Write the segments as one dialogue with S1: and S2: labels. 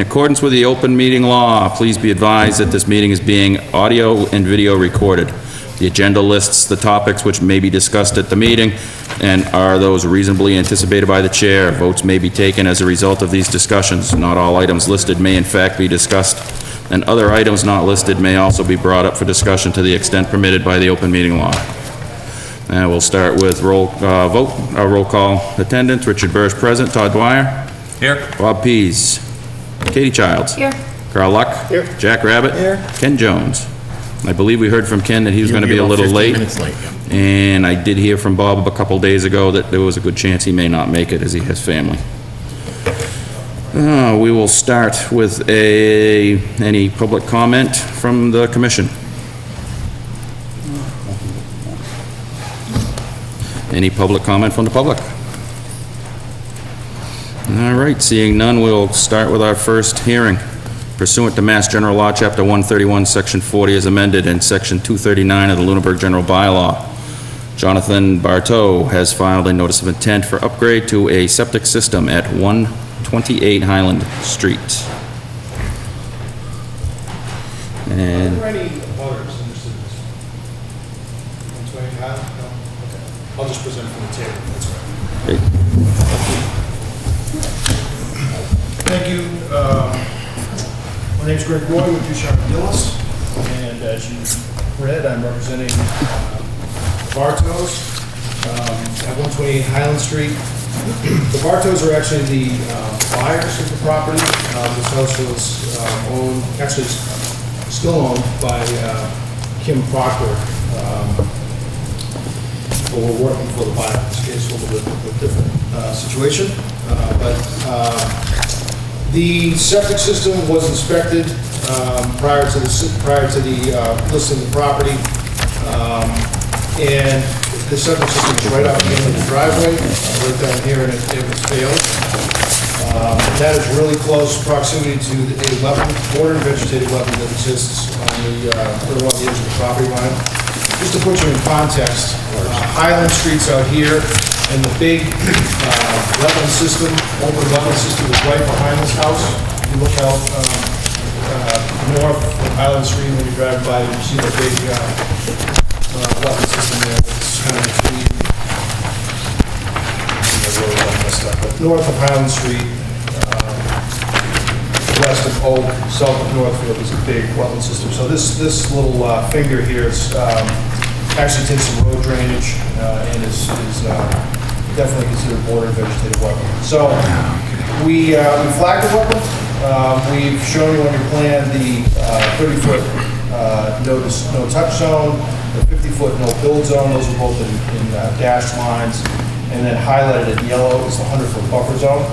S1: accordance with the open meeting law, please be advised that this meeting is being audio and video recorded. The agenda lists the topics which may be discussed at the meeting and are those reasonably anticipated by the chair. Votes may be taken as a result of these discussions. Not all items listed may in fact be discussed, and other items not listed may also be brought up for discussion to the extent permitted by the open meeting law. And we'll start with roll call attendance. Richard Burris present. Todd Dwyer.
S2: Here.
S1: Bob Pease. Katie Childs.
S3: Here.
S1: Carl Luck.
S2: Here.
S1: Jack Rabbit.
S2: Here.
S1: Ken Jones. I believe we heard from Ken that he was going to be a little late.
S2: 15 minutes late, yeah.
S1: And I did hear from Bob a couple days ago that there was a good chance he may not make it as he has family. We will start with any public comment from the commission. Any public comment from the public? All right, seeing none, we'll start with our first hearing. Pursuant to Mass General Law, Chapter 131, Section 40 as amended, and Section 239 of the Lunenburg General Bylaw, Jonathan Bartow has filed a notice of intent for upgrade to a septic system at 128 Highland Street. And
S4: Are there any butters interested in this? 128 Highland? No? Okay. I'll just present from the table, that's right.
S1: okay.
S4: Thank you. My name's Greg Roy with Ducharme Dillis, and as you read, I'm representing Bartows at 128 Highland Street. The Bartows are actually the buyers of the property. This house was owned, actually still owned by Kim Proctor. But we're working for the buyer in this case, a little bit different situation. The septic system was inspected prior to the listing of the property, and the septic system is right out the end of the driveway, right down here, and it was failed. That is really close proximity to a wetland, border vegetated wetland that exists on the right along the edge of the property line. Just to put you in context, Highland Street's out here, and the big wetland system, open wetland system is right behind this house. If you look out north of Highland Street, when you drive by, you see the big wetland system there. It's kind of between, but north of Highland Street, west of Oak, south of Northfield is a big wetland system. So this little finger here is actually takes some road drainage and is definitely considered border vegetative wetland. So we flagged the wetland. We've shown you on your plan the 30-foot no touch zone, the 50-foot no build zone. Those are both in dashed lines, and then highlighted in yellow is the 100-foot buffer zone.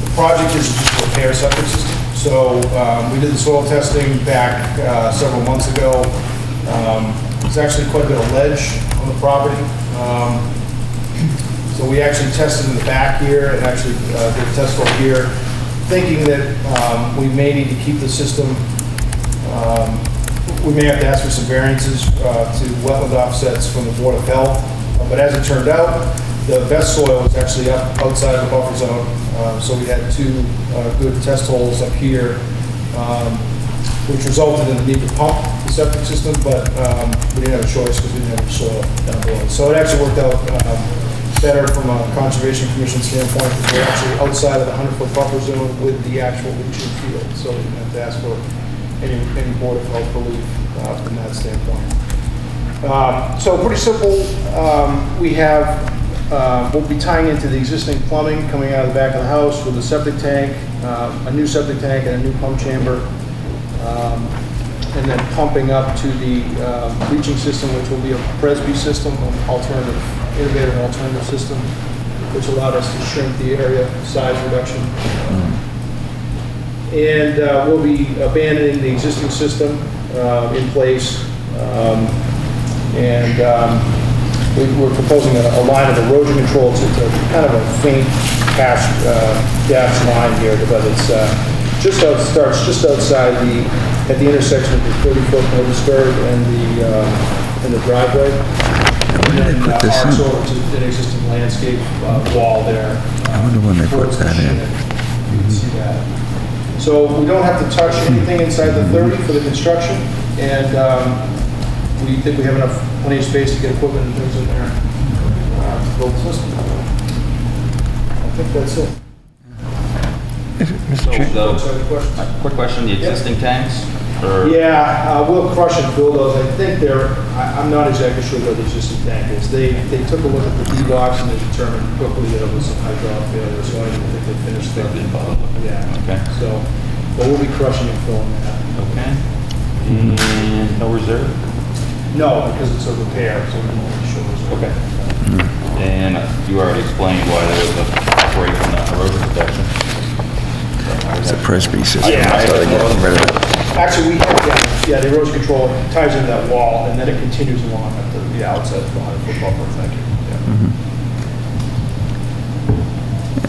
S4: The project is just a repair septic system. So we did the soil testing back several months ago. There's actually quite a bit of ledge on the property. So we actually tested in the back here and actually did a test hole here, thinking that we may need to keep the system, we may have to ask for some variances to wetland offsets from the Board of Health. But as it turned out, the best soil was actually up outside of the buffer zone. So we had two good test holes up here, which resulted in the need to pump the septic system, but we didn't have a choice because we didn't have the soil down below. So it actually worked out better from a Conservation Commission standpoint, because we're actually outside of the 100-foot buffer zone with the actual leaching field, so we didn't have to ask for any Board of Health relief from that standpoint. So pretty simple. We'll be tying into the existing plumbing coming out of the back of the house with a septic tank, a new septic tank and a new pump chamber. And then pumping up to the leaching system, which will be a Presby system, an innovative alternative system, which allowed us to shrink the area, size reduction. And we'll be abandoning the existing system in place. We're proposing a line of erosion control. It's kind of a faint dashed line here, but it's starts just outside at the intersection of the 30-foot no disturb and the driveway.
S5: When did they put this in?
S4: To an existing landscape wall there.
S5: I wonder when they put that in.
S4: So we don't have to touch anything inside the 30 for the construction, and we think we have plenty of space to get equipment and things in there to build the system. I think that's it.
S1: So,
S4: Sorry, questions?
S1: quick question, the existing tanks? Or
S4: Yeah, we'll crush and fill those. I think I'm not exactly sure what the existing tank is. They took a look at the D-box and they determined quickly that it was some hydraulic failure, so I don't think they finished that. Yeah.
S1: Okay.
S4: So, but we'll be crushing and filling that.
S1: Okay. And no reserve?
S4: No, because it's a repair, so we don't show reserve.
S1: Okay. And you already explained why there was a break in the erosion protection.
S5: It's a Presby system.
S4: Yeah.
S5: That's how they get rid of it.
S4: Actually, we have, the erosion control ties into that wall, and then it continues along at the outside of the 100-foot buffer. Thank you. Yeah.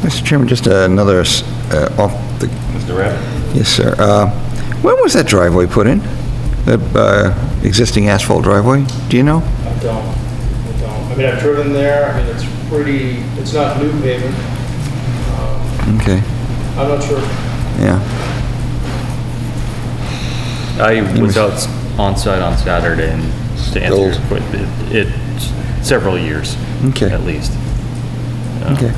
S5: Mr. Chairman, just another off the...
S1: Mr. Rabbit?
S5: Yes, sir. When was that driveway put in? The existing asphalt driveway? Do you know?
S4: I don't. I mean, I've driven there. I mean, it's not new pavement.
S5: Okay.
S4: I'm not sure.
S5: Yeah.
S2: I was out on site on Saturday, and to answer your
S5: Old.
S2: question, it several years,
S5: Okay.
S2: at least.
S5: Okay.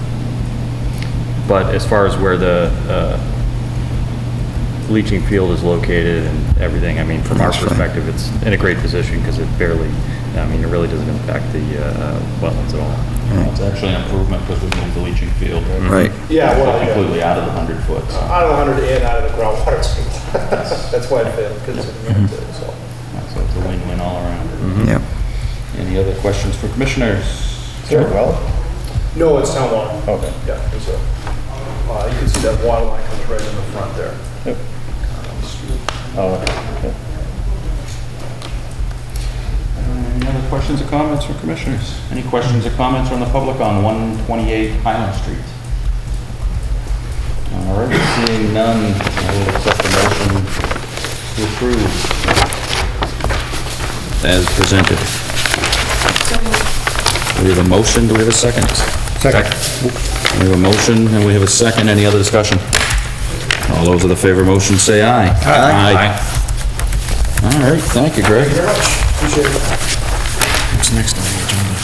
S2: But as far as where the leaching field is located and everything, I mean, from our
S5: That's fine.
S2: perspective, it's in a great position because it really doesn't impact the wetlands at all.
S1: It's actually an improvement because we moved the leaching field.
S5: Right.
S4: Yeah, well, yeah.
S1: Completely out of the 100 foot.
S4: Out of the 100 and out of the groundwater table. That's why I failed, because it's so.
S1: So it's a win-win all around.
S5: Yeah.
S1: Any other questions for commissioners?
S4: No, it's town water.
S1: Okay.
S4: Yeah, there's you can see that water line comes right in the front there.
S1: Yep. Okay. Any other questions or comments from commissioners? Any questions or comments from the public on 128 Highland Street? All right, seeing none, I will accept the motion to approve as presented. We have a motion, do we have a second? Second. We have a motion and we have a second. Any other discussion? All those in the favor of the motion say aye. Aye. All right, thank you, Greg.
S4: Thank you very much. Appreciate it.
S3: What's next on the agenda?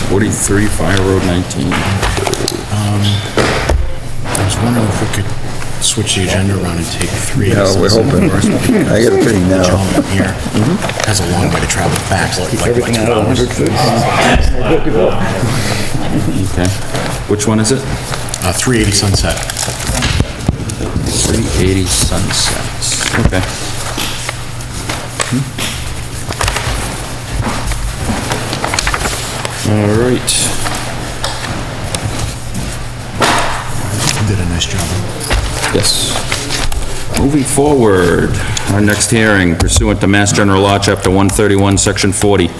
S1: 43 Fire Road 19.
S3: I was wondering if we could switch the agenda around and take 3.
S5: Yeah, we're hoping. I got a feeling
S3: The
S5: now.
S3: gentleman here has a long way to travel back, like 2 hours.
S1: Okay. Which one is it?
S3: 380 Sunset.
S1: 380 Sunsets. Okay. All right.
S3: You did a nice job.
S1: Yes. Moving forward, our next hearing pursuant to Mass General Law, Chapter 131, Section 40,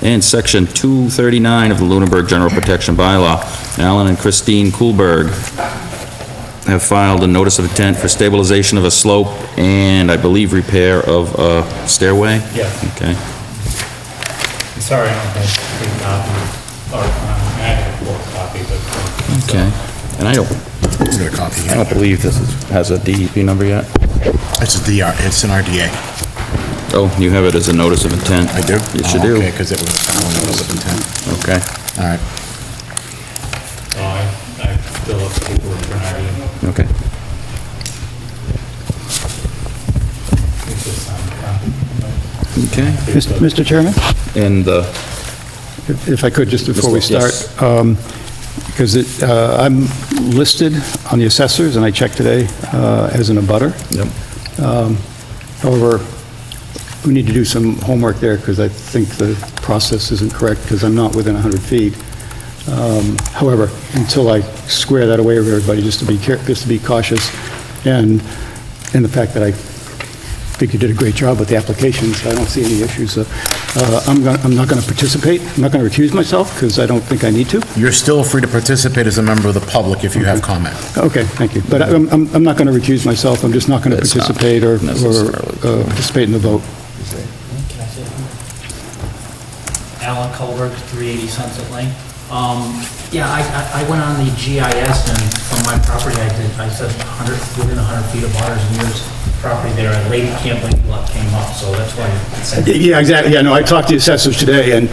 S1: and Section 239 of the Lunenburg General Protection Bylaw. Alan and Christine Kuhlberg have filed a notice of intent for stabilization of a slope and, I believe, repair of a stairway?
S6: Yeah.
S1: Okay.
S6: Sorry, I don't have a copy, or I have a fourth copy, but.
S1: Okay. And I
S3: You got a copy
S1: don't
S3: here.
S1: believe this has a DEP number yet.
S3: It's a DR, it's an RDA.
S1: Oh, you have it as a notice of intent.
S3: I do?
S1: Yes, you
S3: Oh,
S1: do.
S3: Okay, because it was a filing notice of intent.
S1: Okay.
S3: All right.
S6: I fill up the paperwork for an RDA.
S1: Okay.
S6: It's just signed copy.
S1: Okay.
S7: Mr. Chairman,
S1: And
S7: if I could, just before we start,
S1: Yes.
S7: because I'm listed on the assessors, and I checked today, as an abutter.
S1: Yep.
S7: However, we need to do some homework there, because I think the process isn't correct, because I'm not within 100 feet. However, until I square that away with everybody, just to be cautious, and the fact that I think you did a great job with the applications, I don't see any issues. I'm not going to participate. I'm not going to recuse myself, because I don't think I need to.
S3: You're still free to participate as a member of the public if you have comment.
S7: Okay, thank you. But I'm not going to recuse myself. I'm just not going to
S1: That's not
S7: participate or
S1: necessarily-
S7: participate in the vote.
S8: Can I say something? Alan Culberg, 380 Sunset Lane. Yeah, I went on the GIS, and from my property, I did I said 100, within 100 feet of waters, and yours property there, and lady can't believe what came up, so that's why I said.
S7: Yeah, exactly. Yeah, no, I talked to the assessors today, and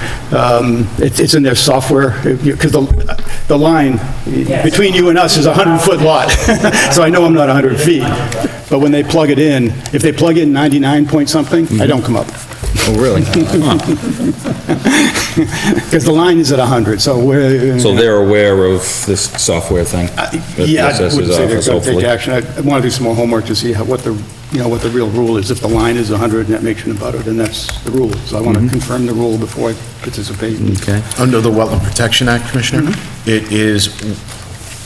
S7: it's in their software, because the line between you and us is a 100-foot lot, so I know I'm not 100 feet. But when they plug it in, if they plug in 99 point something, I don't come up.
S5: Oh, really?
S7: Because the line is at 100, so we're...
S1: So they're aware of this software thing? that the
S7: Yeah, I
S1: assessor's
S7: wouldn't say they're
S1: office,
S7: going to take
S1: hopefully.
S7: action. I want to do some more homework to see what the, what the real rule is. If the line is 100 and that makes you an abutter, then that's the rule. So I want to confirm the rule before I participate.
S1: Okay.
S3: Under the Wetland Protection Act, Commissioner, it is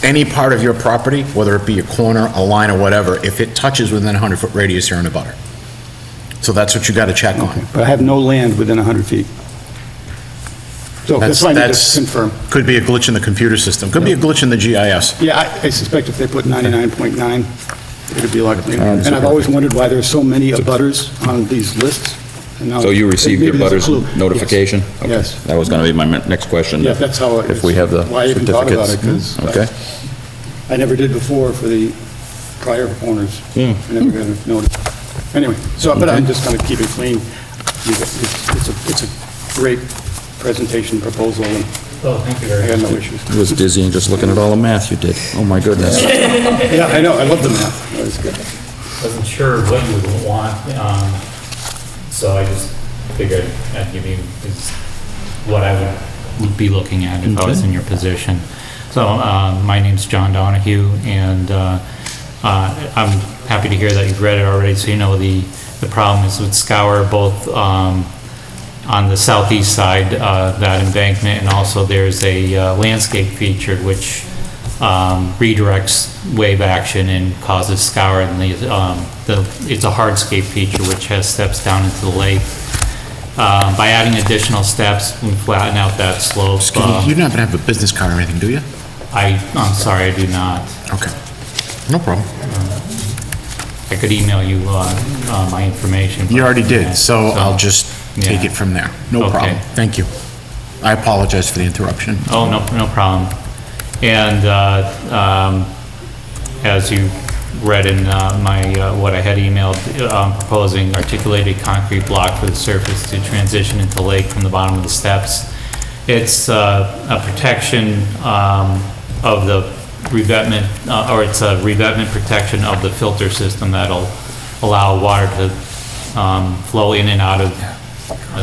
S3: any part of your property, whether it be a corner, a line, or whatever, if it touches within a 100-foot radius, you're in a butter. So that's what you got to check on.
S7: But I have no land within 100 feet. So that's why I need to confirm.
S3: Could be a glitch in the computer system, could be a glitch in the GIS.
S7: Yeah, I suspect if they put 99.9, it'd be like, and I've always wondered why there's so many abutters on these lists. And now
S1: So you received your
S7: maybe there's a
S1: butters
S7: clue.
S1: notification?
S7: Yes.
S1: Okay.
S7: Yes.
S1: That was going to be my next question.
S7: Yeah, that's how it is.
S1: If we have the
S7: Why I even thought about it,
S1: certificates.
S7: because
S1: Okay.
S7: I never did before for the prior owners.
S1: Yeah.
S7: I never got a notice. Anyway, so, but I'm just going to keep it clean. It's a great presentation proposal, and
S8: Oh, thank you very
S7: I got
S8: much.
S7: no issues.
S1: I was dizzying just looking at all the math you did. Oh, my goodness.
S7: Yeah, I know, I love the math. That was good.
S6: Wasn't sure what you would want, so I just figured I'd give you is what I would be looking at if I was in your position. So, my name's John Donoghue, and I'm happy to hear that you've read it already, so you know the problem is with scour both on the southeast side, that embankment, and also there's a landscape feature which redirects wave action and causes scour, and it's a hardscape feature which has steps down into the lake. By adding additional steps, we flatten out that slope.
S3: You don't have a business card or anything, do you?
S6: I'm sorry, I do not.
S3: Okay, no problem.
S6: I could email you my information.
S3: You already did, so I'll just take
S6: yeah.
S3: it from there. No
S6: Okay.
S3: problem. Thank you. I apologize for the interruption.
S6: Oh, no problem. And as you read in what I had emailed, proposing articulated concrete block for the surface to transition into the lake from the bottom of the steps. It's a protection of the revetment, or it's a revetment protection of the filter system that'll allow water to flow in and out of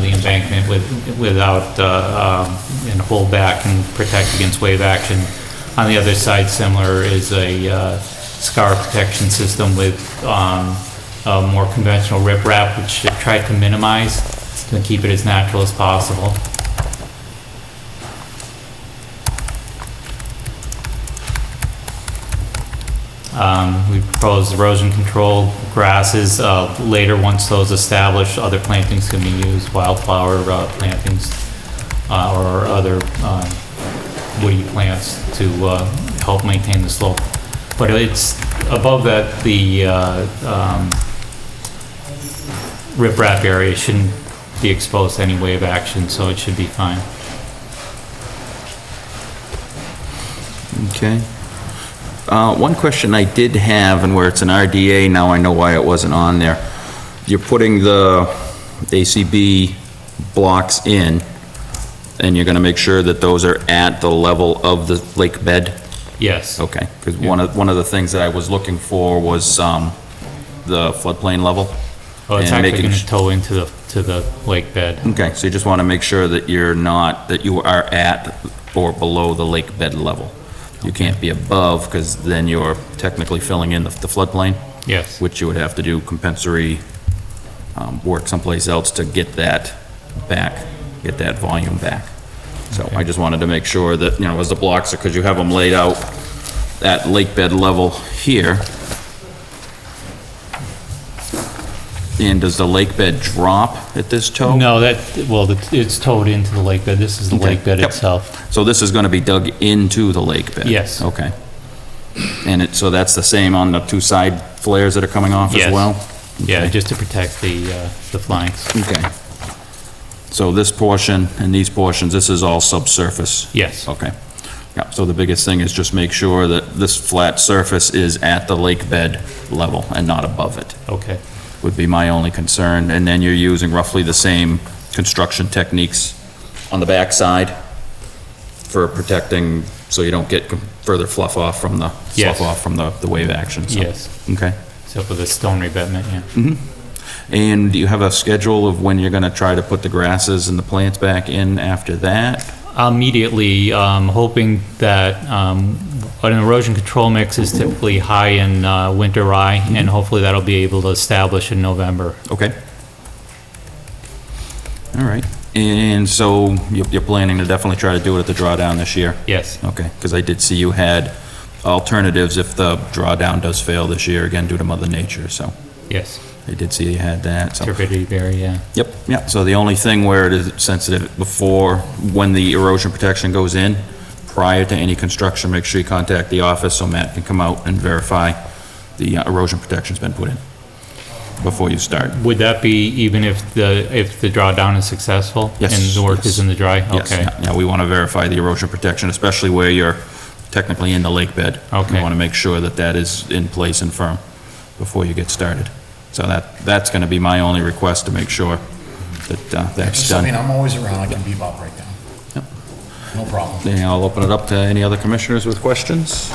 S6: the embankment without, and hold back and protect against wave action. On the other side, similar, is a scour protection system with a more conventional riprap, which I tried to minimize to keep it as natural as possible. We propose erosion control grasses. Later, once those established, other plantings can be used, wildflower plantings or other woody plants to help maintain the slope. But it's above that, the riprap area shouldn't be exposed to any wave action, so it should be fine.
S1: Okay. One question I did have, and where it's an RDA, now I know why it wasn't on there. You're putting the ACB blocks in, and you're gonna make sure that those are at the level of the lake bed?
S6: Yes.
S1: Okay, because one of the things that I was looking for was, the floodplain level.
S6: Oh, it's
S1: and
S6: actually
S1: making
S6: going
S1: sh-
S6: to tow into the lake bed.
S1: Okay, so you just want to make sure that that you are at or below the lake bed level. You can't be above, because then you're technically filling in the floodplain,
S6: Yes.
S1: which you would have to do compensatory work someplace else to get that back, get that volume back. So I just wanted to make sure that, as the blocks, because you have them laid out at lake bed level here. And does the lake bed drop at this toe?
S6: No, it's towed into the lake bed. This is the
S1: Okay.
S6: lake bed
S1: Yep.
S6: itself.
S1: So this is going to be dug into the lake bed?
S6: Yes.
S1: Okay. And so that's the same on the two side flares that are coming off as
S6: Yes.
S1: well?
S6: Yeah,
S1: Okay.
S6: just to protect the flanks.
S1: Okay. So this portion and these portions, this is all subsurface?
S6: Yes.
S1: Okay. Yeah, so the biggest thing is just make sure that this flat surface is at the lake bed level and not above it,
S6: Okay,
S1: would be my only concern. And then you're using roughly the same construction techniques on the backside for protecting, so you don't get further fluff off from the,
S6: Yes.
S1: the wave action, so.
S6: yes,
S1: Okay.
S6: except for the stone revetment, yeah.
S1: And do you have a schedule of when you're gonna try to put the grasses and the plants back in after that?
S6: Immediately, hoping that an erosion control mix is typically high in winter rye, and hopefully that'll be able to establish in November.
S1: Okay. All right. And so you're planning to definitely try to do it at the drawdown this year?
S6: Yes,
S1: Okay, because I did see you had alternatives if the drawdown does fail this year, again, due to Mother Nature, so
S6: yes,
S1: I did see you had that, so.
S6: turbidity berry, yeah.
S1: Yep, yeah, so the only thing where it is sensitive before, when the erosion protection goes in, prior to any construction, make sure you contact the office so Matt can come out and verify the erosion protection's been put in before you start.
S6: Would that be even if the drawdown is successful?
S1: Yes,
S6: And the work
S1: yes.
S6: is in the dry?
S1: Yes,
S6: Okay,
S1: yeah, we want to verify the erosion protection, especially where you're technically in the lake bed.
S6: Okay.
S1: We want to make sure that that is in place and firm before you get started. So that's going to be my only request, to make sure that that's
S3: Just, I mean,
S1: done.
S3: I'm always around, I can be Bob right down.
S1: Yep.
S3: No problem.
S1: Then I'll open it up to any other commissioners with questions.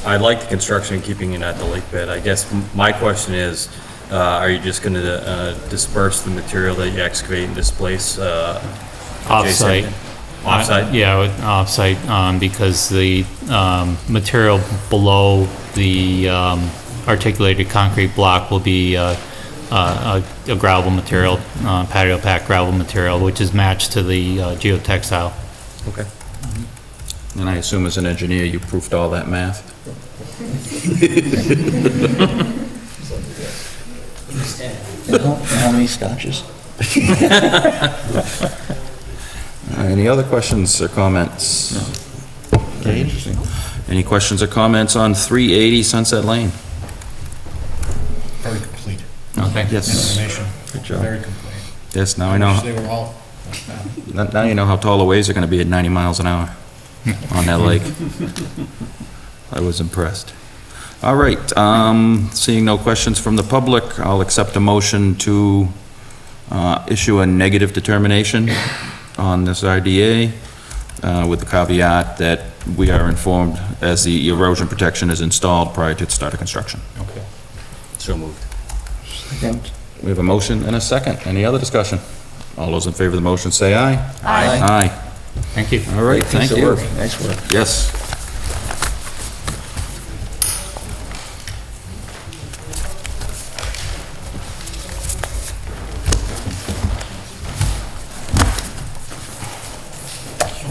S2: I like the construction and keeping it at the lake bed. I guess my question is, are you just gonna disperse the material that you excavate and displace?
S6: Off-site.
S2: adjacent? Off-site?
S6: Yeah, off-site, because the material below the articulated concrete block will be a gravel material, patio pack gravel material, which is matched to the geotextile.
S1: Okay. And I assume as an engineer, you proofed all that math?
S5: How many scotches?
S1: Any other questions or comments?
S5: Very interesting.
S1: Any questions or comments on 380 Sunset Lane?
S3: Very complete
S6: Okay.
S1: Yes.
S3: information.
S1: Good job.
S3: Very complete.
S1: Yes, now I
S3: Wish
S1: know,
S3: they were all,
S1: now you know how tall the waves are gonna be at 90 miles an hour on that lake. I was impressed. All right, seeing no questions from the public, I'll accept a motion to issue a negative determination on this RDA, with the caveat that we are informed as the erosion protection is installed prior to the start of construction.
S6: Okay.
S2: So moved.
S5: Second.
S1: We have a motion and a second. Any other discussion? All those in favor of the motion say aye.
S5: Aye.
S1: Aye.
S6: Thank you.
S1: All right, thank
S5: Piece of
S1: you.
S5: work. Nice work.
S1: Yes.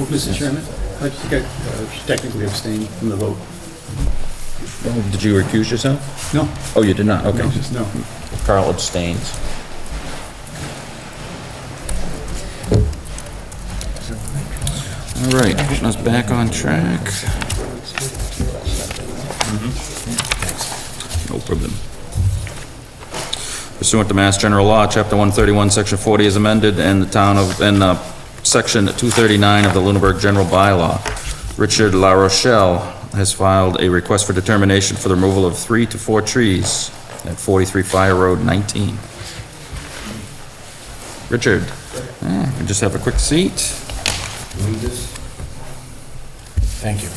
S7: Mr. Chairman, I think I should technically abstain from the vote.
S1: Did you recuse yourself?
S7: No,
S1: Oh, you did not, okay.
S7: no.
S1: Carl abstains. All right, getting us back on track. No problem. Pursuant to Mass General Law, Chapter 131, Section 40 is amended, and Section 239 of the Lunenburg General Bylaw. Richard Larochelle has filed a request for determination for the removal of 3 to 4 trees at 43 Fire Road 19. Richard, you just have a quick seat.
S3: thank you.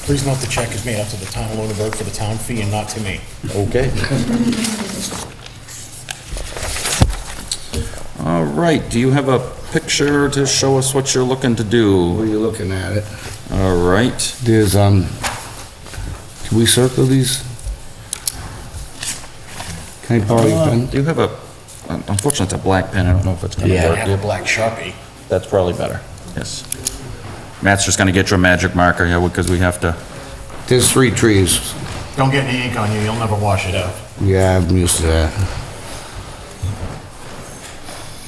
S3: Please note the check is made out to the town of Lunenburg for the town fee and not to me.
S1: Okay. All right, do you have a picture to show us what you're looking to do?
S9: Well, you're looking at it.
S1: All right,
S9: There's, can we circle these? Can I borrow your pen?
S1: do you have unfortunately, it's a black pen, I don't know if it's gonna
S3: I
S1: work.
S3: have a black Sharpie.
S1: That's probably better, yes. Matt's just gonna get you a magic marker here, because we have to,
S9: There's 3 trees.
S3: Don't get any ink on you, you'll never wash it out.
S9: Yeah, I'm used to that.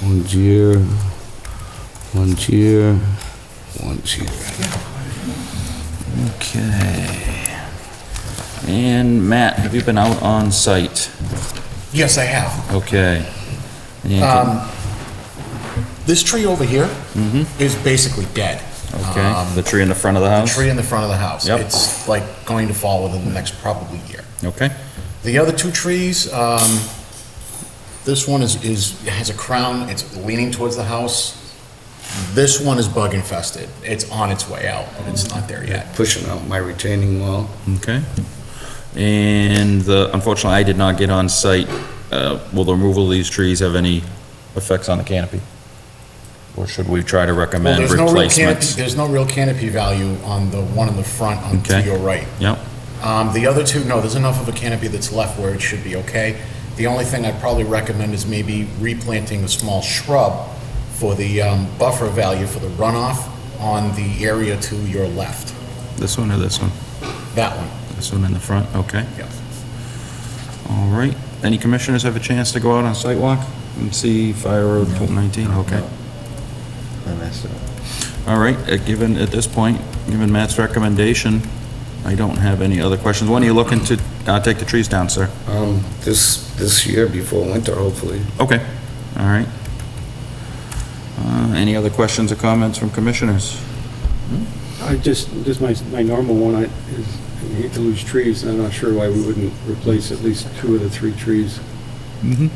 S9: One's here, one's here, one's here.
S1: okay. And Matt, have you been out on site?
S3: Yes, I have.
S1: Okay. And
S3: This tree over here is basically dead.
S1: Okay, the tree in the front of the
S3: The
S1: house?
S3: tree in the front of the house.
S1: Yep.
S3: It's like going to fall within the next probably year.
S1: Okay,
S3: The other two trees, this one has a crown, it's leaning towards the house. This one is bug infested. It's on its way out, but it's not there yet.
S9: Pushing out my retaining wall.
S1: okay. And unfortunately, I did not get on site. Will the removal of these trees have any effects on the canopy? Or should we try to
S3: Well,
S1: recommend
S3: there's no real canopy,
S1: replacements?
S3: there's no real canopy value on the one in the front on to
S1: Okay.
S3: your right.
S1: Yep,
S3: The other two, no, there's enough of a canopy that's left where it should be okay. The only thing I'd probably recommend is maybe replanting a small shrub for the buffer value for the runoff on the area to your left.
S1: this one or this one?
S3: That one.
S1: This one in the front, okay.
S3: Yeah.
S1: All right, any commissioners have a chance to go out on a site walk and see Fire Road 19? Okay.
S9: I messed it up.
S1: All right, at this point, given Matt's recommendation, I don't have any other questions. When are you looking to take the trees down, sir?
S9: This year before winter, hopefully.
S1: Okay, all right. Any other questions or comments from commissioners?
S7: Just my normal one, is I hate to lose trees, and I'm not sure why we wouldn't replace at least 2 of the 3 trees.
S1: Mm-hmm.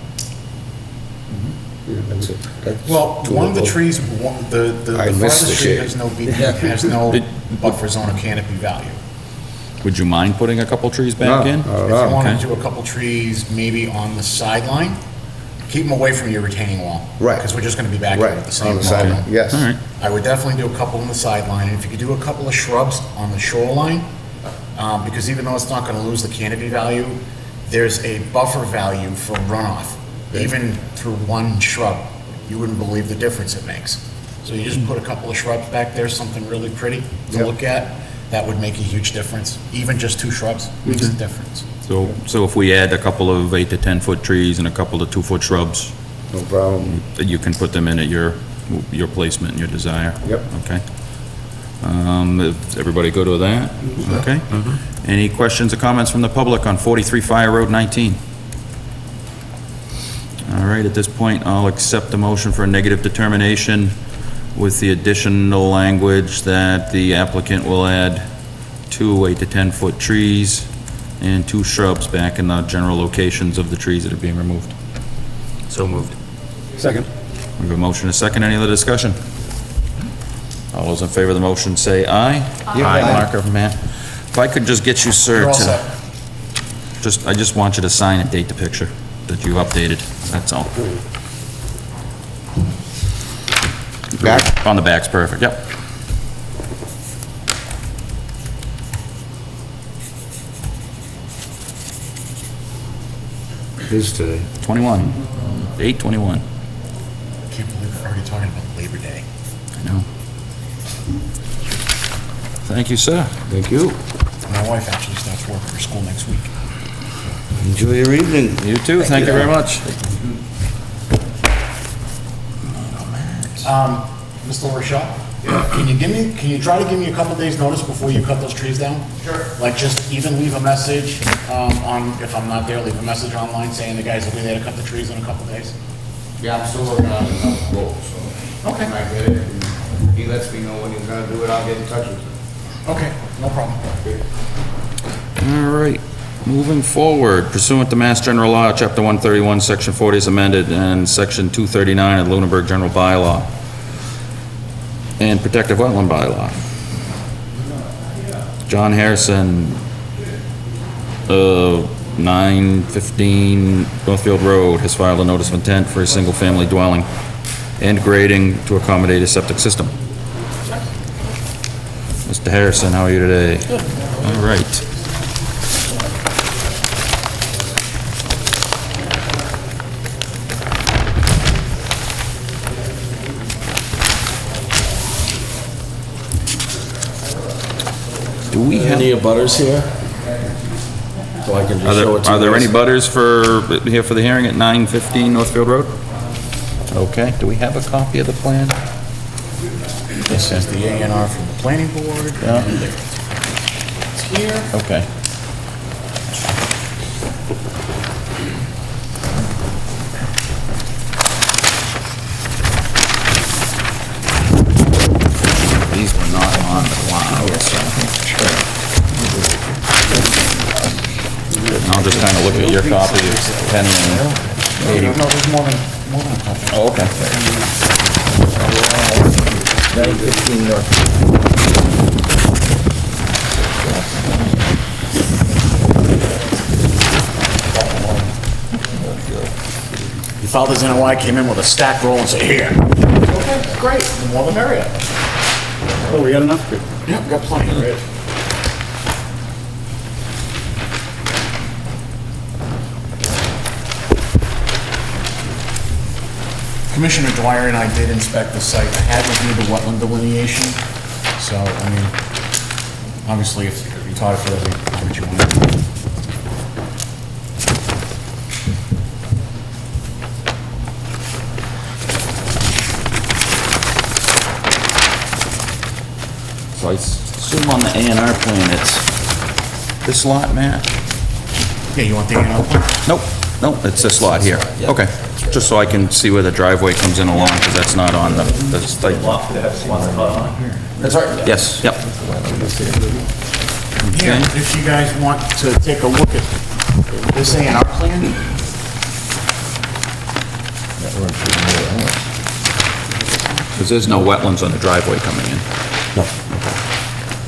S7: Yeah,
S9: That's it. That's
S3: Well, one of the
S9: doable.
S3: trees, the
S9: I missed
S3: farthest
S9: the
S3: tree
S9: shade.
S3: has no buffer zone or canopy value.
S1: Would you mind putting a couple trees back
S9: No,
S1: in?
S9: not
S3: If
S9: at
S3: you
S9: all.
S3: wanted
S1: okay.
S3: to do a couple trees, maybe on the sideline, keep them away from your retaining wall.
S9: Right.
S3: Because we're just gonna be back here
S9: Right,
S3: with the same
S9: on the
S3: volume.
S9: side, yes.
S1: All right,
S3: I would definitely do a couple on the sideline, and if you could do a couple of shrubs on the shoreline, because even though it's not gonna lose the canopy value, there's a buffer value for runoff, even through one shrub. You wouldn't believe the difference it makes. So you just put a couple of shrubs back there, something really pretty to
S9: Yep.
S3: look at, that would make a huge difference. Even just 2 shrubs makes a difference.
S1: so if we add a couple of 8 to 10-foot trees and a couple of 2-foot shrubs,
S9: No problem.
S1: you can put them in at your placement and your desire?
S9: Yep.
S1: Okay. Is everybody good with that? Okay. Any questions or comments from the public on 43 Fire Road 19? All right, at this point, I'll accept the motion for a negative determination with the additional language that the applicant will add 2 8 to 10-foot trees and 2 shrubs back in the general locations of the trees that are being removed.
S2: So moved.
S7: Second.
S1: We have a motion and a second. Any other discussion? All those in favor of the motion say aye. Aye. Marker from Matt. If I could just get you, sir,
S3: You're all
S1: to,
S3: set.
S1: I just want you to sign and date the picture that you updated, that's all.
S9: Back?
S1: On the back's perfect, yep.
S9: It is today.
S1: 21, 8/21.
S3: Can't believe we're already talking about Labor Day.
S1: I know. Thank you, sir.
S9: Thank you.
S3: My wife actually starts work for school next week.
S9: Enjoy your evening.
S1: You too, thank you very much.
S3: Mr. Larochelle, can you try to give me a couple days' notice before you cut those trees down? Sure. Like, just even leave a message, if I'm not there, leave a message online saying the guys will be there to cut the trees in a couple days?
S9: Yeah, I'm still working on the quote, so.
S3: Okay.
S9: When I get it, and he lets me know when he's gonna do it, I'll get in touch with him.
S3: Okay, no problem.
S1: All right, moving forward, pursuant to Mass General Law, Chapter 131, Section 40 is amended, and Section 239 of the Lunenburg General Bylaw, and Protective Wetland Bylaw. John Harrison, 915 Northfield Road, has filed a notice of intent for a single-family dwelling and grading to accommodate a septic system. Mr. Harrison, how are you today? Good. All right. Do we have,
S9: Any abutters here? So I can just show it to you.
S1: are there any
S9: guys?
S1: butters here for the hearing at 915 Northfield Road? Okay, do we have a copy of the plan?
S3: This is the A&R from the planning board.
S1: Yeah.
S3: And it's here.
S1: Okay. look at your copy, Penny and Katie.
S3: No, there's more than a couple.
S1: Oh, okay.
S5: 915 North.
S3: Your father's NOI came in with a stack roll and said, here. Okay, great, the more the merrier.
S7: Oh, we got enough here.
S3: Yeah, we got plenty, great. Commissioner Dwyer and I did inspect the site. I had reviewed the wetland delineation, so, I mean, obviously, if you taught it for what you want.
S1: So I assume on the A and R plan, it's this lot, Matt?
S3: Yeah, you want the A&R plan?
S1: Nope, it's this lot here. Okay, just so I can see where the driveway comes in along, because that's not on the site.
S3: That's right.
S1: Yes, yep.
S3: Here, if you guys want to take a look at this A&R plan,
S1: Because there's no wetlands on the driveway coming in.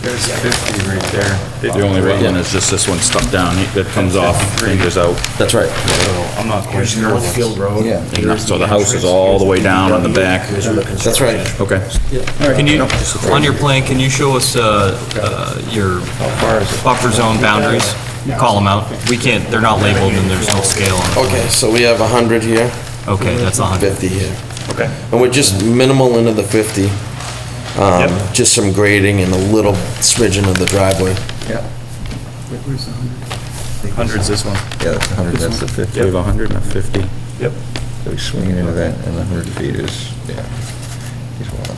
S2: There's 50 right there.
S1: The only wetland is just this one stuck down, that comes off, fingers out.
S9: That's right.
S2: So I'm not quite sure.
S3: Northfield Road.
S9: Yeah.
S1: So the house is all the way down on the back.
S9: That's right.
S1: Okay.
S2: Can you, on your plan, can you show us your buffer zone boundaries? Call them out. We can't, they're not labeled and there's no scale on them.
S9: Okay, so we have 100 here,
S2: Okay, that's 100.
S9: 50 here.
S2: Okay.
S9: And we're just minimal into the 50.
S2: Yep.
S9: Just some grading and a little smidgen of the driveway.
S5: Yeah.
S2: 100's this one.
S5: Yeah, that's 100, that's the 50.
S1: We have 100 and a 50.
S2: Yep.
S5: So he's swinging into that, and 100 feet is, yeah. He's wild.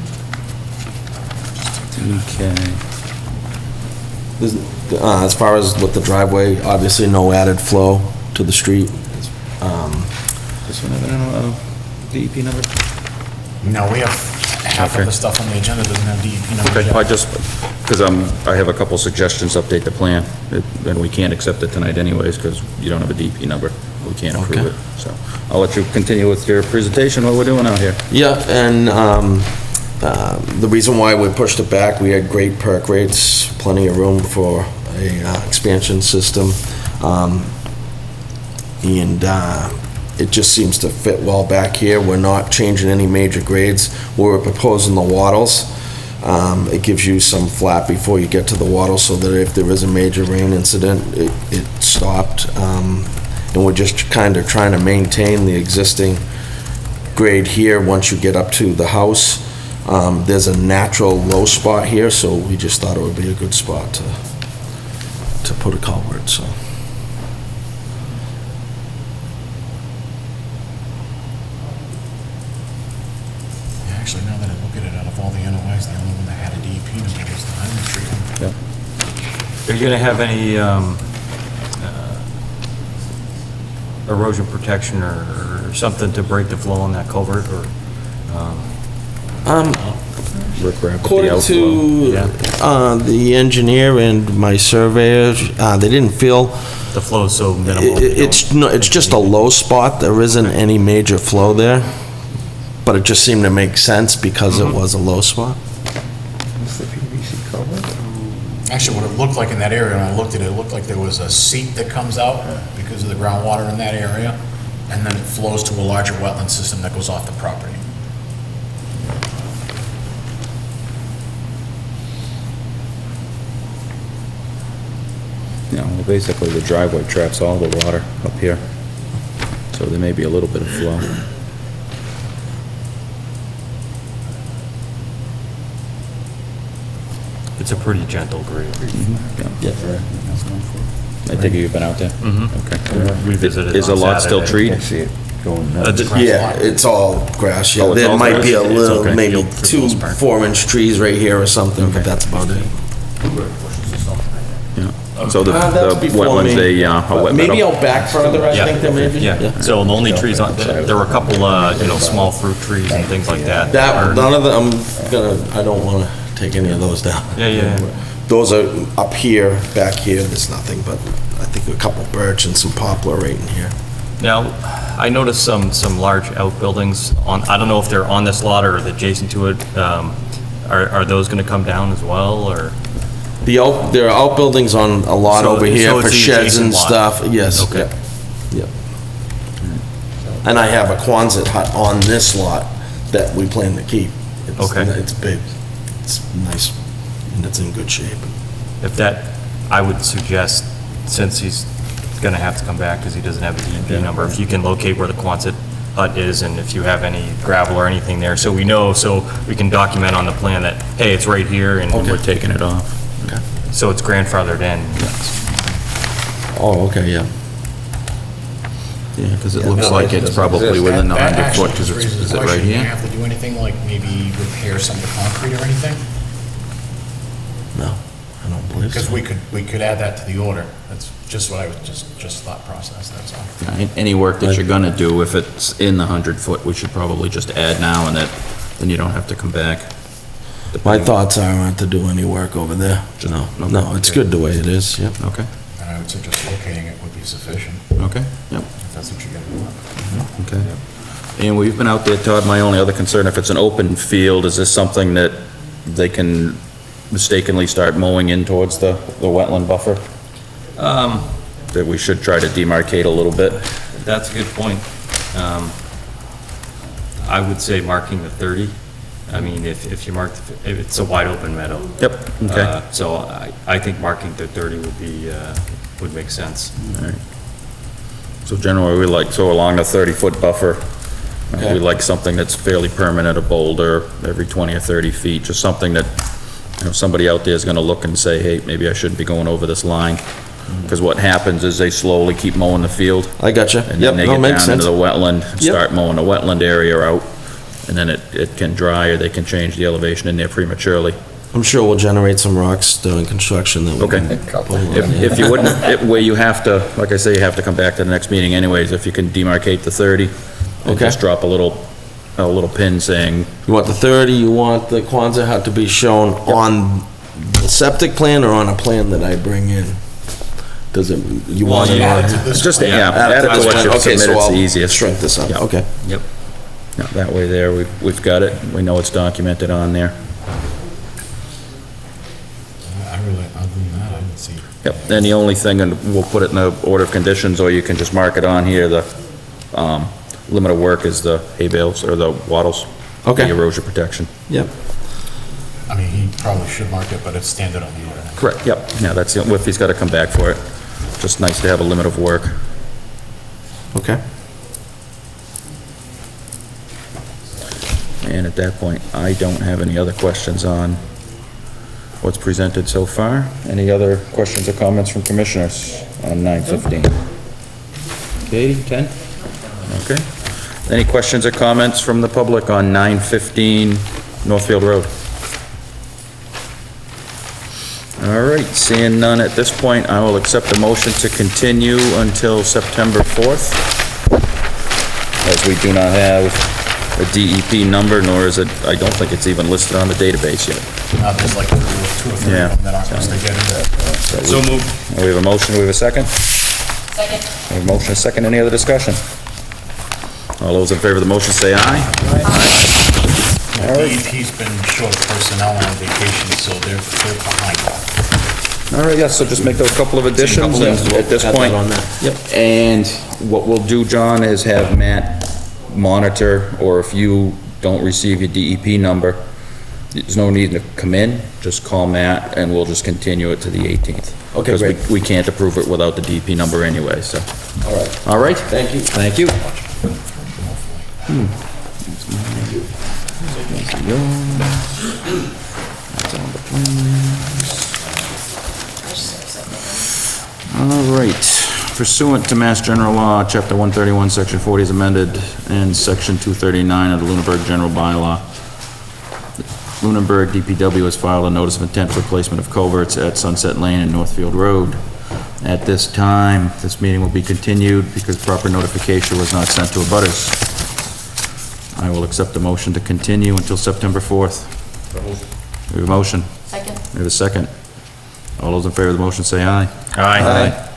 S1: Okay.
S9: As far as with the driveway, obviously no added flow to the street.
S1: This one have a DEP number?
S3: No, we have half of the stuff on the agenda doesn't have DEP numbers
S1: Okay,
S3: yet.
S1: I just, because I have a couple suggestions, update the plan, and we can't accept it tonight anyways, because you don't have a DP number. We can't approve
S9: Okay.
S1: it, so. I'll let you continue with your presentation, what we're doing out here.
S9: Yeah, and the reason why we pushed it back, we had great perk rates, plenty of room for a expansion system. And it just seems to fit well back here. We're not changing any major grades. We're proposing the wattles. It gives you some flat before you get to the wattle, so that if there is a major rain incident, it stopped. And we're just kind of trying to maintain the existing grade here once you get up to the house. There's a natural low spot here, so we just thought it would be a good spot to put a culvert, so.
S3: Actually, now that I look at it, out of all the NOIs, the only one that had a DEP number was the Highland Street one.
S2: Are you gonna have any erosion protection or something to break the flow on that culvert, or?
S9: According to the engineer and my surveyor, they didn't feel,
S2: The flow's so minimal.
S9: it's just a low spot. There isn't any major flow there, but it just seemed to make sense because it was a low spot.
S5: What's the PVC culvert?
S3: Actually, what it looked like in that area, when I looked at it, it looked like there was a seep that comes out because of the groundwater in that area, and then it flows to a larger wetland system that goes off the property.
S1: You know, well, basically the driveway traps all the water up here, so there may be a little bit of flow.
S2: It's a pretty gentle grade.
S1: Yeah. I think you've been out there? Okay.
S2: We visited
S1: Is the
S2: on
S1: lot still
S2: Saturday.
S1: treed?
S5: Can't see it going nuts.
S9: Yeah, it's all grass, yeah.
S1: Oh, it's
S9: There
S1: all
S9: might
S1: grass?
S9: be a
S1: It's
S9: little,
S1: okay.
S9: maybe
S2: Yield for the
S9: 2
S2: most part.
S9: 4-inch trees right here or something, but that's about it.
S1: Yeah. So the
S9: That's before
S1: wetlands,
S9: me.
S1: a wet
S9: Maybe
S1: meadow?
S9: out back further, I think there may be.
S2: Yeah, so the only trees, there were a couple, small fruit trees and things like that.
S9: That, none of them, I don't wanna take any of those down.
S2: Yeah.
S9: Those are up here, back here, there's nothing, but I think a couple birch and some poplar right in here.
S2: Now, I noticed some large outbuildings on, I don't know if they're on this lot or adjacent to it. Are those gonna come down as well, or?
S9: There are outbuildings on a lot
S2: So-
S9: over here
S2: so it's
S9: for
S2: the
S9: sheds and
S2: adjacent lot.
S9: stuff, yes.
S2: Okay.
S9: Yep, yep. And I have a Quonset hut on this lot that we plan to keep. It's-
S2: Okay.
S9: It's big, it's nice, and it's in good shape.
S2: If that, I would suggest, since he's gonna have to come back because he doesn't have a DEP number, if you can locate where the Quonset hut is and if you have any gravel or anything there, so we know, so we can document on the plan that, hey, it's right here and
S1: We're taking it off.
S2: so it's grandfathered in.
S9: Oh, okay, yeah.
S1: Yeah, because it looks like it's probably within the 100 foot, because it's, is it right
S3: You
S1: here?
S3: have to do anything like maybe repair some of the concrete or anything?
S9: No, I don't believe
S3: Because
S9: so.
S3: we could add that to the order. That's just what I was, just thought process, that's all.
S1: Yeah, any work that you're gonna do, if it's in the 100 foot, we should probably just add now, and then you don't have to come back.
S9: My thoughts are not to do any work over there. No, no, it's good the way it is, yep.
S1: Okay,
S3: And I would suggest locating it would be sufficient,
S1: okay, yep,
S3: if that's what you're gonna do.
S1: okay. And we've been out there, Todd, my only other concern, if it's an open field, is this something that they can mistakenly start mowing in towards the wetland buffer? That we should try to demarcate a little bit?
S2: That's a good point. I would say marking the 30. I mean, if you mark, if it's a wide open meadow.
S1: Yep, okay.
S2: So I think marking the 30 would be, would make sense.
S1: All right. So generally, we like, so along the 30-foot buffer, we like something that's fairly permanent, a boulder every 20 or 30 feet, just something that, you know, somebody out there is gonna look and say, hey, maybe I shouldn't be going over this line. Because what happens is they slowly keep mowing the field.
S9: I gotcha.
S1: And
S9: Yep,
S1: then they
S9: no,
S1: get
S9: makes
S1: down into
S9: sense.
S1: the wetland, and
S9: Yep.
S1: start mowing the wetland area out, and then it can dry, or they can change the elevation in there prematurely.
S9: I'm sure we'll generate some rocks during construction that we
S1: Okay.
S9: can. put in
S1: If,
S9: there.
S1: if you wouldn't, where you have to, like I say, you have to come back to the next meeting anyways, if you can demarcate the 30, and
S9: Okay.
S1: just drop a little pin saying,
S9: You want the 30, you want the Quonset hut to be shown on the septic plan or on a plan that I bring in? Does it, you want it on?
S1: just, yeah, add it to what you've
S9: Okay, so
S1: submitted, it's
S9: I'll
S1: the easiest.
S9: shrink this up,
S1: Yeah.
S9: okay.
S2: Yep.
S1: Yeah, that way there, we've got it, we know it's documented on there.
S3: I really, other than that, I didn't see.
S1: Yep, then the only thing, and we'll put it in the order of conditions, or you can just mark it on here, the, limit of work is the hay bales or the wattles.
S9: Okay.
S1: The erosion protection.
S9: Yep.
S3: I mean, he probably should mark it, but it's standard on the order.
S1: Correct, yep, yeah, that's, if he's gotta come back for it. Just nice to have a limit of work.
S9: Okay.
S1: And at that point, I don't have any other questions on what's presented so far. Any other questions or comments from commissioners on 9:15? Katie, 10? Okay. Any questions or comments from the public on 9:15 Northfield Road? All right, seeing none at this point, I will accept a motion to continue until September 4th, as we do not have a DEP number, nor is it, I don't think it's even listed on the database yet.
S3: There's like two or three
S1: Yeah.
S3: of them that aren't supposed to get into it.
S2: So moved.
S1: We have a motion, we have a second?
S10: Second.
S1: We have a motion, a second, any other discussion? All those in favor of the motion say aye.
S3: The DEP's been short personnel on vacation, so they're behind.
S1: All right, yes, so just make those couple of additions and at this
S9: Got that
S1: point.
S9: on there. Yep.
S1: And what we'll do, John, is have Matt monitor, or if you don't receive your DEP number, there's no need to come in, just call Matt and we'll just continue it to the 18th.
S9: Okay,
S1: Because
S9: great.
S1: we can't approve it without the DEP number anyway, so.
S9: All right.
S1: All right?
S9: Thank you.
S1: Thank you. All right, pursuant to Mass General Law, Chapter 131, Section 40 is amended, and Section 239 of the Lunenburg General Bylaw, Lunenburg DPW has filed a notice of intent for placement of culverts at Sunset Lane and Northfield Road. At this time, this meeting will be continued because proper notification was not sent to abutters. I will accept the motion to continue until September 4th. We have a motion.
S10: Second.
S1: We have a second. All those in favor of the motion say aye.
S2: Aye.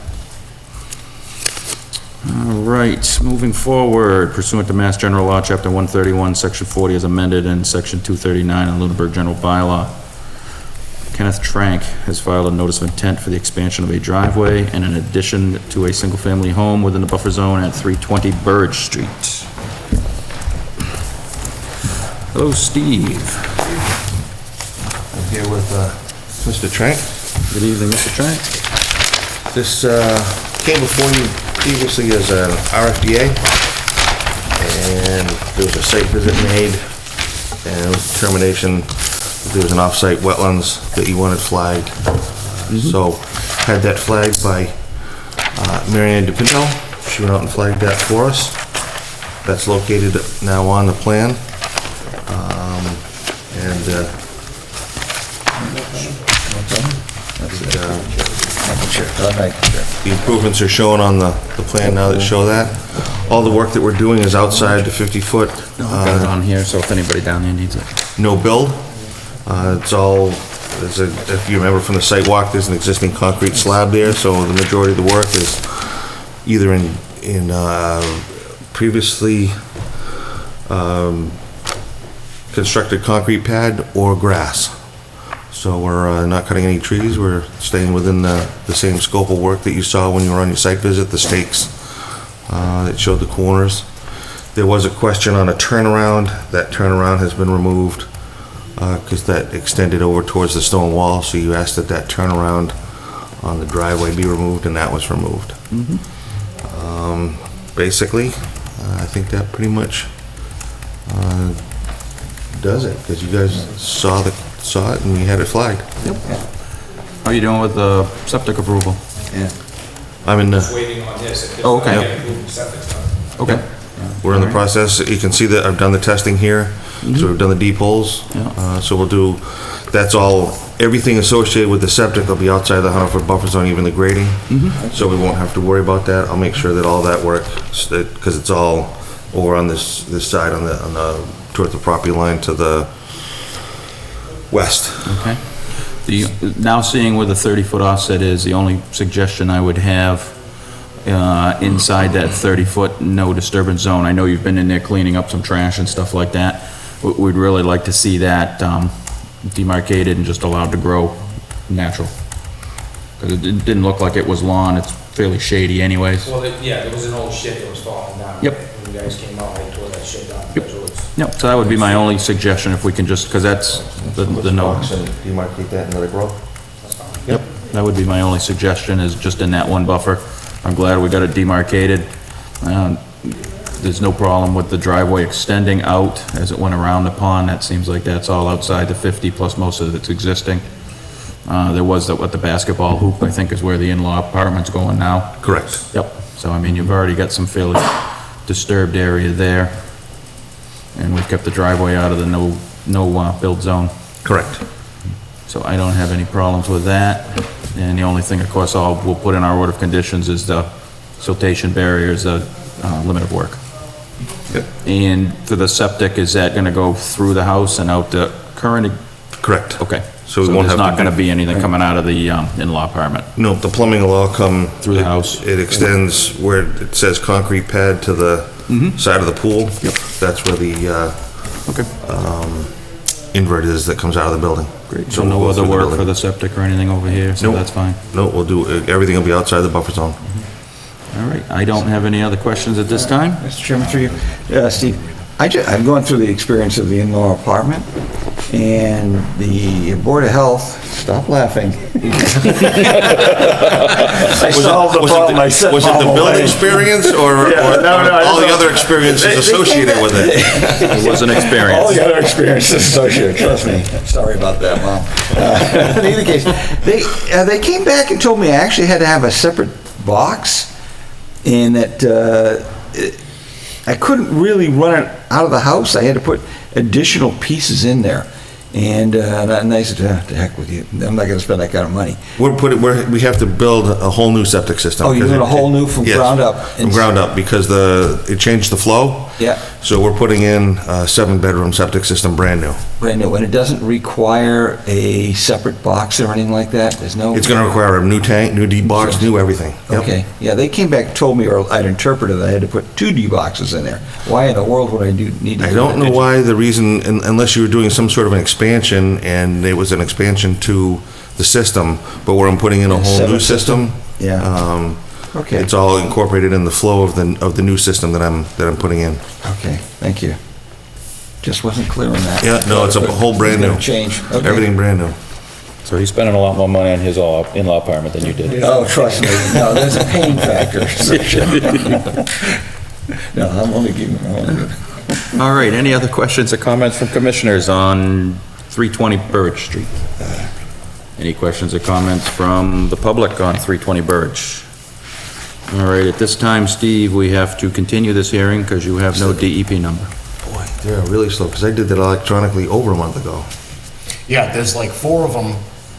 S1: All right, moving forward, pursuant to Mass General Law, Chapter 131, Section 40 as amended, and Section 239 of the Lunenburg General Bylaw, Kenneth Trank has filed a notice of intent for the expansion of a driveway and an addition to a single-family home within the buffer zone at 320 Burge Street. Hello, Steve.
S10: I'm here with Mr. Trank.
S1: Good evening, Mr. Trank.
S10: This came before you previously as an RFDA, and there was a site visit made, and it was a determination that there was an offsite wetlands that you wanted flagged. So, had that flagged by Mary Ann DePinto. She went out and flagged that for us. That's located now on the plan. The improvements are shown on the plan now that show that. All the work that we're doing is outside the 50-foot,
S1: Got it on here, so if anybody down there needs it.
S10: no build. It's all, if you remember from the site walk, there's an existing concrete slab there, so the majority of the work is either in previously constructed concrete pad or grass. So we're not cutting any trees, we're staying within the same scope of work that you saw when you were on your site visit, the stakes that showed the corners. There was a question on a turnaround. That turnaround has been removed because that extended over towards the stone wall, so you asked that that turnaround on the driveway be removed, and that was removed. Basically, I think that pretty much does it, because you guys saw it and we had it flagged.
S1: How are you doing with the septic approval?
S10: I'm in the,
S11: Waiting on this.
S1: Oh, okay. Okay.
S10: we're in the process. You can see that I've done the testing here, so we've done the deep holes.
S1: Yeah.
S10: So we'll do, that's all, everything associated with the septic will be outside the 100-foot buffer zone, even the grading. So we won't have to worry about that. I'll make sure that all that works, because it's all over on this side, on the towards the property line to the west.
S1: Okay. Now seeing where the 30-foot offset is, the only suggestion I would have inside that 30-foot no disturbance zone, I know you've been in there cleaning up some trash and stuff like that. We'd really like to see that demarcated and just allowed to grow natural. Because it didn't look like it was lawn, it's fairly shady anyways.
S11: Well, yeah, there was an old shed that was falling down.
S1: Yep.
S11: When you guys came out, I tore that shed down.
S1: Yep. Yep, so that would be my only suggestion, if we can just, because that's the no.
S10: And demarcate that and let it grow.
S1: Yep, that would be my only suggestion, is just in that one buffer. I'm glad we got it demarcated. There's no problem with the driveway extending out as it went around the pond. That seems like that's all outside the 50, plus most of it's existing. There was what the basketball hoop, I think, is where the in-law apartment's going now.
S10: Correct.
S1: Yep, so I mean, you've already got some fairly disturbed area there. And we've kept the driveway out of the no build zone.
S10: Correct.
S1: So I don't have any problems with that. And the only thing, of course, we'll put in our order of conditions is the siltation barriers, the limit of work.
S10: Yep.
S1: And for the septic, is that gonna go through the house and out the current?
S10: Correct.
S1: Okay.
S10: So we won't have
S1: there's
S10: to
S1: not gonna be anything coming out of the in-law apartment?
S10: No, the plumbing will all come
S1: Through the house.
S10: It extends where it says concrete pad to the side of the pool. Yep. That's where the
S1: Okay,
S10: invert is that comes out of the building.
S1: great. So
S10: we'll
S1: no
S10: go
S1: other
S10: through the
S1: work
S10: building.
S1: for the septic or anything over here, so
S10: Nope.
S1: that's fine.
S10: No, we'll do, everything will be outside the buffer zone.
S1: All right, I don't have any other questions at this time.
S5: Mr. Chairman, through you. Steve, I'm going through the experience of the in-law apartment, and the Board of Health, stop laughing. I solved the problem I set
S10: Was it the
S5: my
S10: building
S5: way.
S10: experience or
S5: No,
S10: all the
S5: no.
S10: other experiences associated with it?
S1: It was an
S5: All
S1: experience.
S5: the other experiences associated, trust me. Sorry about that, Mom. In either case, they came back and told me I actually had to have a separate box, and that I couldn't really run it out of the house. I had to put additional pieces in there. And nice to heck with you. I'm not gonna spend that kind of money.
S10: We have to build a whole new septic system.
S5: Oh, you're doing a whole new from
S10: Yes,
S5: ground up?
S10: From ground up, because it changed the flow.
S5: Yeah.
S10: So we're putting in a 7-bedroom septic system, brand new.
S5: Brand new, and it doesn't require a separate box or anything like that? There's no?
S10: It's gonna require a new tank, new deep box, new everything. Yep.
S5: Okay, yeah, they came back, told me, or I'd interpreted that I had to put 2 D boxes in there. Why in the world would I need to do that?
S10: I don't know why the reason, unless you were doing some sort of an expansion, and it was an expansion to the system, but where I'm putting in a whole
S5: Septic
S10: new system.
S5: Yeah. Okay.
S10: It's all incorporated in the flow of the new system that I'm putting in.
S5: Okay, thank you. Just wasn't clear on that.
S10: Yeah, no, it's a whole brand new.
S5: Change. Okay.
S10: Everything brand new.
S1: So he's spending a lot more money on his in-law apartment than you did.
S5: Oh, trust me, no, there's a pain factor. No, I'm only giving,
S1: All right, any other questions or comments from commissioners on 320 Burridge Street? Any questions or comments from the public on 320 Burridge? All right, at this time, Steve, we have to continue this hearing because you have no DEP number.
S10: Boy, they're really slow, because I did that electronically over a month ago.
S3: Yeah, there's like 4 of them.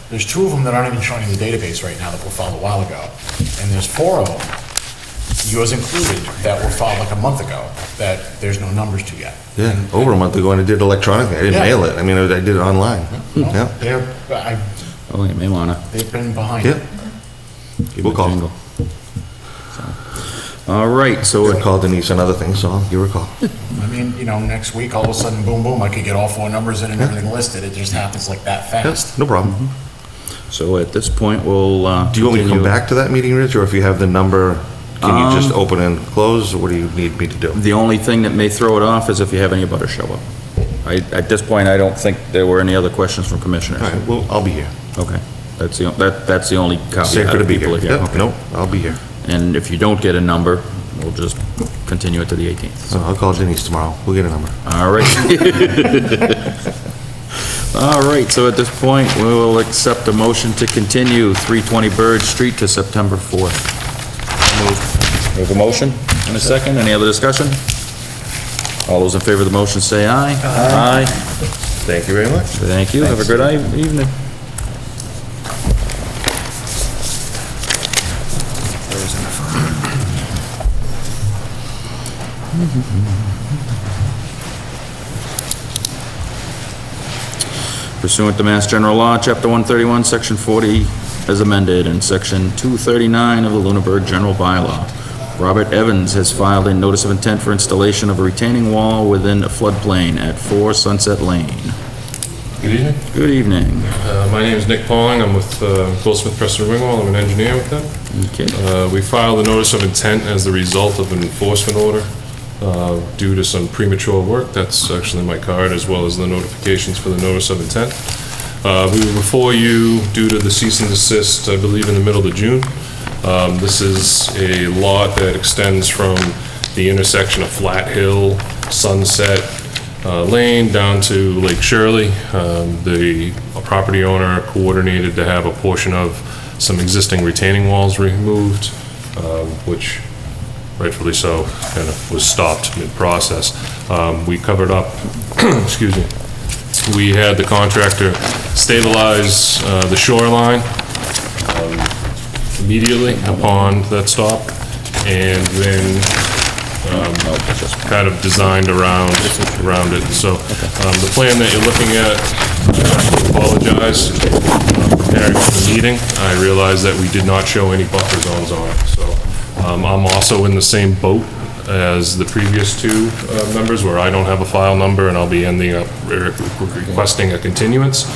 S3: There's 2 of them that aren't even showing in the database right now that were filed a while ago. And there's 4 of them, yours included, that were filed like a month ago, that there's no numbers to yet.
S10: Yeah, over a month ago, and I did it electronically. I didn't
S3: Yeah.
S10: mail it. I mean, I did it online.
S3: No,
S10: Yeah.
S1: Oh, you may wanna.
S3: they've been behind.
S10: Yeah.
S1: give
S10: We'll
S1: him a
S10: call.
S1: jingle. So, all right, so
S10: I called Denise on other things, so I'll give her a call.
S3: I mean, next week, all of a sudden, boom, boom, I could get all 4 numbers in and everything listed. It just happens like that fast.
S10: No problem.
S1: So at this point, we'll,
S10: Do you want me to come
S1: continue.
S10: back to that meeting, Rich, or if you have the number, can you just open and close, or what do you need me to do?
S1: The only thing that may throw it off is if you have any butters show up. At this point, I don't think there were any other questions from commissioners.
S10: All right, well, I'll be here.
S1: Okay, that's the only caveat.
S10: Safer to be here.
S1: People
S10: Yep,
S1: Okay.
S10: nope, I'll be here.
S1: And if you don't get a number, we'll just continue it to the 18th.
S10: So I'll call Denise tomorrow. We'll get a number.
S1: All right. All right, so at this point, we will accept a motion to continue 320 Burridge Street to September 4th. We have a motion and a second. Any other discussion? All those in favor of the motion say aye. Aye.
S10: Thank you very much.
S1: Thank you. Have a good evening. Pursuant to Mass General Law, Chapter 131, Section 40, as amended, and Section 239 of the Lunenburg General Bylaw, Robert Evans has filed a notice of intent for installation of a retaining wall within a floodplain at 4 Sunset Lane.
S12: Good evening.
S1: Good evening.
S12: My name is Nick Pauling. I'm with Goldsmith Preston Ringwall. I'm an engineer with them.
S1: Okay.
S12: We filed a notice of intent as the result of an enforcement order due to some premature work. That's actually my card, as well as the notifications for the notice of intent. We were before you due to the cease and desist, I believe, in the middle of June. This is a lot that extends from the intersection of Flat Hill, Sunset Lane down to Lake Shirley. The property owner coordinated to have a portion of some existing retaining walls removed, which rightfully so kind of was stopped mid-process. We covered up, excuse me, we had the contractor stabilize the shoreline immediately upon that stop, and then kind of designed around it. So the plan that you're looking at, I apologize, preparing for the meeting, I realized that we did not show any buffer zones on it. So I'm also in the same boat as the previous 2 members, where I don't have a file number, and I'll be ending up requesting a continuance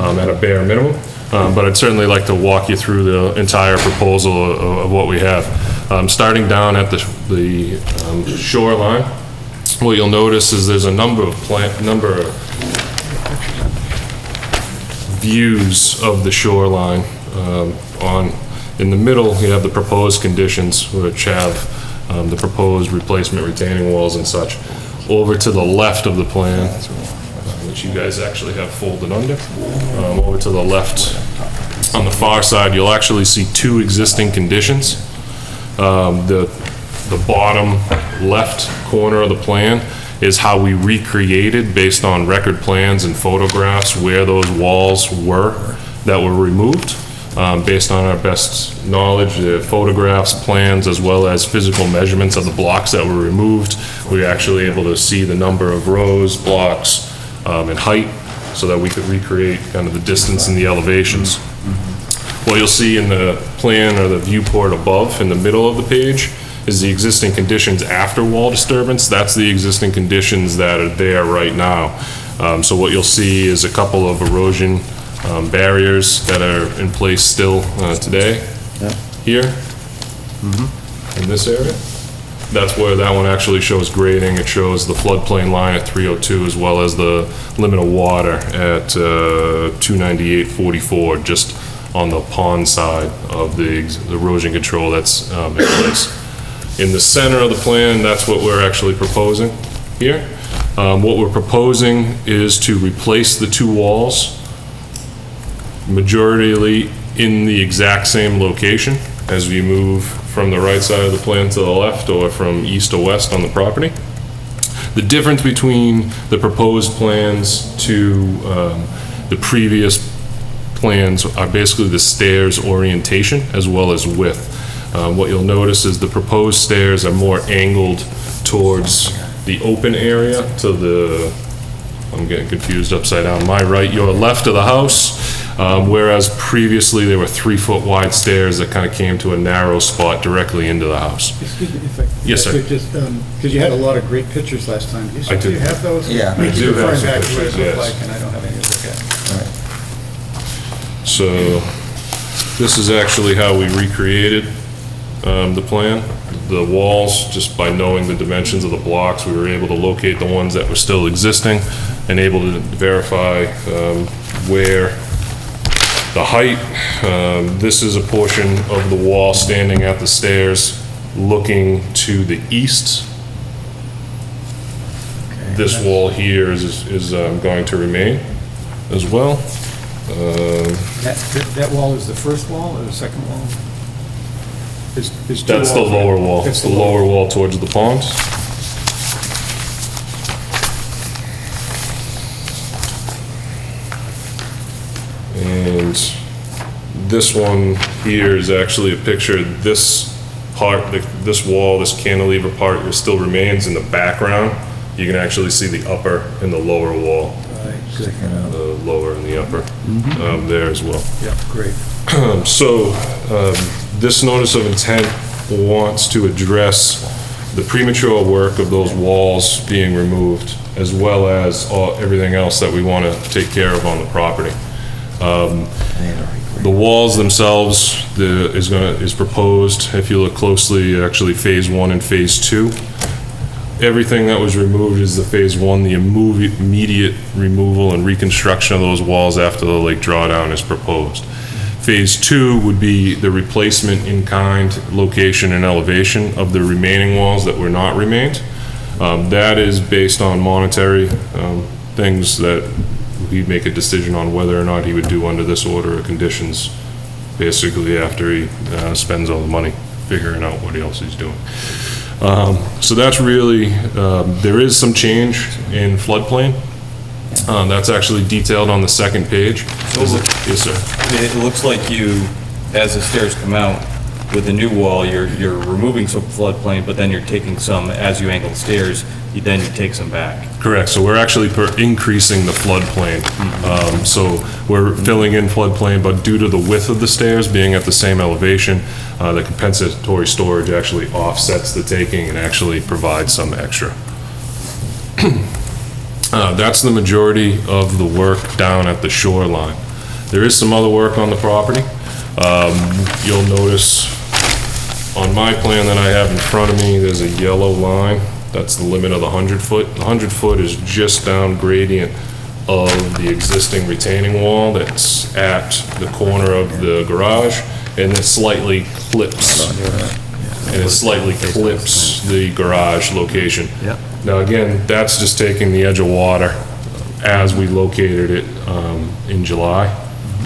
S12: at a bare minimum. But I'd certainly like to walk you through the entire proposal of what we have. Starting down at the shoreline, what you'll notice is there's a number of views of the shoreline. In the middle, you have the proposed conditions, which have the proposed replacement retaining walls and such. Over to the left of the plan, which you guys actually have folded under. Over to the left, on the far side, you'll actually see 2 existing conditions. The bottom left corner of the plan is how we recreated, based on record plans and photographs, where those walls were that were removed. Based on our best knowledge, the photographs, plans, as well as physical measurements of the blocks that were removed, we were actually able to see the number of rows, blocks, and height, so that we could recreate kind of the distance and the elevations. What you'll see in the plan or the viewport above in the middle of the page is the existing conditions after wall disturbance. That's the existing conditions that are there right now. So what you'll see is a couple of erosion barriers that are in place still today. Here, in this area. That's where that one actually shows grading. It shows the floodplain line at 302, as well as the limit of water at 298.44, just on the pond side of the erosion control that's in place. In the center of the plan, that's what we're actually proposing here. What we're proposing is to replace the two walls, majorly in the exact same location as we move from the right side of the plan to the left, or from east to west on the property. The difference between the proposed plans to the previous plans are basically the stairs orientation as well as width. What you'll notice is the proposed stairs are more angled towards the open area to the, I'm getting confused upside down, my right, your left of the house, whereas previously there were 3-foot wide stairs that kind of came to a narrow spot directly into the house.
S7: Excuse me if I...
S12: Yes, sir.
S7: Just, because you had a lot of great pictures last time. Do
S12: I do.
S7: you have those?
S5: Yeah.
S12: I do have some
S7: Back to what it
S12: pictures,
S7: looked
S12: yes.
S7: like, and I don't have any to look at.
S12: So this is actually how we recreated the plan. The walls, just by knowing the dimensions of the blocks, we were able to locate the ones that were still existing and able to verify where the height. This is a portion of the wall standing at the stairs looking to the east. This wall here is going to remain as well.
S7: That wall is the first wall or the second wall? There's two
S12: That's the
S7: walls, right?
S12: lower wall.
S7: That's
S12: It's the lower wall towards the pond. And this one here is actually a picture. This part, this wall, this cantilever part, it still remains in the background. You can actually see the upper and the lower wall. The lower and the upper there as well.
S7: Yeah, great.
S12: So, this notice of intent wants to address the premature work of those walls being removed, as well as everything else that we want to take care of on the property. The walls themselves is proposed, if you look closely, actually Phase 1 and Phase 2. Everything that was removed is the Phase 1, the immediate removal and reconstruction of those walls after the lake drawdown is proposed. Phase 2 would be the replacement in kind, location, and elevation of the remaining walls that were not remained. That is based on monetary things that he'd make a decision on whether or not he would do under this order of conditions, basically after he spends all the money figuring out what else he's doing. So that's really, there is some change in floodplain. That's actually detailed on the second page. Yes, sir.
S2: It looks like you, as the stairs come out with the new wall, you're removing some floodplain, but then you're taking some, as you angle the stairs, you take some back.
S12: Correct, so we're actually increasing the floodplain. So we're filling in floodplain, but due to the width of the stairs being at the same elevation, the compensatory storage actually offsets the taking and actually provides some extra. That's the majority of the work down at the shoreline. There is some other work on the property. You'll notice on my plan that I have in front of me, there's a yellow line. That's the limit of the 100 foot. The 100 foot is just down gradient of the existing retaining wall that's at the corner of the garage, and it slightly clips. And it slightly clips the garage location.
S2: Yep.
S12: Now, again, that's just taking the edge of water as we located it in July.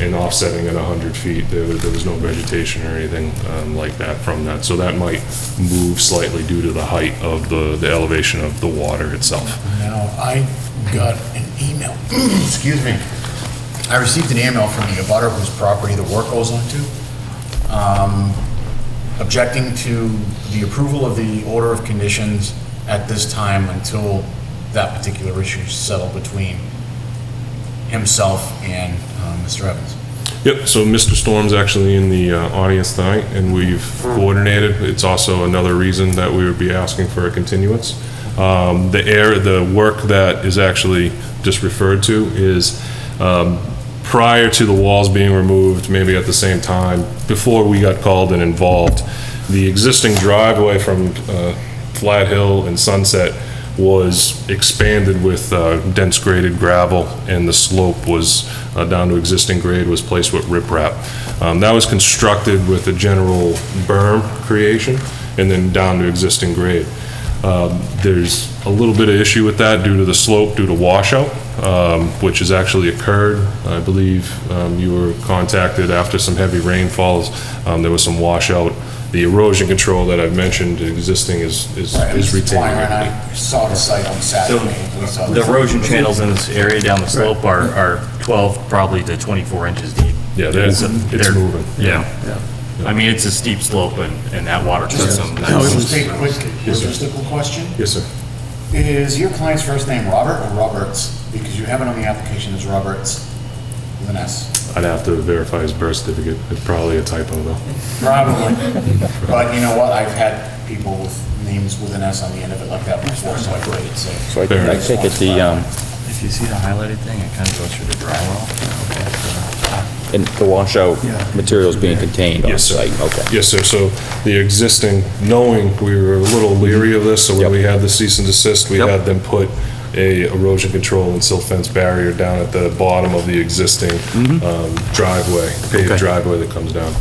S12: and offsetting at 100 feet. There was no vegetation or anything like that from that. So that might move slightly due to the height of the elevation of the water itself.
S3: Now, I got an email, excuse me. I received an email from the abutter whose property the work goes onto, objecting to the approval of the order of conditions at this time until that particular issue is settled between himself and Mr. Evans.
S12: Yep, so Mr. Storm's actually in the audience tonight, and we've coordinated. It's also another reason that we would be asking for a continuance. The work that is actually just referred to is prior to the walls being removed, maybe at the same time, before we got called and involved, the existing driveway from Flat Hill and Sunset was expanded with dense graded gravel, and the slope was down to existing grade, was placed with riprap. That was constructed with a general berm creation and then down to existing grade. There's a little bit of issue with that due to the slope, due to washout, which has actually occurred. I believe you were contacted after some heavy rainfalls. There was some washout. The erosion control that I've mentioned existing is retained.
S3: I saw the site on Saturday.
S2: So the erosion channels in this area down the slope are 12 probably to 24 inches deep.
S12: Yeah, it's moving.
S2: Yeah. I mean, it's a steep slope and that water system.
S3: Just a quick logistical question.
S12: Yes, sir.
S3: Is your client's first name Robert or Roberts? Because you have it on the application as Roberts with an S.
S12: I'd have to verify his birth certificate. It's probably a typo though.
S3: Probably. But you know what? I've had people with names with an S on the end of it like that before, so I played it safe.
S1: So I take it
S2: If you see the highlighted thing, it kind of goes through the drywall.
S1: and the washout materials being contained on
S12: Yes, sir.
S1: site? Okay.
S12: Yes, sir. So the existing, knowing we were a little leery of this, so when
S1: Yep.
S12: we had the cease and desist, we
S1: Yep.
S12: had them put a erosion control and silt fence barrier down at the bottom of the existing driveway, paved
S1: Okay.
S12: driveway that comes down.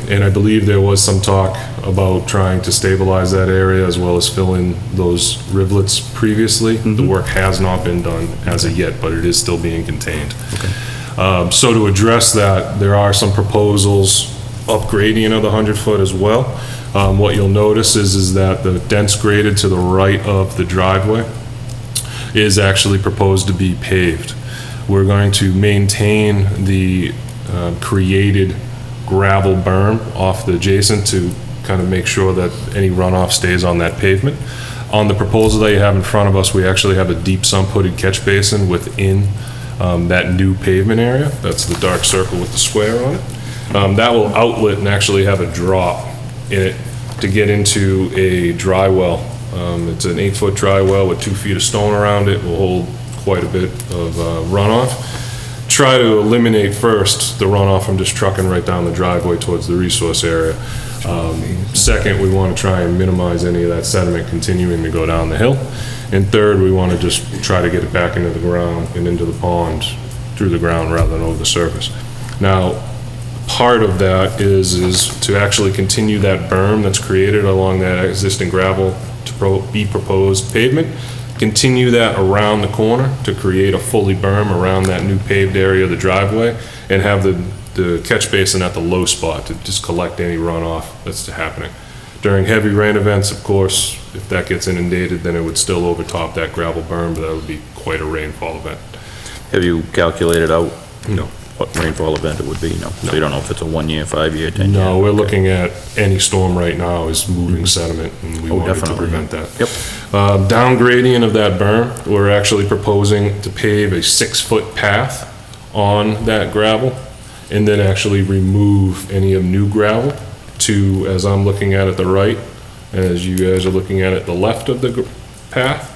S12: And I believe there was some talk about trying to stabilize that area as well as fill in those rivulets previously. The work has not been done as of yet, but it is still being contained. So to address that, there are some proposals up gradient of the 100-foot as well. What you'll notice is that the dense graded to the right of the driveway is actually proposed to be paved. We're going to maintain the created gravel berm off the adjacent to kind of make sure that any runoff stays on that pavement. On the proposal that you have in front of us, we actually have a deep sump hooded catch basin within that new pavement area. That's the dark circle with the square on it. That will outlet and actually have a drop in it to get into a dry well. It's an 8-foot dry well with 2 feet of stone around it. Will hold quite a bit of runoff. Try to eliminate first the runoff from just trucking right down the driveway towards the resource area. Second, we want to try and minimize any of that sediment continuing to go down the hill. And third, we want to just try to get it back into the ground and into the pond through the ground rather than over the surface. Now, part of that is to actually continue that berm that's created along that existing gravel to be proposed pavement, continue that around the corner to create a fully berm around that new paved area of the driveway, and have the catch basin at the low spot to just collect any runoff that's happening. During heavy rain events, of course, if that gets inundated, then it would still overtop that gravel berm, but that would be quite a rainfall event.
S1: Have you calculated out
S12: No.
S1: what rainfall event it would be? No. So you don't know if it's a 1-year, 5-year, 10-year?
S12: No, we're looking at any storm right now is moving sediment, and we wanted to
S1: definitely.
S12: prevent that.
S1: Yep.
S12: Down gradient of that berm, we're actually proposing to pave a 6-foot path on that gravel, and then actually remove any of new gravel to, as I'm looking at it, the right, as you guys are looking at it, the left of the path,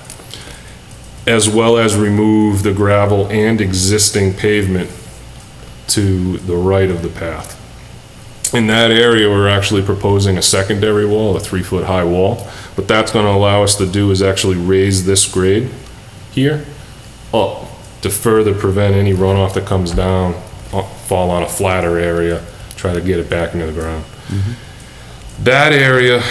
S12: as well as remove the gravel and existing pavement to the right of the path. In that area, we're actually proposing a secondary wall, a 3-foot high wall. What that's going to allow us to do is actually raise this grade here up to further prevent any runoff that comes down, fall on a flatter area, try to get it back into the ground. That area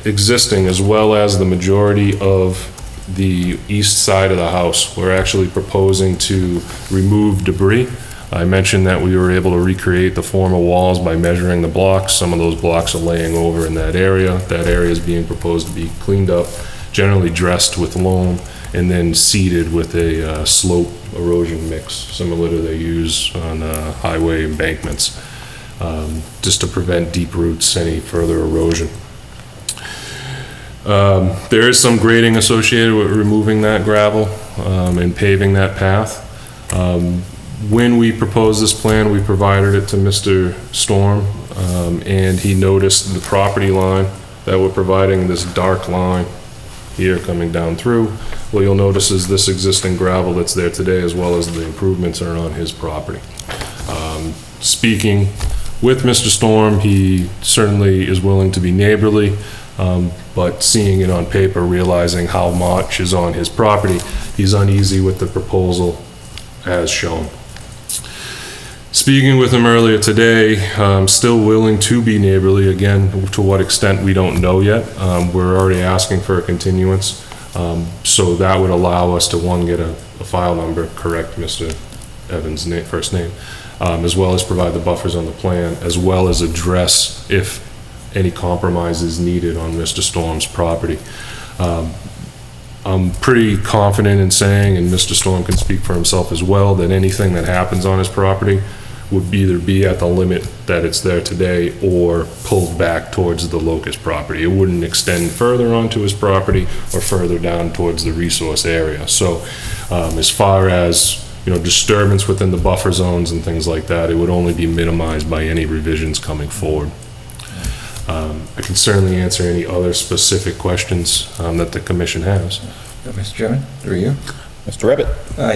S12: existing, as well as the majority of the east side of the house, we're actually proposing to remove debris I mentioned that we were able to recreate the former walls by measuring the blocks. Some of those blocks are laying over in that area. That area is being proposed to be cleaned up, generally dressed with loam, and then seeded with a slope erosion mix, similar to they use on highway embankments, just to prevent deep roots, any further erosion. There is some grading associated with removing that gravel and paving that path. When we proposed this plan, we provided it to Mr. Storm, and he noticed the property line that we're providing, this dark line here coming down through. What you'll notice is this existing gravel that's there today, as well as the improvements are on his property. Speaking with Mr. Storm, he certainly is willing to be neighborly, but seeing it on paper, realizing how much is on his property, he's uneasy with the proposal as shown. Speaking with him earlier today, still willing to be neighborly. Again, to what extent, we don't know yet. We're already asking for a continuance, so that would allow us to, one, get a file number, correct Mr. Evans' first name, as well as provide the buffers on the plan, as well as address if any compromise is needed on Mr. Storm's property. I'm pretty confident in saying, and Mr. Storm can speak for himself as well, that anything that happens on his property would either be at the limit that it's there today or pulled back towards the locust property. It wouldn't extend further onto his property or further down towards the resource area. So as far as, you know, disturbance within the buffer zones and things like that, it would only be minimized by any revisions coming forward. I can certainly answer any other specific questions that the commission has.
S5: Mr. Chairman, through you.
S1: Mr. Rabbit?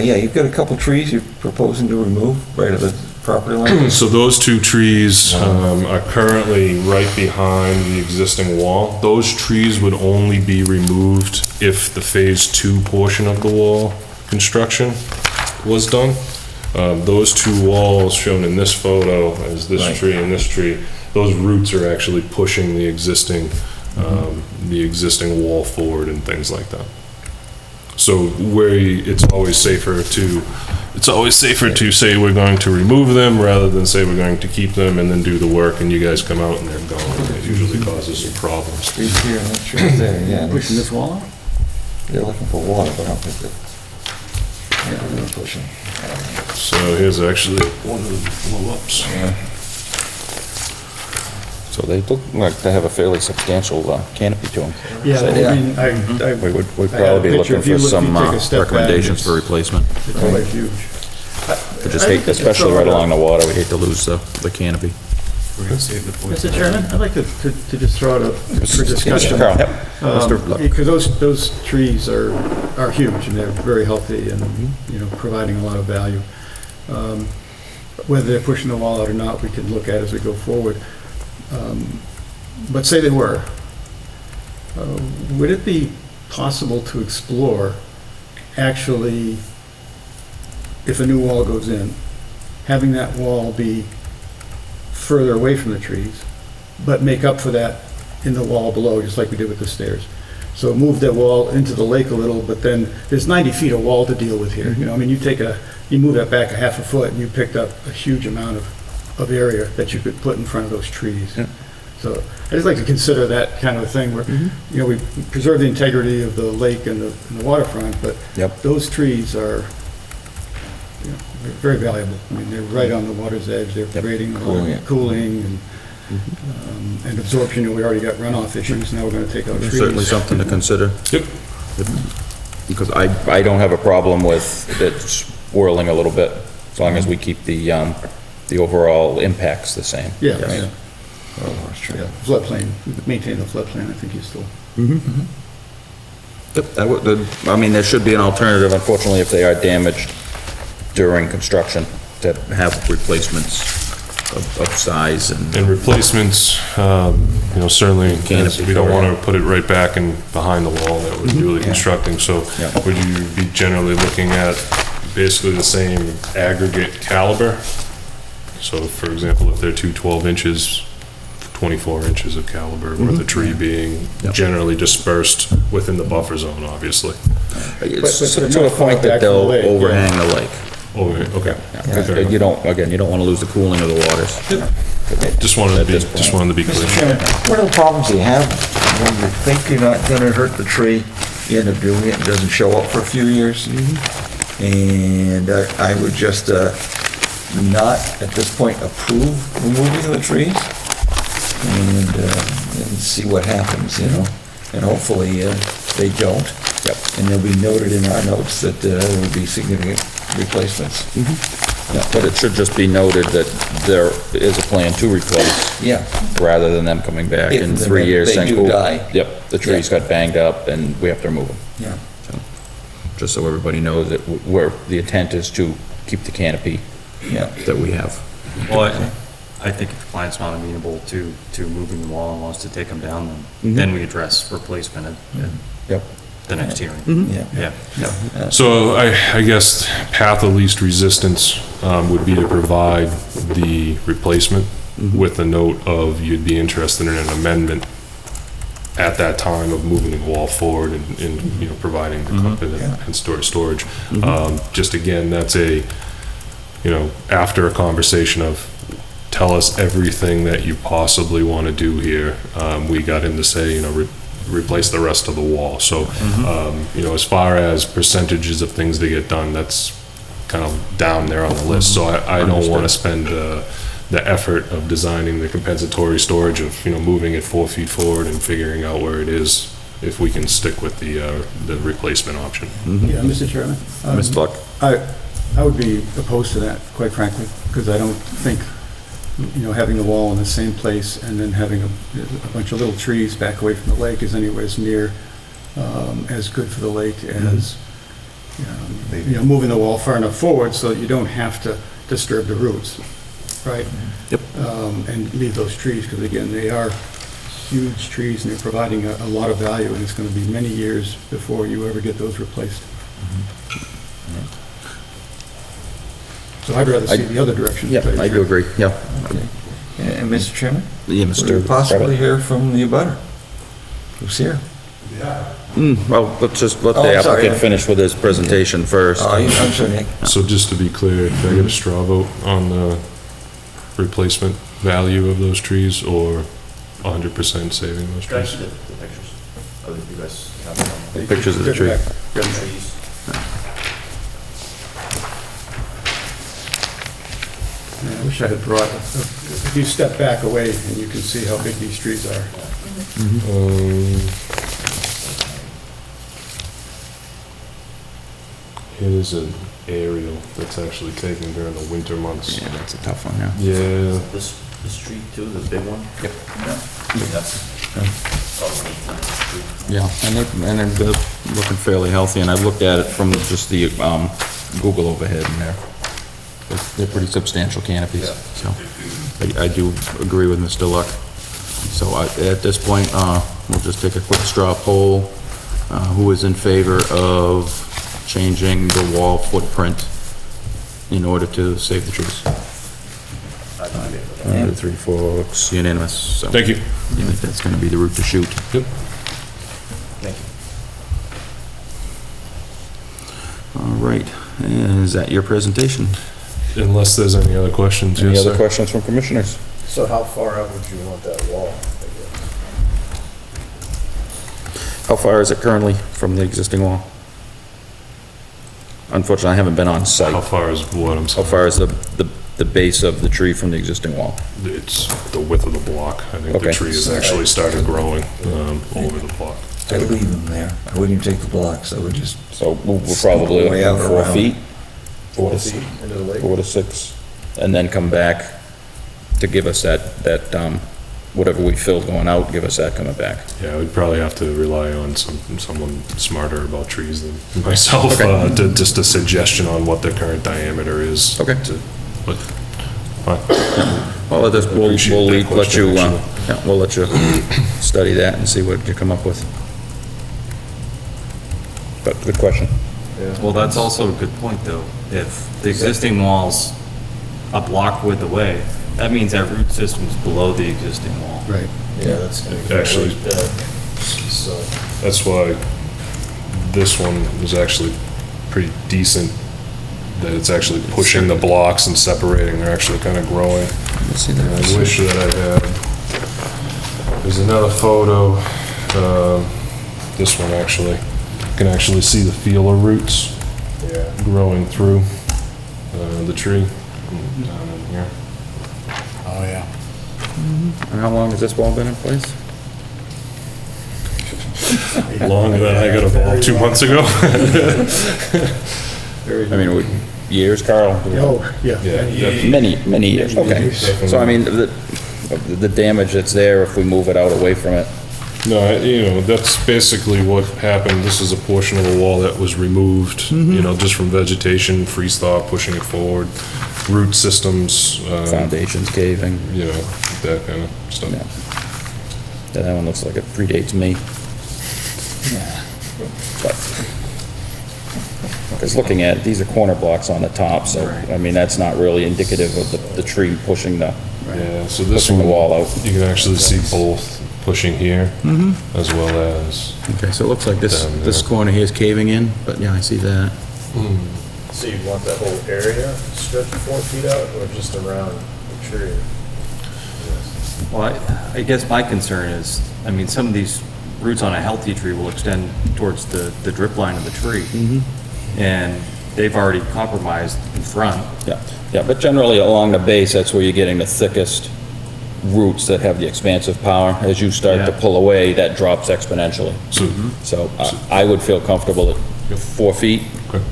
S5: Yeah, you've got a couple trees you're proposing to remove right at the property line.
S12: So those two trees are currently right behind the existing wall. Those trees would only be removed if the phase 2 portion of the wall construction was done. Those two walls shown in this photo as this tree and this tree, those roots are actually pushing the existing wall forward and things like that. So it's always safer to say we're going to remove them rather than say we're going to keep them and then do the work and you guys come out and they're gone. It usually causes some problems.
S5: Trees here and that tree there, yeah.
S7: Pushing this wall out?
S5: They're looking for water, but I don't think that, yeah, they're pushing.
S12: So here's actually one of the blow-ups.
S1: So they look like they have a fairly substantial canopy to them.
S7: Yeah,
S1: So,
S7: I mean,
S1: We'd probably be looking for some recommendations for replacement.
S7: It's quite huge.
S1: Just hate, especially right along the water, we hate to lose the canopy.
S7: Mr. Chairman, I'd like to just throw out for discussion.
S1: Carl, yep.
S7: Because those trees are huge and they're very healthy and, you know, providing a lot of value. Whether they're pushing the wall out or not, we can look at as we go forward. But say they were, would it be possible to explore actually, if a new wall goes in, having that wall be further away from the trees, but make up for that in the wall below, just like we did with the stairs? So move that wall into the lake a little, but then there's 90 feet of wall to deal with here. You know, I mean, you move that back a half a foot and you picked up a huge amount of area that you could put in front of those trees.
S1: Yeah.
S7: So I just like to consider that kind of a thing where, you know, we preserve the integrity of the lake and the waterfront, but those trees are, you know, very valuable. I mean, they're right on the water's edge. They're creating cooling and absorption. You know, we already got runoff issues. Now we're going to take out trees.
S1: Certainly something to consider.
S12: Yep.
S1: Because I don't have a problem with it swirling a little bit, as long as we keep the overall impacts the same.
S7: Yeah, yeah. Floodplain, maintain the floodplain, I think you still.
S1: Yep, I mean, there should be an alternative, unfortunately, if they are damaged during construction, to have replacements of size and
S12: replacements, you know, certainly, we don't want to put it right back and behind the wall that we're newly constructing, so would you be generally looking at basically the same aggregate caliber? So, for example, if they're 12 inches, 24 inches of caliber, with the tree being generally dispersed within the buffer zone, obviously.
S1: It's to a point that they'll overhang the lake.
S12: Oh, okay.
S1: Yeah. You don't want to lose the cooling of the waters.
S12: Just wanted
S1: At this
S12: to be clear.
S5: Chairman, one of the problems you have, when you think you're not gonna hurt the tree, you end up doing it, and it doesn't show up for a few years. And I would just not, at this point, approve removing the trees, and see what happens, you know? And hopefully, they don't.
S1: Yep.
S5: And they'll be noted in our notes that there will be significant replacements.
S1: Yeah, but it should just be noted that there is a plan to replace,
S5: Yeah.
S1: rather than them coming back
S5: If
S1: in
S5: they-
S1: 3 years
S5: they
S1: saying,
S5: do
S1: "Oh,
S5: die."
S1: yep, the trees got banged up and we have to remove them."
S5: Yeah.
S1: Just so everybody knows that the intent is to keep the canopy
S5: Yeah.
S1: that we have.
S2: Well, I think if the client's not amenable to moving the wall and wants to take them down, then we address replacement at
S1: Yep.
S2: the next hearing.
S5: Yeah.
S2: Yeah.
S12: So I guess path of least resistance would be to provide the replacement with a note of you'd be interested in an amendment at that time of moving the wall forward and you know, providing the equipment and storage. Just again, that's after a conversation of, tell us everything that you possibly want to do here. We got him to say, replace the rest of the wall. So, as far as percentages of things that get done, that's kind of down there on the list. So I don't want to spend the effort of designing the compensatory storage of, moving it 4 feet forward and figuring out where it is, if we can stick with the replacement option.
S7: Yeah, Mr. Chairman?
S1: Mr. Luck?
S7: I would be opposed to that, quite frankly, because I don't think, having the wall in the same place and then having a bunch of little trees back away from the lake is anywhere near as good for the lake as, moving the wall far enough forward so that you don't have to disturb the roots, right?
S1: Yep.
S7: And leave those trees, because again, they are huge trees and they're providing a lot of value, and it's going to be many years before you ever get those replaced. So I'd rather see the other direction.
S1: Yeah, I do agree, yeah.
S5: And Mr. Chairman?
S1: Yeah,
S5: Would
S1: Mr.
S5: we possibly
S1: Rabbit.
S5: hear from the abutter? Who's here?
S1: Well, let
S5: Oh,
S1: the
S5: I'm sorry.
S1: applicant finish with his presentation first.
S5: I'm sorry, Nick.
S12: So just to be clear, can I get a straw vote on the replacement value of those trees or 100% saving those trees?
S4: The pictures. I think you guys have them.
S1: Pictures of the tree.
S4: Trees.
S7: Yeah, I wish I had brought, if you step back away and you can see how big these trees are.
S12: Here's an aerial that's actually taken during the winter months.
S1: Yeah, that's a tough one, yeah.
S12: Yeah,
S11: This street too, the big one?
S1: Yep.
S11: That's
S1: Yeah, and they're looking fairly healthy, and I looked at it from just the Google overhead in there. They're pretty substantial canopies, so I do agree with Mr. Luck. So at this point, we'll just take a quick straw poll. Who is in favor of changing the wall footprint in order to save the trees? 1, 2, 3, 4, looks unanimous, so.
S12: thank you.
S1: I think that's gonna be the route to shoot.
S12: Yep.
S1: All right, and is that your presentation?
S12: Unless there's any other questions,
S1: Any
S12: yes,
S1: other
S12: sir.
S1: questions from commissioners?
S11: So how far out would you want that wall?
S1: How far is it currently from the existing wall? Unfortunately, I haven't been on
S12: How
S1: site.
S12: far is what, I'm
S1: How
S12: sorry?
S1: far is the base of the tree from the existing wall?
S12: It's the width of the block. I think the
S1: Okay.
S12: tree has actually started growing over the block.
S5: I'd leave them there. I wouldn't even take the blocks. I would just,
S1: So we're probably
S5: Way out
S1: looking 4
S5: around.
S1: feet?
S11: 4 feet into the lake?
S1: 4 to 6, and then come back to give us that, whatever we filled going out, give us that coming back.
S12: Yeah, we'd probably have to rely on someone smarter about trees than myself,
S1: Okay.
S12: to just a suggestion on what the current diameter is.
S1: Okay.
S12: But, fine.
S1: Well, we'll
S12: Appreciate that
S1: let
S12: question,
S1: you,
S12: actually.
S1: yeah, we'll let you study that and see what you come up with. But good question.
S2: Well, that's also a good point, though. If the existing wall's a block width away, that means that root system's below the existing wall.
S7: Right.
S11: Yeah, that's gonna be.
S12: Actually-
S11: right there. So,
S12: That's why this one was actually pretty decent that it's actually pushing the blocks and separating, they're actually kind of growing. And I wish that I had, there's another photo, this one actually, you can actually see the feeler roots growing through the tree down in here.
S3: Oh, yeah.
S1: And how long has this wall been in place?
S12: Longer than I got involved 2 months ago.
S1: I mean, years, Carl?
S11: Oh, yeah.
S12: Yeah,
S1: Many years, okay. So I mean, the damage that's there if we move it out away from it.
S12: no, that's basically what happened. This is a portion of the wall that was removed, just from vegetation, freeze thaw, pushing it forward, root systems,
S1: Foundations caving.
S12: that kind of stuff.
S1: Yeah. Yeah, that one looks like it predates me. Because looking at it, these are corner blocks on the top, so, I mean, that's not really indicative of the tree pushing the,
S12: Yeah, so this
S1: pushing the
S12: one,
S1: wall out.
S12: you can actually see both pushing here, as well as,
S1: Okay, so it looks like this,
S12: Down there.
S1: this corner here is caving in, but yeah, I see that.
S11: So you want that whole area stretched 4 feet out, or just around the tree?
S2: Well, I guess my concern is, I mean, some of these roots on a healthy tree will extend towards the drip line of the tree. And they've already compromised in front.
S1: Yeah, but generally along the base, that's where you're getting the thickest roots that have the expansive power. As you start to
S2: Yeah.
S1: pull away, that drops exponentially. So I would feel comfortable at 4 feet
S12: okay,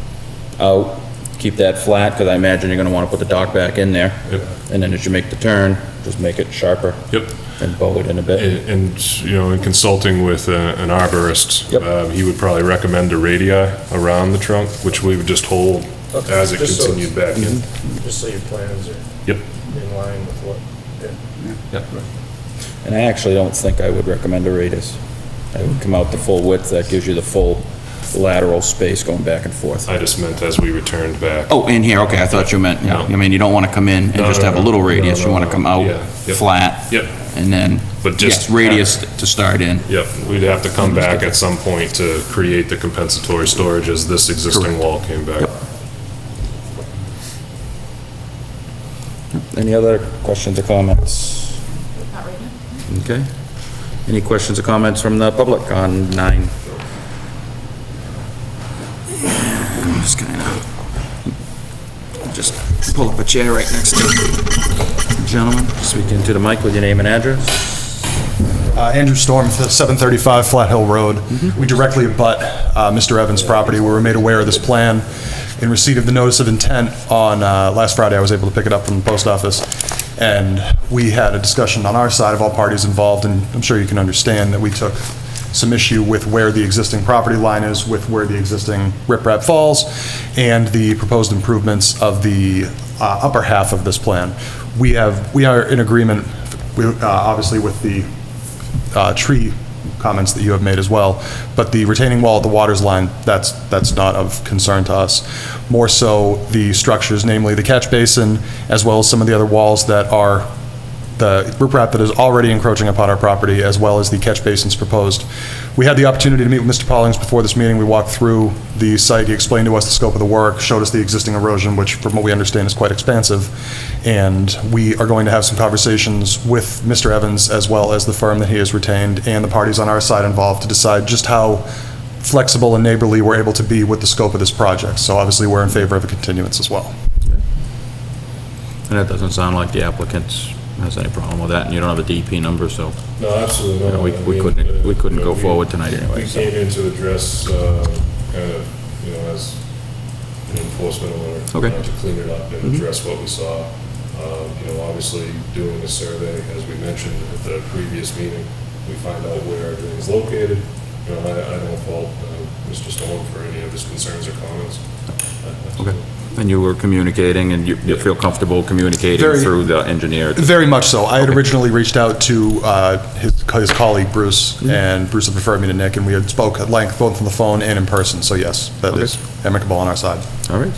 S1: out, keep that flat, because I imagine you're gonna wanna put the dock back in there.
S12: Yep.
S1: And then as you make the turn, just make it sharper
S12: yep.
S1: and bow it in a bit.
S12: And, in consulting with an arborist,
S1: Yep.
S12: he would probably recommend a radii around the trunk, which we would just hold as it
S11: Just so
S12: continued back in.
S11: Just so your plans are
S12: Yep,
S11: in line with what,
S12: yep.
S1: And I actually don't think I would recommend a radius. I would come out the full width, that gives you the full lateral space going back and forth.
S12: I just meant as we returned back.
S1: Oh, in here, okay, I thought you meant,
S12: No.
S1: I mean, you don't want to come in and
S12: No,
S1: just
S12: no,
S1: have a
S12: no.
S1: little
S12: No,
S1: radius,
S12: no,
S1: you want to
S12: no.
S1: come out
S12: Yeah, yep.
S1: flat.
S12: Yep.
S1: And then,
S12: But just-
S1: yes, radius to start in.
S12: Yep, we'd have to come back at some point to create the compensatory storage as this existing wall came back.
S1: Any other questions or comments?
S13: Not right now.
S1: Okay. Any questions or comments from the public on 9? Just pull up a chair right next to the gentleman. Speak into the mic with your name and address.
S14: Andrew Storm, 735 Flat Hill Road. We directly abut Mr. Evans' property. We were made aware of this plan in receipt of the notice of intent on last Friday. I was able to pick it up from the post office. And we had a discussion on our side of all parties involved, and I'm sure you can understand that we took some issue with where the existing property line is, with where the existing riprap falls, and the proposed improvements of the upper half of this plan. We are in agreement, obviously, with the tree comments that you have made as well, but the retaining wall at the water's line, that's not of concern to us. More so the structures, namely the catch basin, as well as some of the other walls that are the riprap that is already encroaching upon our property, as well as the catch basins proposed. We had the opportunity to meet with Mr. Pollings before this meeting. We walked through the site. He explained to us the scope of the work, showed us the existing erosion, which from what we understand is quite expansive. And we are going to have some conversations with Mr. Evans, as well as the firm that he has retained and the parties on our side involved, to decide just how flexible and neighborly we're able to be with the scope of this project. So obviously, we're in favor of a continuance as well.
S1: And it doesn't sound like the applicant has any problem with that, and you don't have a DP number, so
S12: No, absolutely not.
S1: we couldn't go forward tonight anyway.
S12: We
S1: so.
S12: came in to address, kind of, as an enforcement order.
S1: Okay.
S12: To clean it up and address what we saw. Obviously, doing a survey, as we mentioned at the previous meeting, we find out where everything's located. I don't fault Mr. Storm for any of his concerns or comments.
S1: Okay. And you were communicating, and you feel comfortable communicating through the engineer?
S14: Very much so. I had originally reached out to his colleague, Bruce, and Bruce had referred me to Nick, and we had spoke at length, both on the phone and in person. So yes, that is amicable on our side.
S1: All right.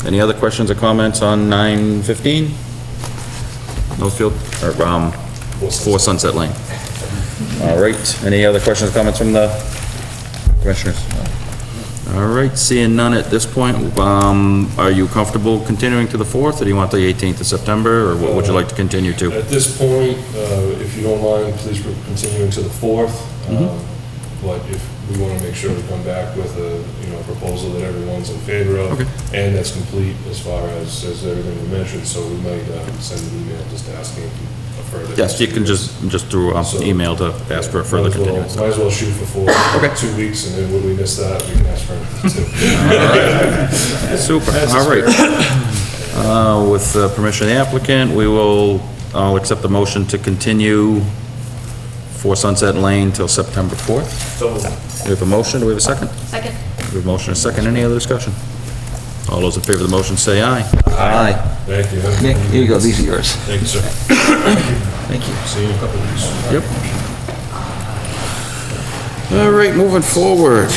S1: Any other questions or comments on 9:15? Northfield, or 4 Sunset Lane? All right. Any other questions or comments from the commissioners? All right, seeing none at this point, are you comfortable continuing to the 4th, or do you want the 18th of September, or what would you like to continue to?
S12: At this point, if you don't mind, please continue to the 4th. But if we want to make sure we come back with a, proposal that everyone's in favor of, and that's complete as far as everything we mentioned, so we might send an email just asking a further.
S1: Yes, you can just through email to ask for a further continuance.
S12: Might as well shoot for 4, 2 weeks, and then when we miss that, we can ask for it.
S1: Super, all right. With permission of the applicant, I'll accept the motion to continue for Sunset Lane till September 4th. We have a motion, do we have a second?
S13: Second.
S1: We have a motion and a second, any other discussion? All those in favor of the motion say aye.
S5: Aye.
S12: Thank you.
S5: Nick, here you go, these are yours.
S12: Thank you, sir.
S5: Thank you.
S12: See you in a couple of weeks.
S1: Yep. All right, moving forward.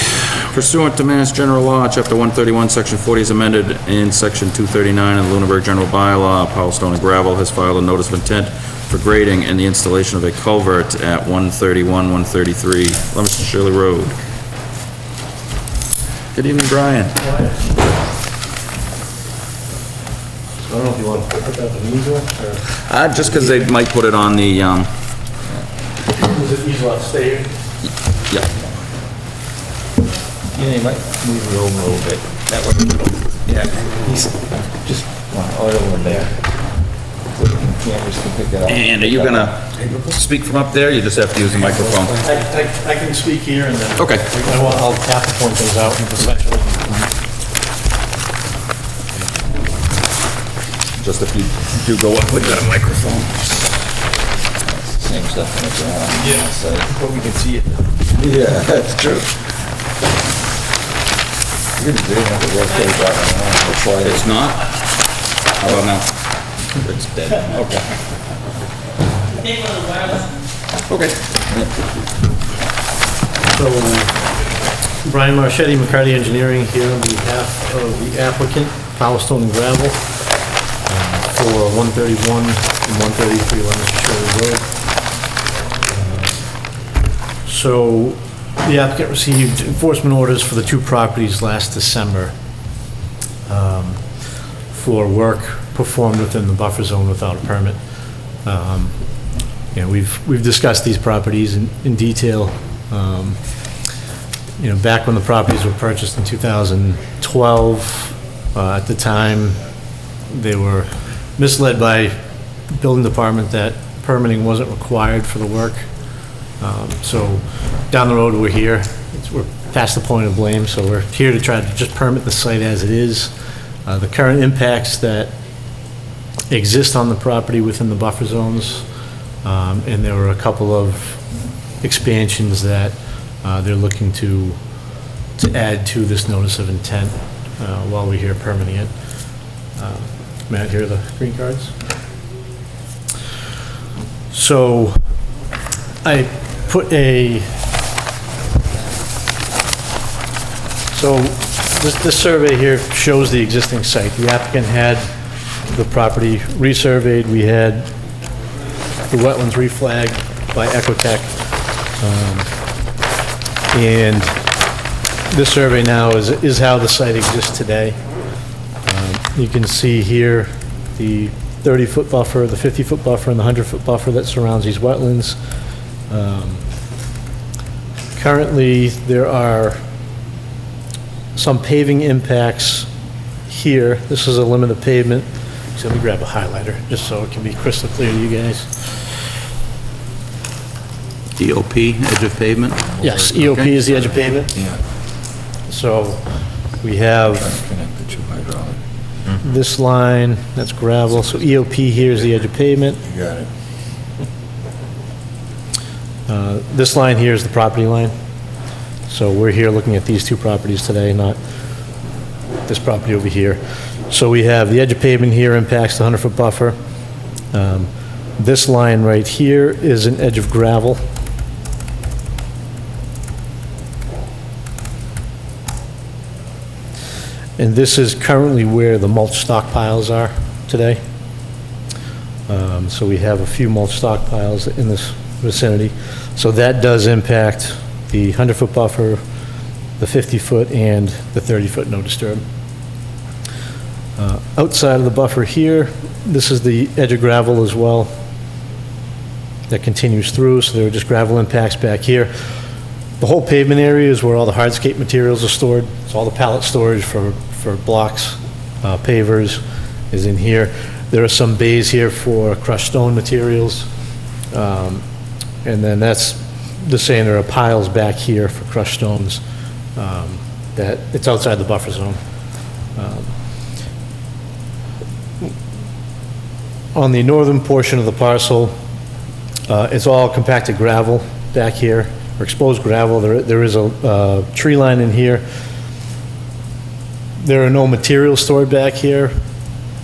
S1: Pursuant to Mass General Law, Chapter 131, Section 40 is amended in Section 239 of the Lunenburg General Bylaw. Powell Stone and Gravel has filed a notice of intent for grading and the installation of a culvert at 131, 133 Leominster Shirley Road. Good evening, Brian.
S11: I don't know if you want to put that in the easel, or
S1: Just because they might put it on the,
S11: is it easel on staying?
S1: yeah.
S5: Yeah, you might move it over a little bit. That way. Yeah, he's just, right over there. So the cameras can pick it up.
S1: And are you gonna speak from up there? You just have to use the microphone.
S11: I can speak here and then.
S1: Okay.
S11: I'll have to point things out essentially.
S1: Just if you do go up with that microphone.
S5: Same stuff on the ground.
S11: Yeah,
S5: So,
S11: but we can see it.
S5: yeah, that's true. You're gonna do it, have to rotate that around, that's why
S1: It's not? How about now? It's dead. Okay. Okay.
S11: So, Brian Marchetti, McCarty Engineering, here on behalf of the applicant, Powell Stone and Gravel, for 131 and 133 Leominster Shirley Road. So, the applicant received enforcement orders for the two properties last December for work performed within the buffer zone without a permit. We've discussed these properties in detail. Back when the properties were purchased in 2012, at the time, they were misled by the building department that permitting wasn't required for the work. So down the road, we're here. We're past the point of blame, so we're here to try to just permit the site as it is. The current impacts that exist on the property within the buffer zones, and there were a couple of expansions that they're looking to add to this notice of intent while we're here permitting it. Matt, here are the green cards. So I put this survey here shows the existing site. The applicant had the property resurveyed. We had the wetlands reflagged by Ecotech. And this survey now is how the site exists today. You can see here the 30-foot buffer, the 50-foot buffer, and the 100-foot buffer that surrounds these wetlands. Currently, there are some paving impacts here. This is a limit of pavement. So let me grab a highlighter just so it can be crystal clear to you guys.
S1: DOP, edge of pavement?
S11: Yes, EOP is the edge of pavement.
S5: Yeah.
S11: So we have
S5: Connect the two hydraulic.
S11: this line, that's gravel. So EOP here is the edge of pavement.
S5: You got it.
S11: This line here is the property line. So we're here looking at these two properties today, not this property over here. So we have the edge of pavement here impacts the 100-foot buffer. This line right here is an edge of gravel. And this is currently where the mulch stockpiles are today. So we have a few mulch stockpiles in this vicinity. So that does impact the 100-foot buffer, the 50-foot and the 30-foot no disturb. Outside of the buffer here, this is the edge of gravel as well that continues through, so there are just gravel impacts back here. The whole pavement area is where all the hardscape materials are stored. So all the pallet storage for blocks, pavers is in here. There are some bays here for crushed stone materials. And then that's the same, there are piles back here for crushed stones that it's outside the buffer zone. On the northern portion of the parcel, it's all compacted gravel back here, or exposed gravel. There is a tree line in here. There are no materials stored back here.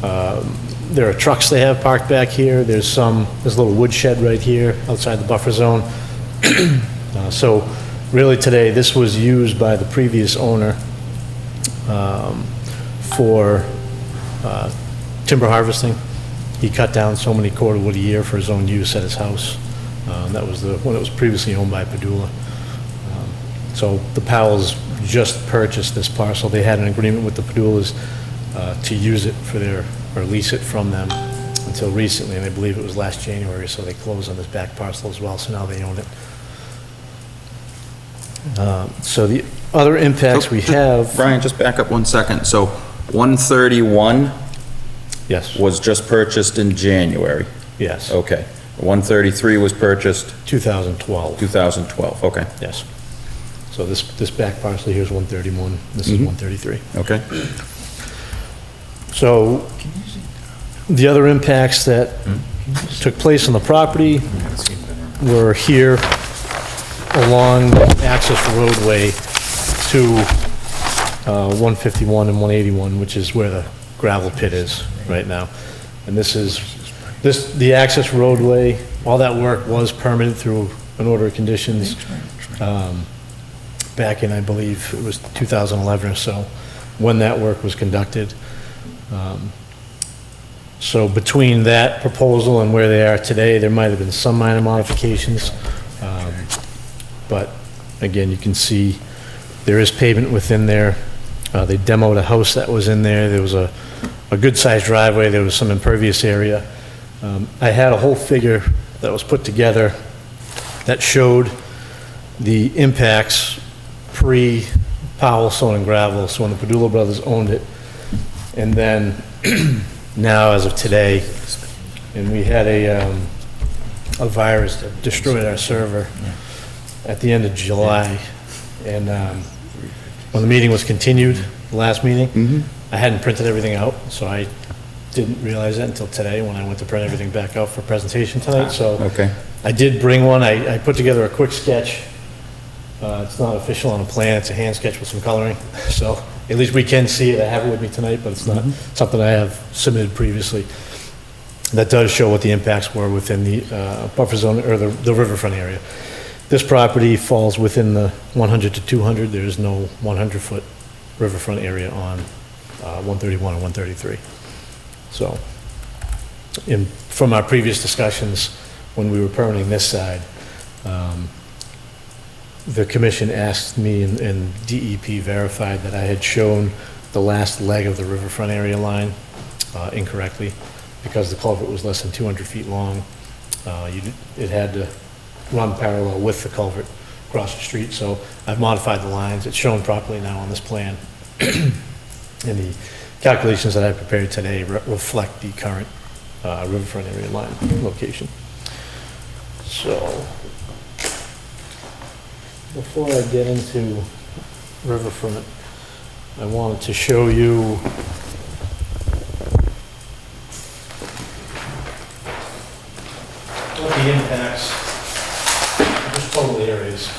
S11: There are trucks they have parked back here. There's a little wood shed right here outside the buffer zone. So really today, this was used by the previous owner for timber harvesting. He cut down so many cordwood a year for his own use at his house. That was when it was previously owned by Padula. So the Powells just purchased this parcel. They had an agreement with the Padulas to use it for or lease it from them until recently, and I believe it was last January, so they closed on this back parcel as well, so now they own it. So the other impacts we have...
S1: Brian, just back up 1 second. So 131
S11: Yes.
S1: was just purchased in January?
S11: Yes.
S1: Okay. 133 was purchased?
S11: 2012.
S1: 2012, okay.
S11: Yes. So this back parcel here is 131, this is 133.
S1: Okay.
S11: So the other impacts that took place on the property were here along the access roadway to 151 and 181, which is where the gravel pit is right now. And the access roadway, all that work was permitted through an order of conditions back in, I believe, it was 2011 or so, when that work was conducted. So between that proposal and where they are today, there might have been some minor modifications. But again, you can see there is pavement within there. They demoed a house that was in there. There was a good-sized driveway. There was some impervious area. I had a whole figure that was put together that showed the impacts pre-Powell Stone and Gravel, so when the Padula brothers owned it. And then now, as of today, and we had a virus that destroyed our server at the end of July. And when the meeting was continued, the last meeting, I hadn't printed everything out, so I didn't realize that until today when I went to print everything back out for presentation tonight. So
S1: Okay.
S11: I did bring one. I put together a quick sketch. It's not official on a plan. It's a hand sketch with some coloring. So at least we can see it. I have it with me tonight, but it's not something I have submitted previously. That does show what the impacts were within the buffer zone or the riverfront area. This property falls within the 100 to 200. There's no 100-foot riverfront area on 131 and 133. So from our previous discussions, when we were permitting this side, the commission asked me and DEP verified that I had shown the last leg of the riverfront area line incorrectly because the culvert was less than 200 feet long. It had to run parallel with the culvert across the street, so I've modified the lines. It's shown properly now on this plan. And the calculations that I prepared today reflect the current riverfront area line location. So, before I get into riverfront, I wanted to show you what the impacts of just total areas.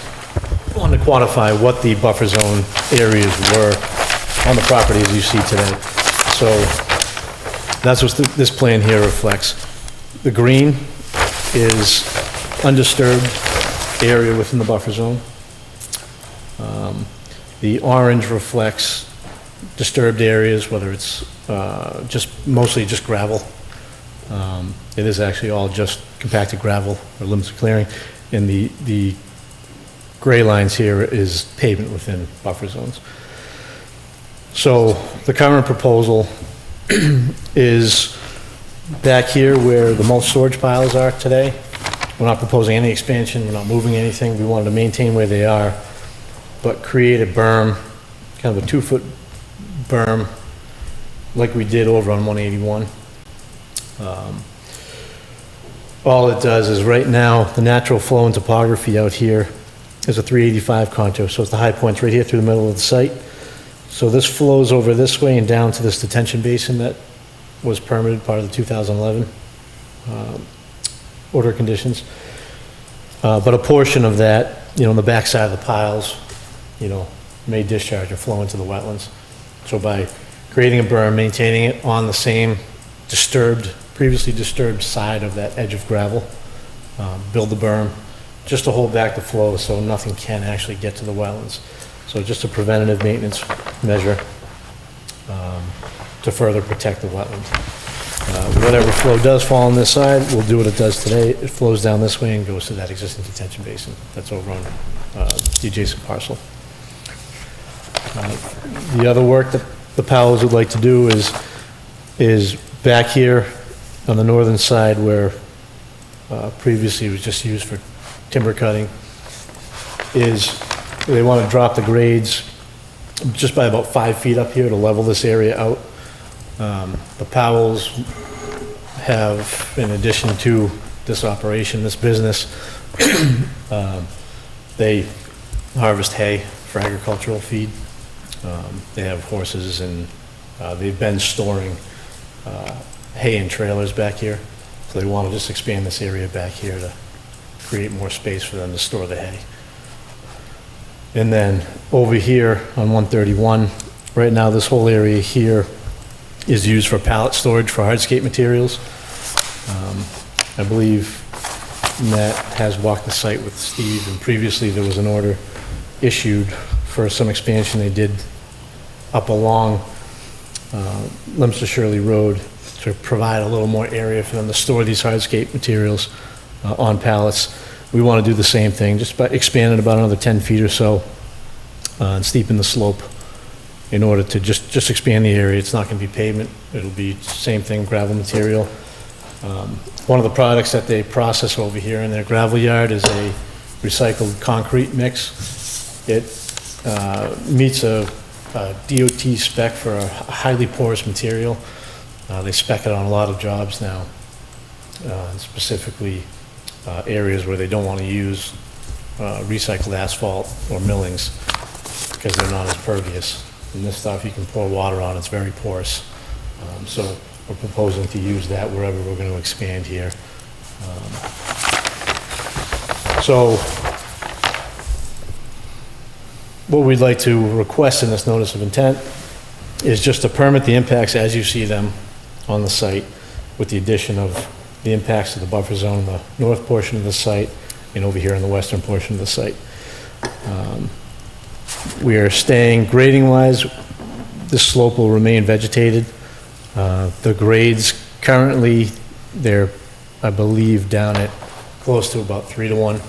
S11: I wanted to quantify what the buffer zone areas were on the property as you see today. So that's what this plan here reflects. The green is undisturbed area within the buffer zone. The orange reflects disturbed areas, whether it's mostly just gravel. It is actually all just compacted gravel or limited clearing. And the gray lines here is pavement within buffer zones. So the current proposal is back here where the most storage piles are today. We're not proposing any expansion, we're not moving anything, we wanted to maintain where they are, but create a berm, kind of a 2-foot berm, like we did over on 181. All it does is right now, the natural flow and topography out here is a 385 contour, so it's the high points right here through the middle of the site. So this flows over this way and down to this detention basin that was permitted part of the 2011 order of conditions. But a portion of that, on the backside of the piles, may discharge or flow into the wetlands. So by creating a berm, maintaining it on the same previously disturbed side of that edge of gravel, build the berm, just to hold back the flow so nothing can actually get to the wetlands. So just a preventative maintenance measure to further protect the wetland. Whatever flow does fall on this side, we'll do what it does today. It flows down this way and goes to that existing detention basin that's over on the adjacent parcel. The other work that the Powells would like to do is back here on the northern side where previously it was just used for timber cutting, is they want to drop the grades just by about 5 feet up here to level this area out. The Powells have, in addition to this operation, this business, they harvest hay for agricultural feed. They have horses and they've been storing hay in trailers back here. So they want to just expand this area back here to create more space for them to store the hay. And then over here on 131, right now this whole area here is used for pallet storage for hardscape materials. I believe Matt has walked the site with Steve, and previously there was an order issued for some expansion they did up along Leominster Shirley Road to provide a little more area for them to store these hardscape materials on pallets. We want to do the same thing, just by expanding about another 10 feet or so and steepen the slope in order to just expand the area. It's not going to be pavement. It'll be same thing, gravel material. One of the products that they process over here in their gravel yard is a recycled concrete mix. It meets a DOT spec for a highly porous material. They spec it on a lot of jobs now, specifically areas where they don't want to use recycled asphalt or millings because they're not as pervious. And this stuff you can pour water on, it's very porous. So we're proposing to use that wherever we're going to expand here. So what we'd like to request in this notice of intent is just to permit the impacts as you see them on the site, with the addition of the impacts of the buffer zone in the north portion of the site and over here in the western portion of the site. We are staying grading-wise, this slope will remain vegetated. The grades currently, they're, I believe, down at close to about 3 to 1.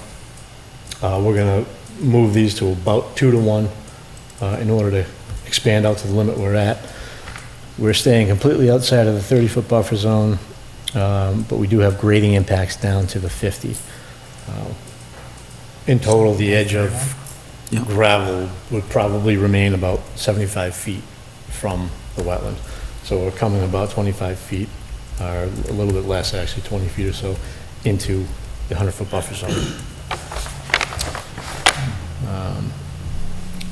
S11: We're going to move these to about 2 to 1 in order to expand out to the limit we're at. We're staying completely outside of the 30-foot buffer zone, but we do have grading impacts down to the 50. In total, the edge of gravel would probably remain about 75 feet from the wetland. So we're coming about 25 feet, or a little bit less actually, 20 feet or so, into the 100-foot buffer zone.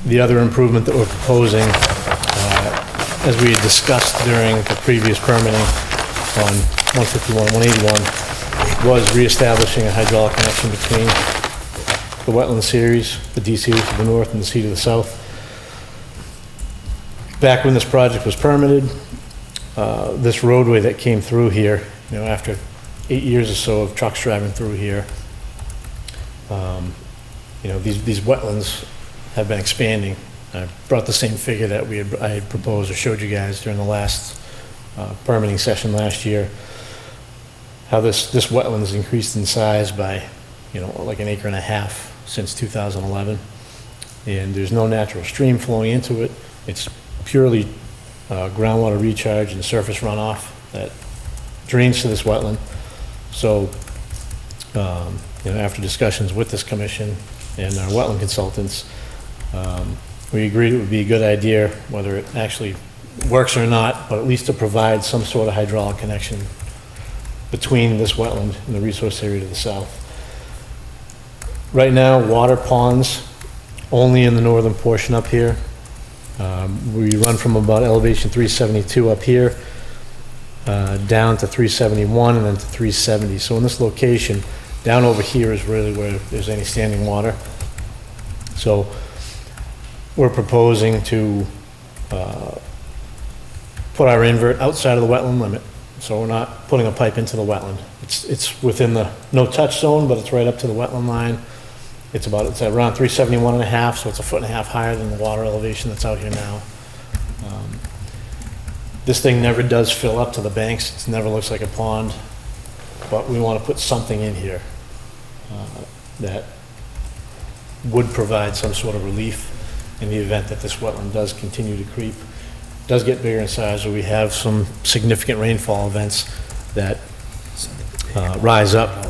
S11: The other improvement that we're proposing, as we had discussed during the previous permitting on 151, 181, was reestablishing a hydraulic connection between the wetland series, the D series to the north and the C to the south. Back when this project was permitted, this roadway that came through here, after 8 years or so of trucks driving through here, these wetlands have been expanding. I brought the same figure that I had proposed or showed you guys during the last permitting session last year, how this wetlands increased in size by like an acre and a half since 2011. And there's no natural stream flowing into it. It's purely groundwater recharge and surface runoff that drains to this wetland. So, after discussions with this commission and our wetland consultants, we agreed it would be a good idea, whether it actually works or not, but at least to provide some sort of hydraulic connection between this wetland and the resource area to the south. Right now, water ponds only in the northern portion up here. We run from about elevation 372 up here, down to 371 and then to 370. So in this location, down over here is really where there's any standing water. So we're proposing to put our invert outside of the wetland limit. So we're not putting a pipe into the wetland. It's within the no-touch zone, but it's right up to the wetland line. It's around 371 and a half, so it's 1.5 feet higher than the water elevation that's out here now. This thing never does fill up to the banks. It never looks like a pond, but we want to put something in here that would provide some sort of relief in the event that this wetland does continue to creep, does get bigger in size, or we have some significant rainfall events that rise up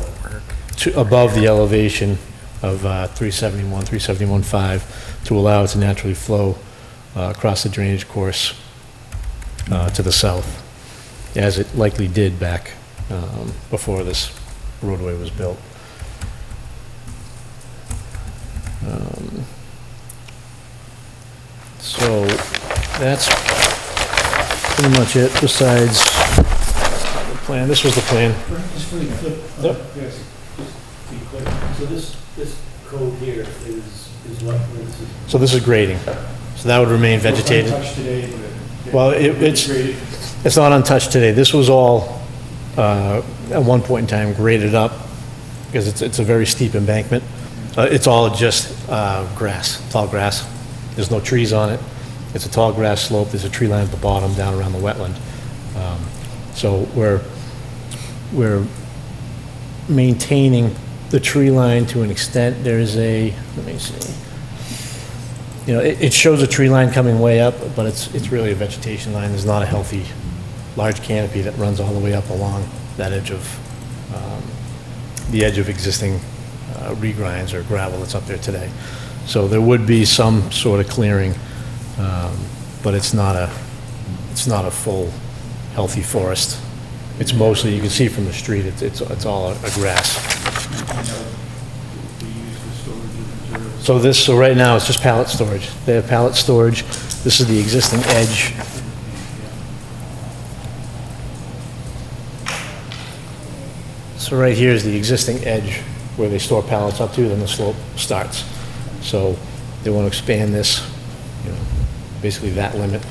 S11: to above the elevation of 371, 371.5 to allow it to naturally flow across the drainage course to the south, as it likely did back before this roadway was built. So that's pretty much it, besides the plan. This was the plan.
S8: Just really quick.
S11: Yep.
S8: Yes, just to be clear. So this code here is what? This is
S11: So this is grading. So that would remain vegetated.
S8: untouched today, but
S11: Well, it's not untouched today. This was all, at one point in time, graded up, because it's a very steep embankment. It's all just grass, tall grass. There's no trees on it. It's a tall grass slope. There's a tree line at the bottom down around the wetland. So we're maintaining the tree line to an extent. There's a, let me see. It shows a tree line coming way up, but it's really a vegetation line. There's not a healthy, large canopy that runs all the way up along that edge of, the edge of existing regrinds or gravel that's up there today. So there would be some sort of clearing, but it's not a full, healthy forest. It's mostly, you can see from the street, it's all a grass. So right now, it's just pallet storage. They have pallet storage. This is the existing edge. So right here is the existing edge where they store pallets up to, then the slope starts. So they want to expand this, basically that limit.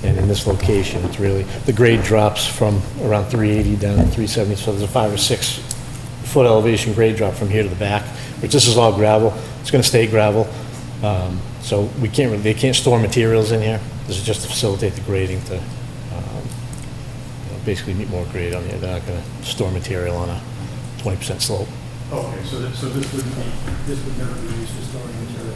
S11: And in this location, it's really, the grade drops from around 380 down to 370. So there's a 5 or 6 foot elevation grade drop from here to the back, which this is all gravel. It's going to stay gravel. So they can't store materials in here. This is just to facilitate the grading to basically meet more grade on here. They're not going to store material on a 20% slope.
S8: okay, so this would never be used for storing material.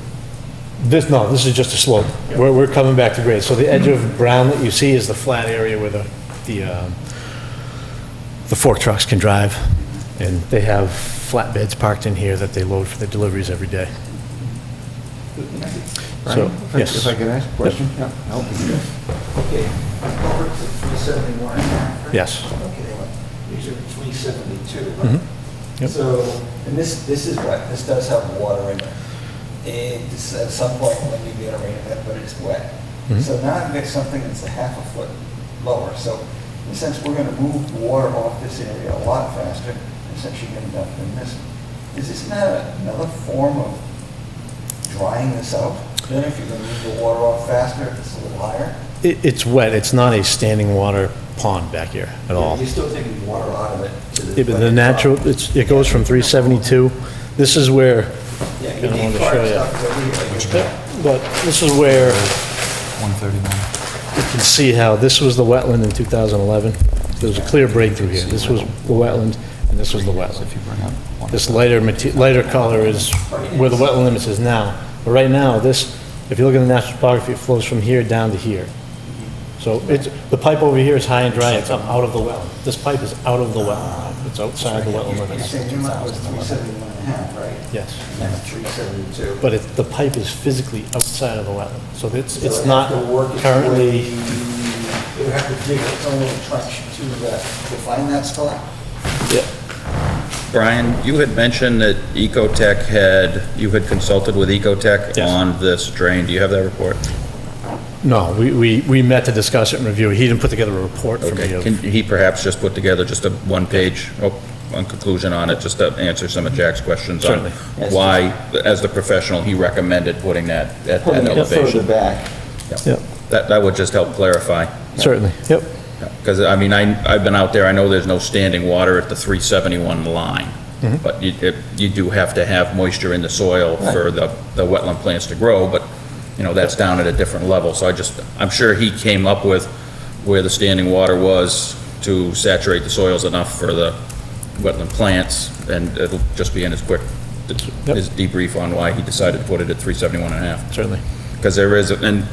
S11: This is just a slope. We're coming back to grade. So the edge of ground that you see is the flat area where the fork trucks can drive. And they have flatbeds parked in here that they load for their deliveries every day. So, yes.
S5: If I could ask a question?
S11: Yep.
S5: Help me. Okay, over to 371 and a half, right?
S11: Yes.
S5: Okay, these are 372, right?
S11: Mhm. Yep.
S5: So, and this is wet, this does have water in it. And this, at some point, when you get a rain event, but it's wet.
S11: Mhm.
S5: So now I've got something that's a half a foot lower. So in a sense, we're gonna move water off this area a lot faster, essentially going to dump than this. Is this not another form of drying this out? Then if you're going to move the water off faster, if it's a little higher?
S11: It's wet. It's not a standing water pond back here at all.
S5: You're still taking water out of it.
S11: Yeah, but the natural, it goes from 372. This is where,
S5: Yeah,
S11: I
S5: you
S11: wanted
S5: need
S11: to
S5: part
S11: show you.
S5: stuff over here.
S11: But this is where
S1: 139.
S11: you can see how this was the wetland in 2011. There was a clear breakthrough here. This was the wetland, and this was the wetland. This lighter color is where the wetland limits is now. But right now, this, if you look at the natural topography, it flows from here down to here. So it's, the pipe over here is high and dry, it's up out of the well. This pipe is out of the well. It's outside the wetland limits.
S5: Your lot was 371.5, right?
S11: Yes.
S5: And 372.
S11: But the pipe is physically outside of the wetland. So it's not currently,
S5: You have to dig its own little trench to find that spot?
S1: Brian, you had mentioned that you had consulted with Ecotech
S11: Yes.
S1: on this drain. Do you have that report?
S11: no, we met to discuss it and review it. He didn't put together a report for me
S1: Okay,
S11: of.
S1: can he perhaps just put together just a one-page, conclusion on it, just to answer some of Jack's questions on
S11: Certainly.
S1: why, as the professional, he recommended putting that at that
S5: Putting it further
S1: elevation?
S5: back.
S11: Yep,
S1: That would just help clarify.
S11: certainly, yep.
S1: Because, I mean, I've been out there, I know there's no standing water at the 371 line, but you do have to have moisture in the soil for the wetland plants to grow, but, you know, that's down at a different level. So I'm sure he came up with where the standing water was to saturate the soils enough for the wetland plants, and it'll just be in his his debrief on why he decided to put it at 371.5.
S11: Certainly.
S1: Because there is, and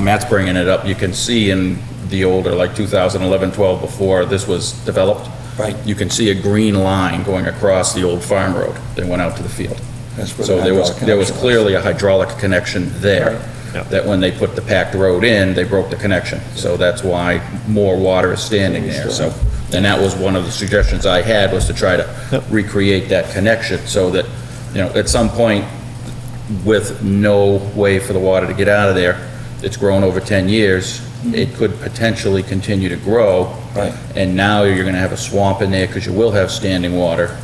S1: Matt's bringing it up, you can see in the older, like 2011, 12, before this was developed.
S5: Right.
S1: You can see a green line going across the old farm road that went out to the field.
S5: That's where
S1: So
S5: the
S1: there was
S5: hydraulic connection
S1: clearly a hydraulic connection there.
S11: Yep.
S1: That when they put the packed road in, they broke the connection. So that's why more water is standing there, so. And that was one of the suggestions I had, was to try to recreate that connection so that, you know, at some point, with no way for the water to get out of there, it's grown over 10 years, it could potentially continue to grow.
S5: Right.
S1: And now you're gonna have a swamp in there, because you will have standing water.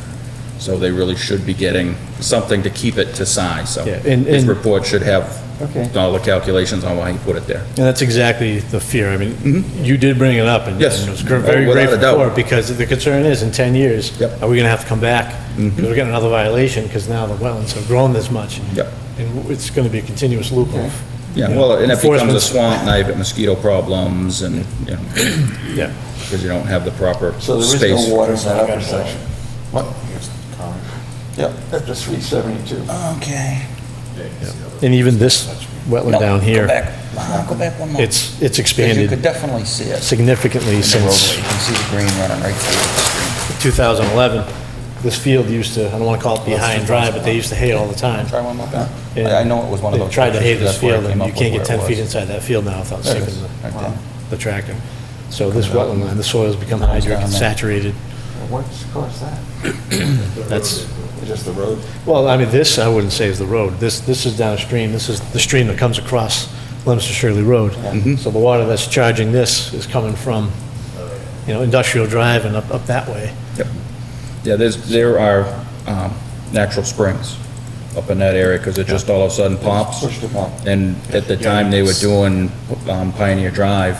S1: So they really should be getting something to keep it to size, so.
S11: Yeah,
S1: His report should have
S5: Okay.
S1: all the calculations on why he put it there.
S11: And that's exactly the fear. I mean, you did bring it up, and
S1: Yes.
S11: and I was very
S1: Without a
S11: grateful
S1: doubt.
S11: for it, because the concern is, in 10 years,
S1: Yep.
S11: are we going to have to come back? Because we're getting another violation, because now the wetlands have grown this much.
S1: Yep.
S11: And it's going to be a continuous loop of.
S1: Yeah,
S11: you know,
S1: well, and if it becomes a
S11: enforcement.
S1: swamp, now you've got mosquito problems, and, you know,
S11: Yeah.
S1: because you don't have the proper
S5: So there is
S1: space.
S5: no water in that upper section?
S11: What?
S5: Yep, up to 372.
S9: Okay.
S11: And even this wetland down here,
S9: Go back one more.
S11: it's
S9: 'Cause you
S11: expanded
S9: could definitely see it.
S11: significantly
S9: In the
S11: since
S9: roadway. You can see the green running right through
S11: 2011. This field used to, I don't want to call it be high and dry, but they used to hay it all the time.
S1: it. Try one more time.
S11: And
S1: I know it was one of
S11: they
S1: those.
S11: tried to hay
S1: pictures,
S11: this
S1: that's where I
S11: field,
S1: came
S11: and
S1: up
S11: you
S1: with
S11: can't
S1: where
S11: get
S1: it
S11: 10 feet
S1: was.
S11: inside that field now without
S1: There it
S11: sinking
S1: is, right there.
S11: the tractor. So this wetland line, the soil's become hydrated, saturated.
S5: What's caused that?
S11: That's,
S5: Just the road?
S11: well, I mean, this I wouldn't say is the road. This is downstream. This is the stream that comes across Leominster Shirley Road. So the water that's charging this is coming from, you know, Industrial Drive and up that way.
S1: Yep. Yeah, there are natural springs up in that area, because it just all of a sudden pops.
S5: Pushed them up.
S1: And at the time they were doing Pioneer Drive,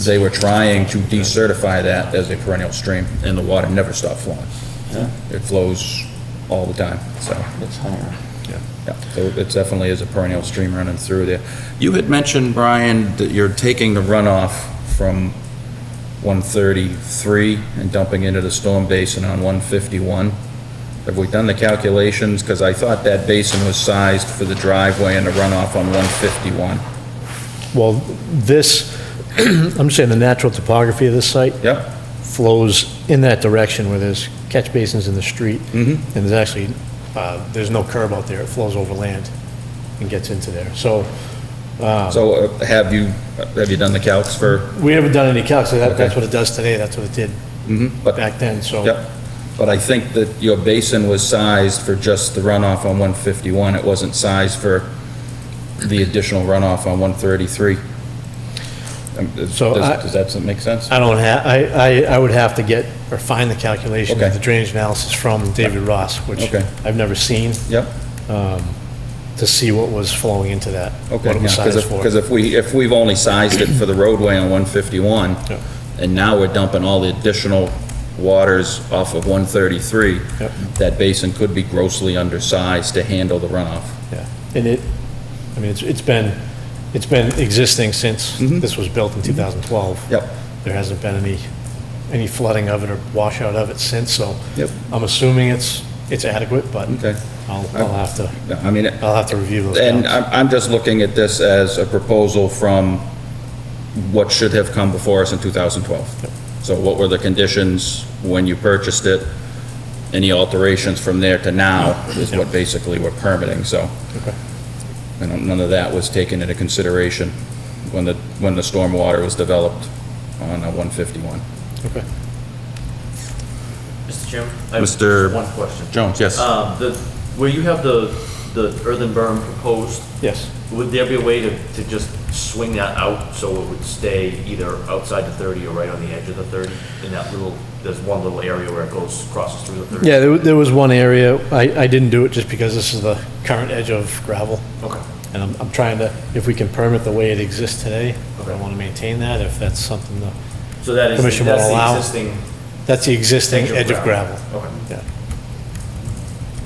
S1: they were trying to decertify that as a perennial stream, and the water never stopped flowing. It flows all the time, so.
S5: It's higher.
S1: Yeah, so it definitely is a perennial stream running through there. You had mentioned, Brian, that you're taking the runoff from 133 and dumping into the storm basin on 151. Have we done the calculations? Because I thought that basin was sized for the driveway and the runoff on 151.
S11: Well, this, I'm just saying the natural topography of this site
S1: Yep,
S11: flows in that direction where there's catch basins in the street. And there's actually, there's no curb out there. It flows over land and gets into there. So
S1: so have you done the calcs for?
S11: we haven't done any calcs. So that's
S1: Okay.
S11: what it does today. That's what it did
S1: But
S11: back then, so.
S1: Yep, but I think that your basin was sized for just the runoff on 151. It wasn't sized for the additional runoff on 133.
S11: So
S1: Does that make sense?
S11: I don't have, I would have to get, or find the calculation of
S1: Okay.
S11: the drainage analysis from David Ross, which
S1: Okay.
S11: I've never seen,
S1: Yep,
S11: to see what was flowing into that.
S1: okay,
S11: What it was sized for.
S1: because if we've only sized it for the roadway on 151,
S11: Yeah.
S1: and now we're dumping all the additional waters off of 133,
S11: Yep.
S1: that basin could be grossly undersized to handle the runoff.
S11: Yeah, and I mean, it's been existing since this was built in 2012.
S1: Yep.
S11: There hasn't been any flooding of it or washout of it since, so.
S1: Yep.
S11: I'm assuming it's adequate, but
S1: Okay.
S11: I'll have to,
S1: I mean,
S11: I'll have to review those
S1: and
S11: counts.
S1: I'm just looking at this as a proposal from what should have come before us in 2012. So what were the conditions when you purchased it? Any alterations from there to now is what basically we're permitting, so.
S11: Okay.
S1: And none of that was taken into consideration when the stormwater was developed on 151.
S11: Okay.
S15: Mr. Chairman? I have
S1: Mr.
S15: One question.
S1: Jones, yes.
S15: Where you have the earthen berm proposed,
S11: Yes.
S15: would there be a way to just swing that out so it would stay either outside the 30 or right on the edge of the 30? In that little, there's one little area where it crosses through the 30?
S11: Yeah, there was one area, I didn't do it just because this is the current edge of gravel.
S15: Okay.
S11: And I'm trying to, if we can permit the way it exists today,
S15: Okay.
S11: I want to maintain that, if that's something the
S15: So that is,
S11: commission will
S15: that's the
S11: allow.
S15: existing
S11: That's the existing edge of gravel.
S15: Okay.
S11: Yeah.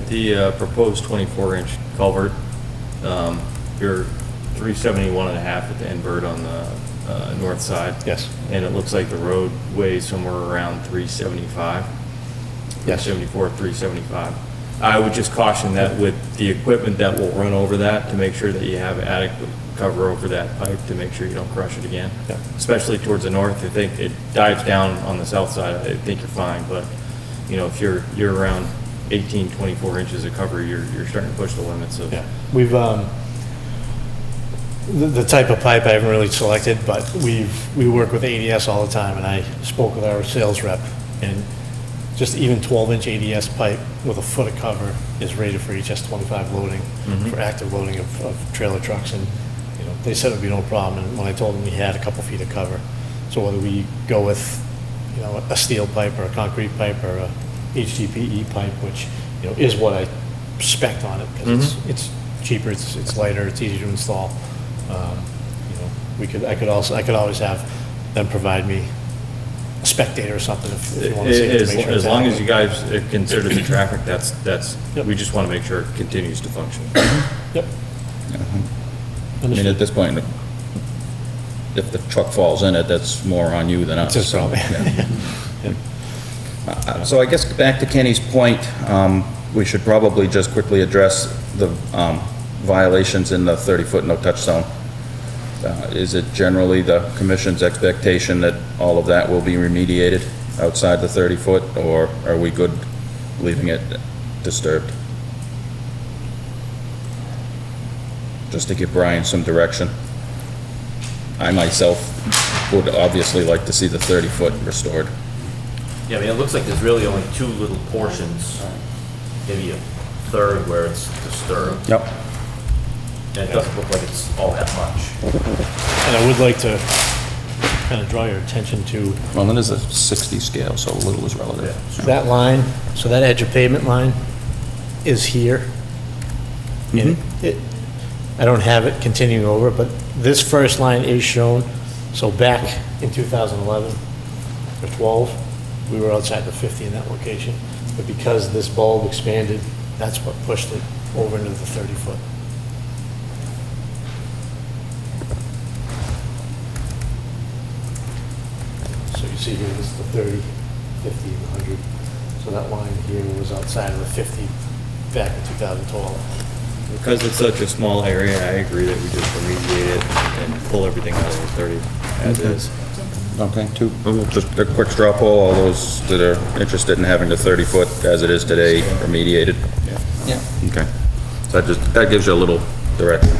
S2: The proposed 24-inch culvert, you're 371 and a half at the invert on the north side.
S11: Yes.
S2: And it looks like the roadway is somewhere around 375.
S11: Yes.
S2: 374, 375. I would just caution that with the equipment that will run over that, to make sure that you have adequate cover over that pipe to make sure you don't crush it again.
S11: Yeah.
S2: Especially towards the north, I think it dives down on the south side, I think you're fine, but, you know, if you're around 18, 24 inches of cover, you're starting to push the limits of.
S11: Yeah. We've, the type of pipe I haven't really selected, but we work with ADS all the time, and I spoke with our sales rep, and just even 12-inch ADS pipe with a foot of cover is rated for HS25 loading, for active loading of trailer trucks, and, you know, they said it would be no problem, and when I told them we had a couple feet of cover, so whether we go with, you know, a steel pipe or a concrete pipe or a HDPE pipe, which, you know, is what I spec'd on it, because it's cheaper, it's lighter, it's easier to install. You know, I could always have them provide me a spec data or something if you want to see it to make sure.
S2: As long as you guys consider the traffic, that's,
S11: Yep.
S2: we just want to make sure it continues to function.
S11: Yep.
S1: I mean, at this point, if the truck falls in it, that's more on you than us.
S11: Just
S1: so,
S11: probably.
S1: yeah. So I guess back to Kenny's point, we should probably just quickly address the violations in the 30-foot no-touch zone. Is it generally the commission's expectation that all of that will be remediated outside the 30-foot, or are we good leaving it disturbed? Just to give Brian some direction. I myself would obviously like to see the 30-foot restored.
S15: Yeah, I mean, it looks like there's really only two little portions, maybe a third where it's disturbed.
S1: Yep.
S15: And it doesn't look like it's all that much.
S11: And I would like to kind of draw your attention to
S1: Well, it is a 60 scale, so a little is relative.
S11: that line, so that edge of pavement line is here. And I don't have it continuing over, but this first line is shown. So back in 2011 or 12, we were outside the 50 in that location. But because this bulb expanded, that's what pushed it over into the 30-foot. So you see here, this is the 30, 50, and 100. So that line here was outside of the 50 back in 2012.
S2: Because it's such a small area, I agree that we just remediate it and pull everything out of the 30 as is.
S1: Okay, just a quick straw poll, all those that are interested in having the 30-foot as it is today remediated? Yeah. Okay, so that gives you a little direction.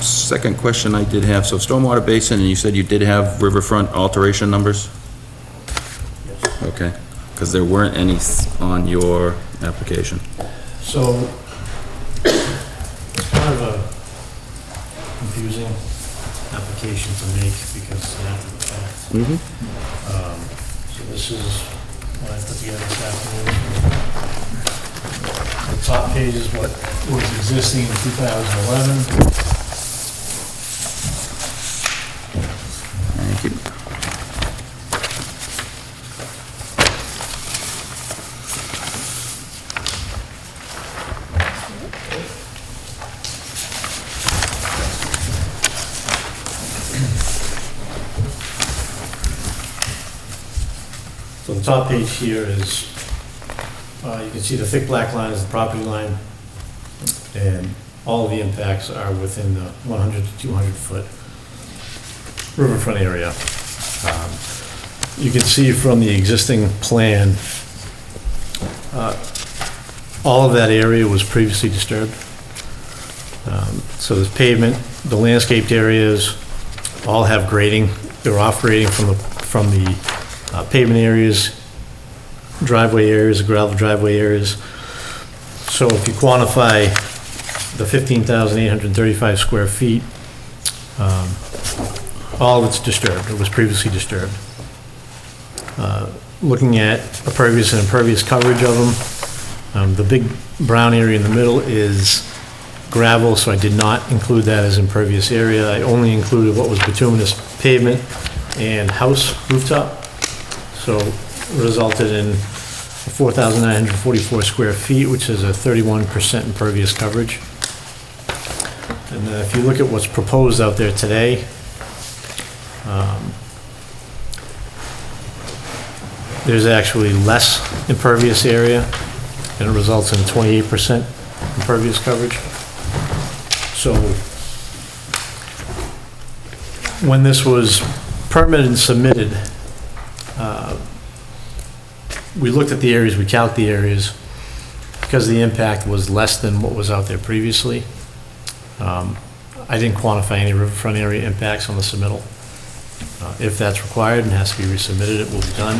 S1: Second question I did have, so stormwater basin, and you said you did have riverfront alteration numbers?
S15: Yes.
S1: Okay, because there weren't any on your application.
S11: So, it's kind of a confusing application to make because it's after the fact. So this is what I put together this afternoon. The top page is what was existing in 2011.
S1: Thank you.
S11: So the top page here is, you can see the thick black line is the property line, and all of the impacts are within the 100 to 200 foot riverfront area. You can see from the existing plan, all of that area was previously disturbed. So there's pavement, the landscaped areas all have grading. They're off grading from the pavement areas, driveway areas, gravel driveway areas. So if you quantify the 15,835 square feet, all of it's disturbed, it was previously disturbed. Looking at pervious and impervious coverage of them, the big brown area in the middle is gravel, so I did not include that as impervious area. I only included what was bituminous pavement and house rooftop. So resulted in 4,944 square feet, which is a 31% impervious coverage. And then if you look at what's proposed out there today, there's actually less impervious area, and it results in 28% impervious coverage. So when this was permitted and submitted, we looked at the areas, we calculated the areas, because the impact was less than what was out there previously. I didn't quantify any riverfront area impacts on the submittal. If that's required and has to be resubmitted, it will be done.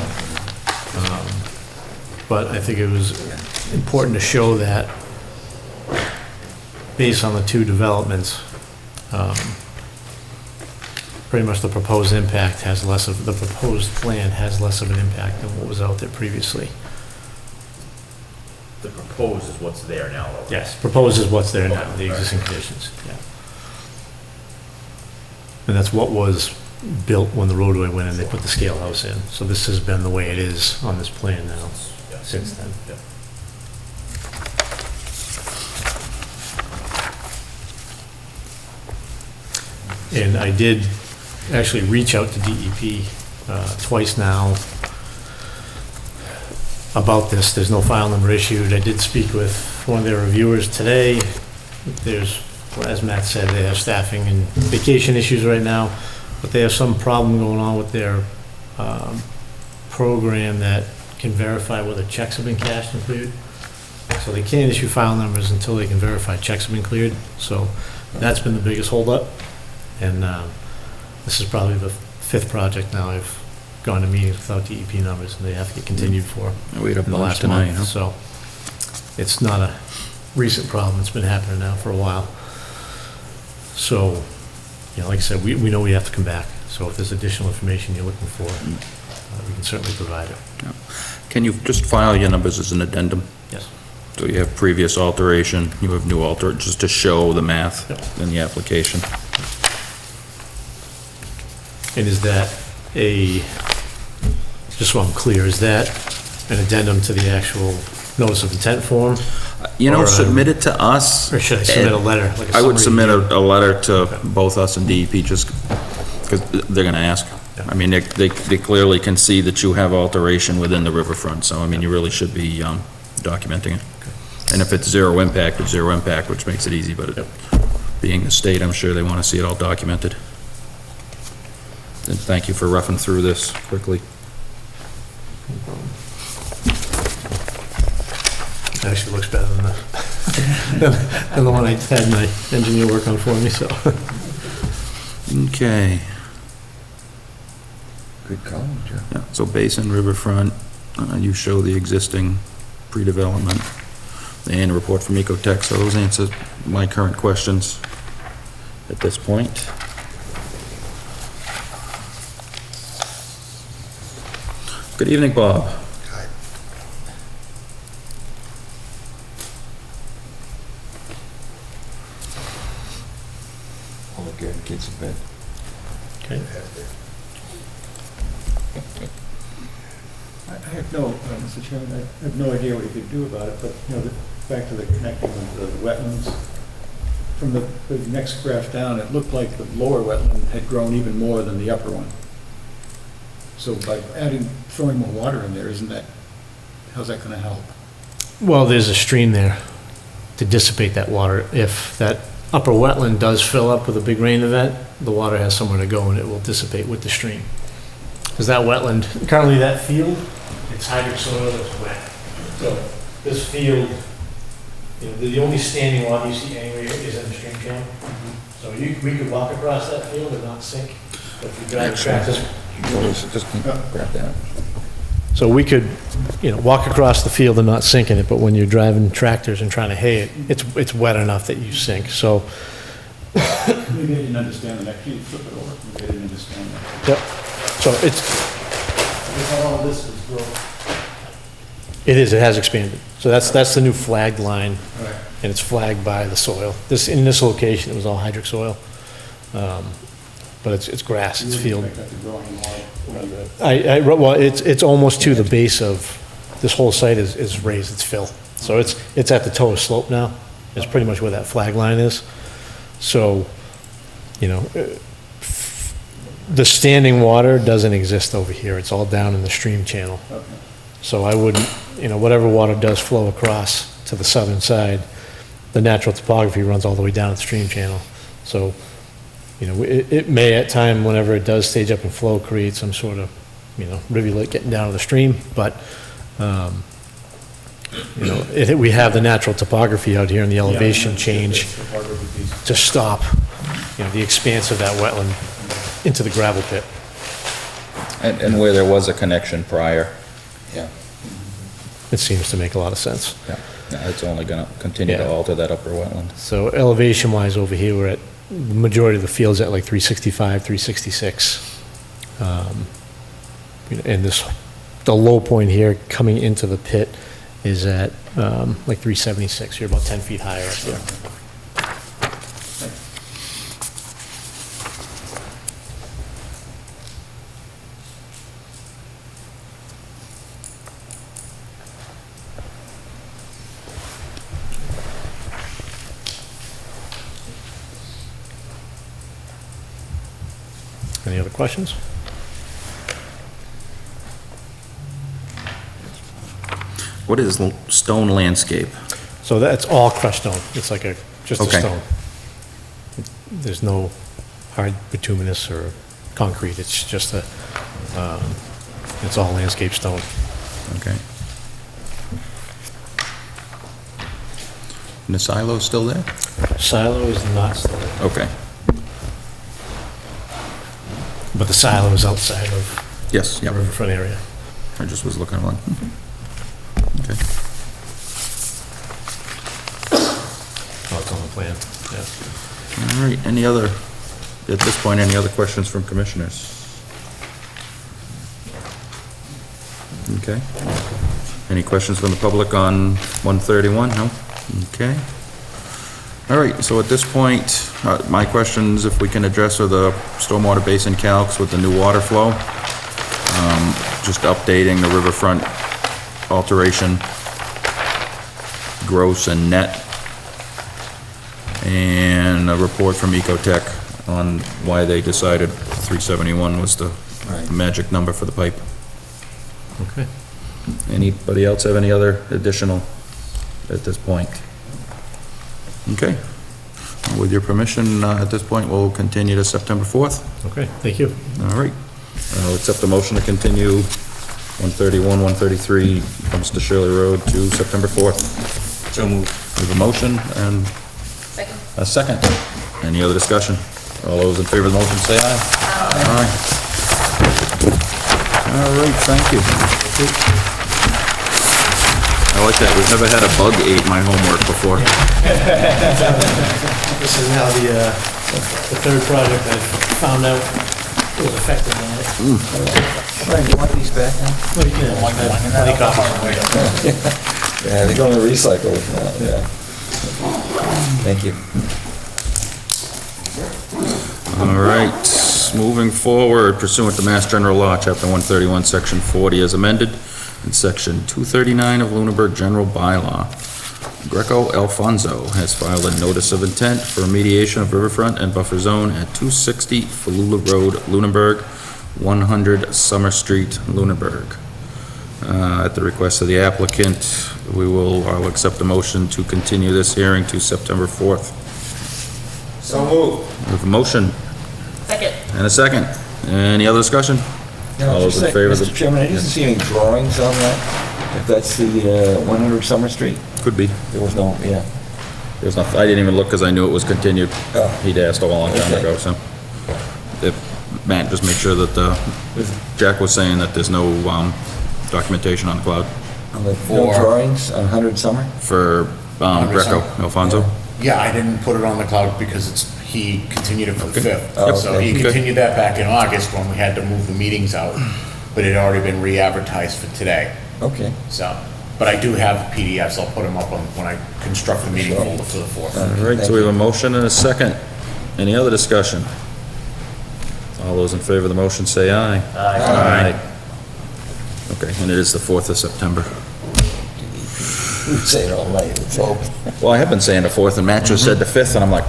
S11: But I think it was important to show that based on the two developments, pretty much the proposed impact has less of, the proposed plan has less of an impact than what was out there previously.
S15: The proposed is what's there now, though.
S11: Yes, proposed is what's there now, the existing conditions, yeah. And that's what was built when the roadway went in, they put the scale house in. So this has been the way it is on this plan now, since then. And I did actually reach out to DEP twice now about this. There's no file number issued. I did speak with one of their reviewers today. There's, as Matt said, they have staffing and vacation issues right now, but they have some problem going on with their program that can verify whether checks have been cashed and cleared. So they can't issue file numbers until they can verify checks have been cleared. So that's been the biggest holdup. And this is probably the 5th project now I've gone to meetings without DEP numbers, and they have to get continued for
S1: We had a
S11: in the
S1: bunch
S11: last
S1: tonight,
S11: month.
S1: huh?
S11: So it's not a recent problem. It's been happening now for a while. So, you know, like I said, we know we have to come back. So if there's additional information you're looking for, we can certainly provide it.
S1: Can you just file your numbers as an addendum?
S11: Yes.
S1: So you have previous alteration, you have new alter, just to show the math in the application.
S11: And is that a, just so I'm clear, is that an addendum to the actual notice of intent form?
S1: You know,
S11: Or,
S1: submit it to us.
S11: Or should I submit a letter? Like a
S1: I would
S11: summary?
S1: submit a letter to both us and DEP, just because they're gonna ask. I mean, they clearly can see that you have alteration within the riverfront, so I mean, you really should be documenting it. And if it's zero impact, it's zero impact, which makes it easy, but being the state, I'm sure they want to see it all documented. And thank you for roughing through this quickly.
S11: It actually looks better than than the one I had my engineer work on for me, so.
S1: Okay.
S5: Good call, Joe.
S1: Yeah, so basin, riverfront, you show the existing pre-development, and a report from Ecotech, so those answer my current questions at this point. Good evening, Bob.
S5: All the kids in bed.
S11: Okay.
S7: I have no, Mr. Chairman, I have no idea what you could do about it, but, you know, back to the connecting of the wetlands, from the next graph down, it looked like the lower wetland had grown even more than the upper one. So by throwing more water in there, how's that gonna help?
S11: Well, there's a stream there to dissipate that water. If that upper wetland does fill up with a big rain event, the water has somewhere to go and it will dissipate with the stream. Because that wetland, currently that field, it's hydric soil that's wet. So this field, you know, the only standing water you see anywhere is in the stream channel. So we could walk across that field and not sink. But if you drive tractors,
S1: Just grab that.
S11: so we could, you know, walk across the field and not sink in it, but when you're driving tractors and trying to hay it, it's wet enough that you sink. So,
S7: Maybe I didn't understand that. Can you flip it over? Maybe I didn't understand that.
S11: yep. So it's,
S7: All this is growth.
S11: it has expanded. So that's the new flagged line.
S7: Right.
S11: And it's flagged by the soil. In this location, it was all hydric soil. But it's grass, it's field.
S7: Expect that to grow anymore.
S11: Well, it's almost to the base of, this whole site is raised, it's fill. So it's at the toe of slope now. It's pretty much where that flag line is. So, you know, the standing water doesn't exist over here. It's all down in the stream channel.
S7: Okay.
S11: So I wouldn't, you know, whatever water does flow across to the southern side, the natural topography runs all the way down the stream channel. So, you know, it may at time, whenever it does stage up and flow, create some sort of, you know, rivulet getting down to the stream, but, you know, we have the natural topography out here and the elevation change to stop, you know, the expanse of that wetland into the gravel pit.
S1: And where there was a connection prior. Yeah.
S11: It seems to make a lot of sense.
S1: Yeah. It's only gonna continue to
S11: Yeah.
S1: alter that upper wetland.
S11: So elevation-wise over here, we're at, the majority of the field's at like 365, 366. You know, and the low point here coming into the pit is at like 376. You're about 10 feet higher up there. Any other questions?
S1: What is stone landscape?
S11: So that's all crushed stone. It's like just a
S1: Okay.
S11: stone. There's no hard bituminous or concrete. It's just it's all landscape stone.
S1: Okay. And the silo still there?
S11: Silo is not still there,
S1: Okay.
S11: but the silo is outside of
S1: Yes,
S11: the
S1: yeah.
S11: riverfront area.
S1: I just was looking like, okay.
S11: Oh, it's on the plan, yeah.
S1: All right, at this point, any other questions from commissioners? Okay. Any questions from the public on 131? No? Okay. All right, so at this point, my questions, if we can address, are the stormwater basin calcs with the new water flow. Just updating the riverfront alteration, gross and net, and a report from Ecotech on why they decided 371 was the magic number for the pipe.
S11: Okay.
S1: Anybody else have any other additional at this point? Okay. With your permission, at this point, we'll continue to September 4th.
S11: Okay, thank you.
S1: All right. I'll accept the motion to continue 131, 133 Mr. Shirley Road to September 4th.
S2: So moved.
S1: We have a motion and
S13: Second.
S1: a second. Any other discussion? All those in favor of the motion, say aye. Aye. All right, thank you. I like that. We've never had a bug eat my homework before.
S11: This is now the third project I found out was affected on it.
S5: Frank, you want these back now?
S11: Well, you can have plenty copies.
S5: Yeah, they're gonna recycle it now, yeah. Thank you.
S1: All right, moving forward pursuant to Mass General Law, Chapter 131, Section 40 as amended, and Section 239 of Lunenburg General Bylaw. Greco Alfonso has filed a notice of intent for remediation of riverfront and buffer zone at 260 Falula Road, Lunenburg, 100 Summer Street, Lunenburg. At the request of the applicant, I'll accept a motion to continue this hearing to September 4th.
S15: So moved.
S1: We have a motion
S13: Second.
S1: and a second. Any other discussion? All those in favor?
S5: Mr. Chairman, I didn't see any drawings on that, if that's the 100 Summer Street.
S1: Could be.
S5: There was no, yeah.
S1: There's nothing, I didn't even look because I knew it was continued.
S5: Oh.
S1: He'd asked a long time
S5: Okay.
S1: ago, so. If Matt, just make sure that, Jack was saying that there's no, documentation on the cloud
S5: No drawings on 100 Summer?
S1: for,
S3: 100
S1: Greco,
S3: Summer.
S1: Alfonso.
S3: Yeah, I didn't put it on the cloud because he continued it for the 5th.
S5: Oh,
S3: So
S5: okay.
S3: he continued that back in August when we had to move the meetings out, but it had already been re-advertised for today.
S5: Okay.
S3: So, but I do have PDFs, I'll put them up when I construct the meeting folder for the 4th.
S1: All right, so we have a motion and a second. Any other discussion? All those in favor of the motion say aye. Aye. Okay, and it is the 4th of September.
S5: We say it all night, let's hope.
S1: Well, I have been saying the 4th, and Matt just said the 5th, and I'm like...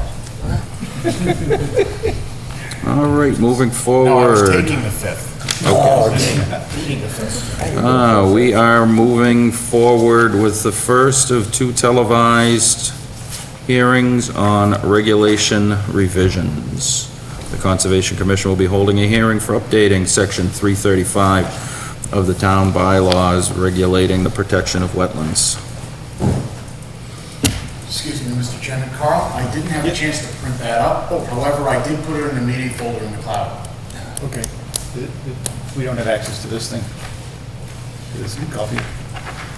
S1: All right, moving
S3: No, I was
S1: forward.
S3: taking the 5th.
S1: We are moving forward with the first of 2 televised hearings on regulation revisions. The Conservation Commission will be holding a hearing for updating Section 335 of the town bylaws regulating the protection of wetlands.
S3: Excuse me, Mr. Chairman. Carl, I didn't have a chance to print that up. However, I did put it in the meeting folder in the cloud.
S7: Okay. We don't have access to this thing? To this copy?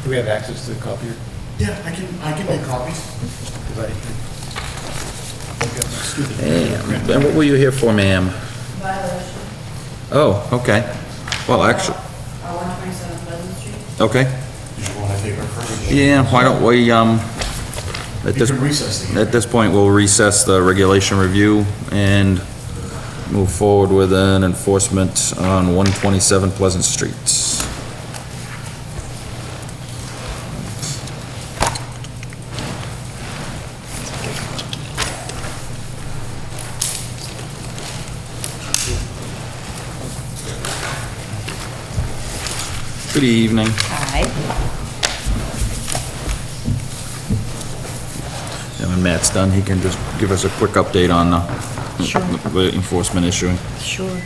S7: Do we have access to the copier?
S3: Yeah, I can make copies.
S1: And what were you here for, ma'am?
S13: Violation.
S1: Oh, okay. Well, actually,
S13: 127 Pleasant Street.
S1: okay.
S3: You want to take her further?
S1: Yeah, why don't we, at this,
S3: can recess the hearing.
S1: at this point, we'll recess the regulation review and move forward with an enforcement on 127 Pleasant Street. Good evening.
S13: Hi.
S1: And when Matt's done, he can just give us a quick update on the enforcement issue.
S13: Sure.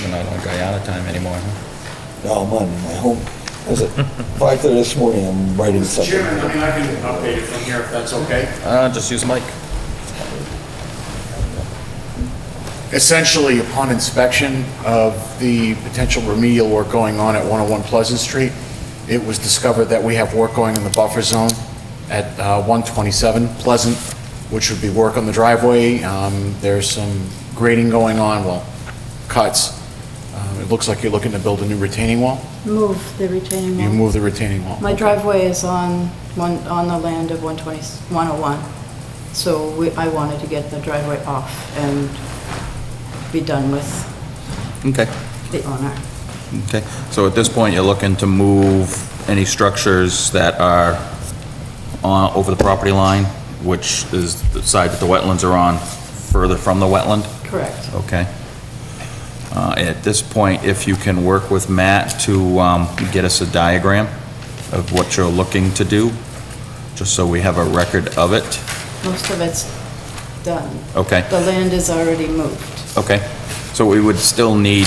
S1: We're not on Guyana time anymore, huh?
S5: No, I'm on my home. Was it 5:30 this morning, I'm writing
S3: Mr.
S5: something.
S3: Chairman, I mean, I can update it from here if that's okay.
S1: Just use Mike.
S3: Essentially, upon inspection of the potential remedial work going on at 101 Pleasant Street, it was discovered that we have work going in the buffer zone at 127 Pleasant, which would be work on the driveway. There's some grading going on, well, cuts. It looks like you're looking to build a new retaining wall.
S13: Move the retaining
S3: You
S13: wall.
S3: move the retaining wall.
S13: My
S3: Okay.
S13: driveway is on the land of 101, so I wanted to get the driveway off and be done with
S1: Okay.
S13: the owner.
S1: Okay, so at this point, you're looking to move any structures that are over the property line, which is the side that the wetlands are on, further from the wetland?
S13: Correct.
S1: Okay. At this point, if you can work with Matt to get us a diagram of what you're looking to do, just so we have a record of it.
S13: Most of it's done.
S1: Okay.
S13: The land is already moved.
S1: Okay, so we would still need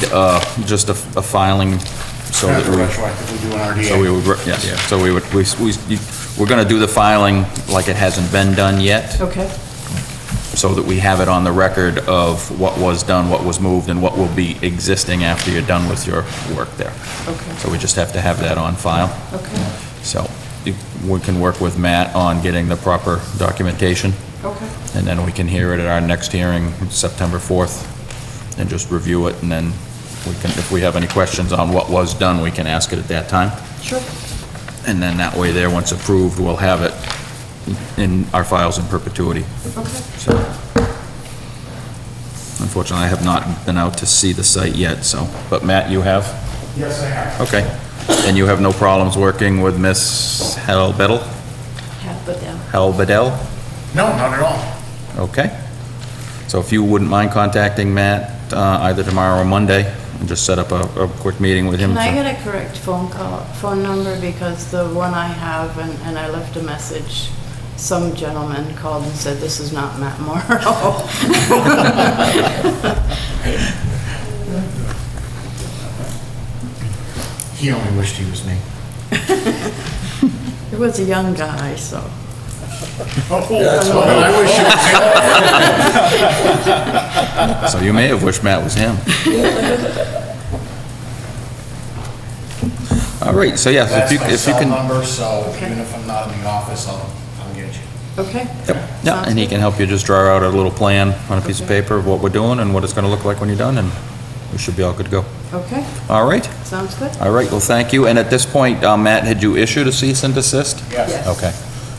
S1: just a filing so that we...
S3: Retroactively do an RDA.
S1: So we would, yeah, so we would, we're gonna do the filing like it hasn't been done yet,
S13: Okay.
S1: so that we have it on the record of what was done, what was moved, and what will be existing after you're done with your work there.
S13: Okay.
S1: So we just have to have that on file.
S13: Okay.
S1: So we can work with Matt on getting the proper documentation,
S13: Okay.
S1: and then we can hear it at our next hearing, September 4th, and just review it, and then we can, if we have any questions on what was done, we can ask it at that time.
S13: Sure.
S1: And then that way there, once approved, we'll have it in our files in perpetuity.
S13: Okay.
S1: So, Unfortunately, I have not been out to see the site yet, so, but Matt, you have?
S3: Yes, I have.
S1: Okay. And you have no problems working with Miss Helbedel? Helbedel?
S3: No, not at all.
S1: Okay. So if you wouldn't mind contacting Matt, either tomorrow or Monday, and just set up a quick meeting with him.
S13: Can I get a correct phone number, because the one I have, and I left a message, some gentleman called and said, this is not Matt Morrow.
S3: He only wished he was me.
S13: He was a young guy, so.
S3: I wish
S1: So you may have wished Matt was him. All right, so yes,
S3: That's my
S1: if you
S3: cell
S1: can.
S3: number, so even if I'm not in the office, I'll get you.
S13: Okay.
S1: Yeah, and he can help you just draw out a little plan on a piece of paper of what we're doing and what it's gonna look like when you're done, and we should be all good to go.
S13: Okay,
S1: All right?
S13: sounds good.
S1: All right, well, thank you. And at this point, Matt, had you issued a cease and desist?
S3: Yes.
S1: Okay.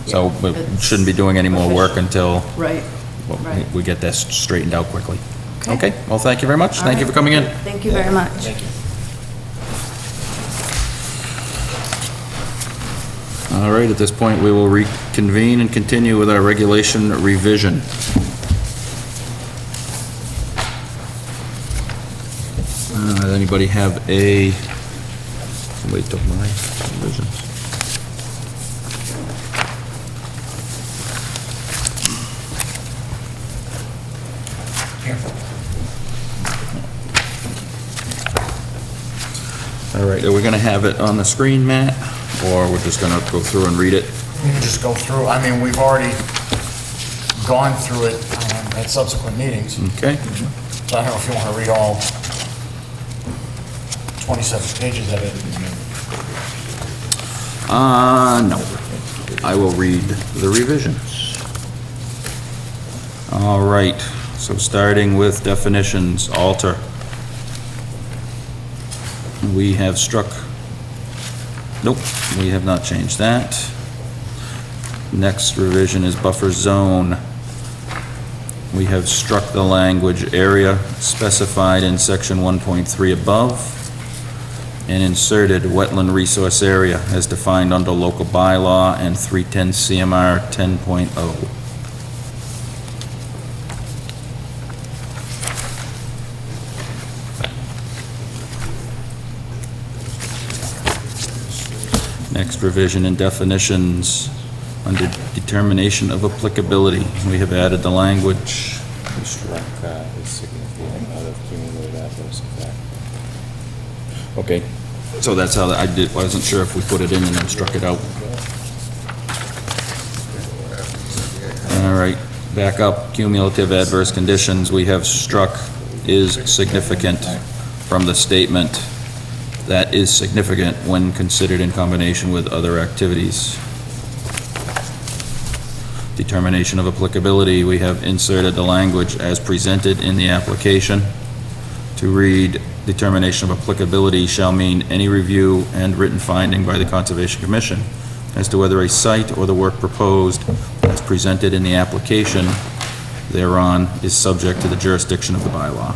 S1: So we
S13: It's
S1: shouldn't be doing any more work until
S13: Right, right.
S1: we get this straightened out quickly.
S13: Okay.
S1: Okay, well, thank you very much.
S13: All
S1: Thank you
S13: right.
S1: for coming in.
S13: Thank you very much.
S15: Thank you.
S1: All right, at this point, we will reconvene and continue with our regulation revision. Does anybody have somebody took my revisions. All right, are we gonna have it on the screen, Matt, or we're just gonna go through and read it?
S3: We can just go through, I mean, we've already gone through it at subsequent meetings,
S1: Okay?
S3: so I don't know if you want to read all 27 pages of it.
S1: No. I will read the revisions. All right, so starting with definitions, alter. We have struck, nope, we have not changed that. Next revision is buffer zone. We have struck the language area specified in section 1.3 above and inserted wetland resource area as defined under local bylaw and 310 CMR 10.0. Next revision in definitions, under determination of applicability, we have added the language. Okay, so that's how I did, wasn't sure if we put it in and then struck it out. All right, back up, cumulative adverse conditions, we have struck is significant from the statement that is significant when considered in combination with other activities. Determination of applicability, we have inserted the language as presented in the application to read, determination of applicability shall mean any review and written finding by the Conservation Commission as to whether a site or the work proposed as presented in the application thereon is subject to the jurisdiction of the bylaw.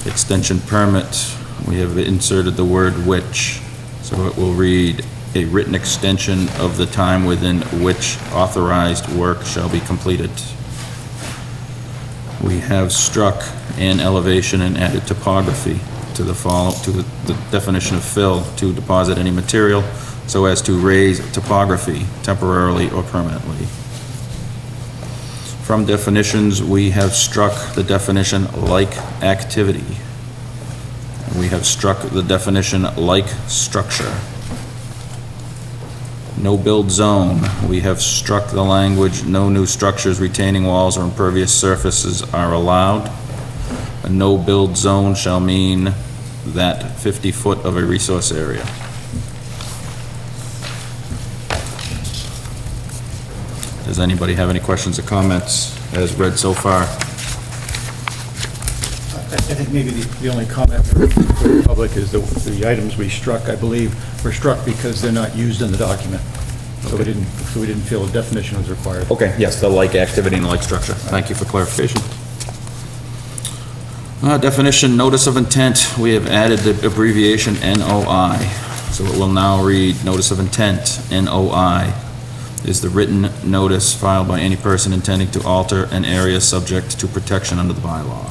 S1: Extension permit, we have inserted the word which, so it will read, a written extension of the time within which authorized work shall be completed. We have struck an elevation and added topography to the definition of fill to deposit any material so as to raise topography temporarily or permanently. From definitions, we have struck the definition like activity. We have struck the definition like structure. No build zone, we have struck the language, no new structures, retaining walls, or impervious surfaces are allowed. A no build zone shall mean that 50 foot of a resource area. Does anybody have any questions or comments as read so far?
S7: I think maybe the only comment for the public is the items we struck, I believe, were struck because they're not used in the document. So we didn't feel a definition was required.
S1: Okay, yes, the like activity and like structure. Thank you for clarification. Definition, notice of intent, we have added the abbreviation NOI. So it will now read, notice of intent, NOI, is the written notice filed by any person intending to alter an area subject to protection under the bylaw.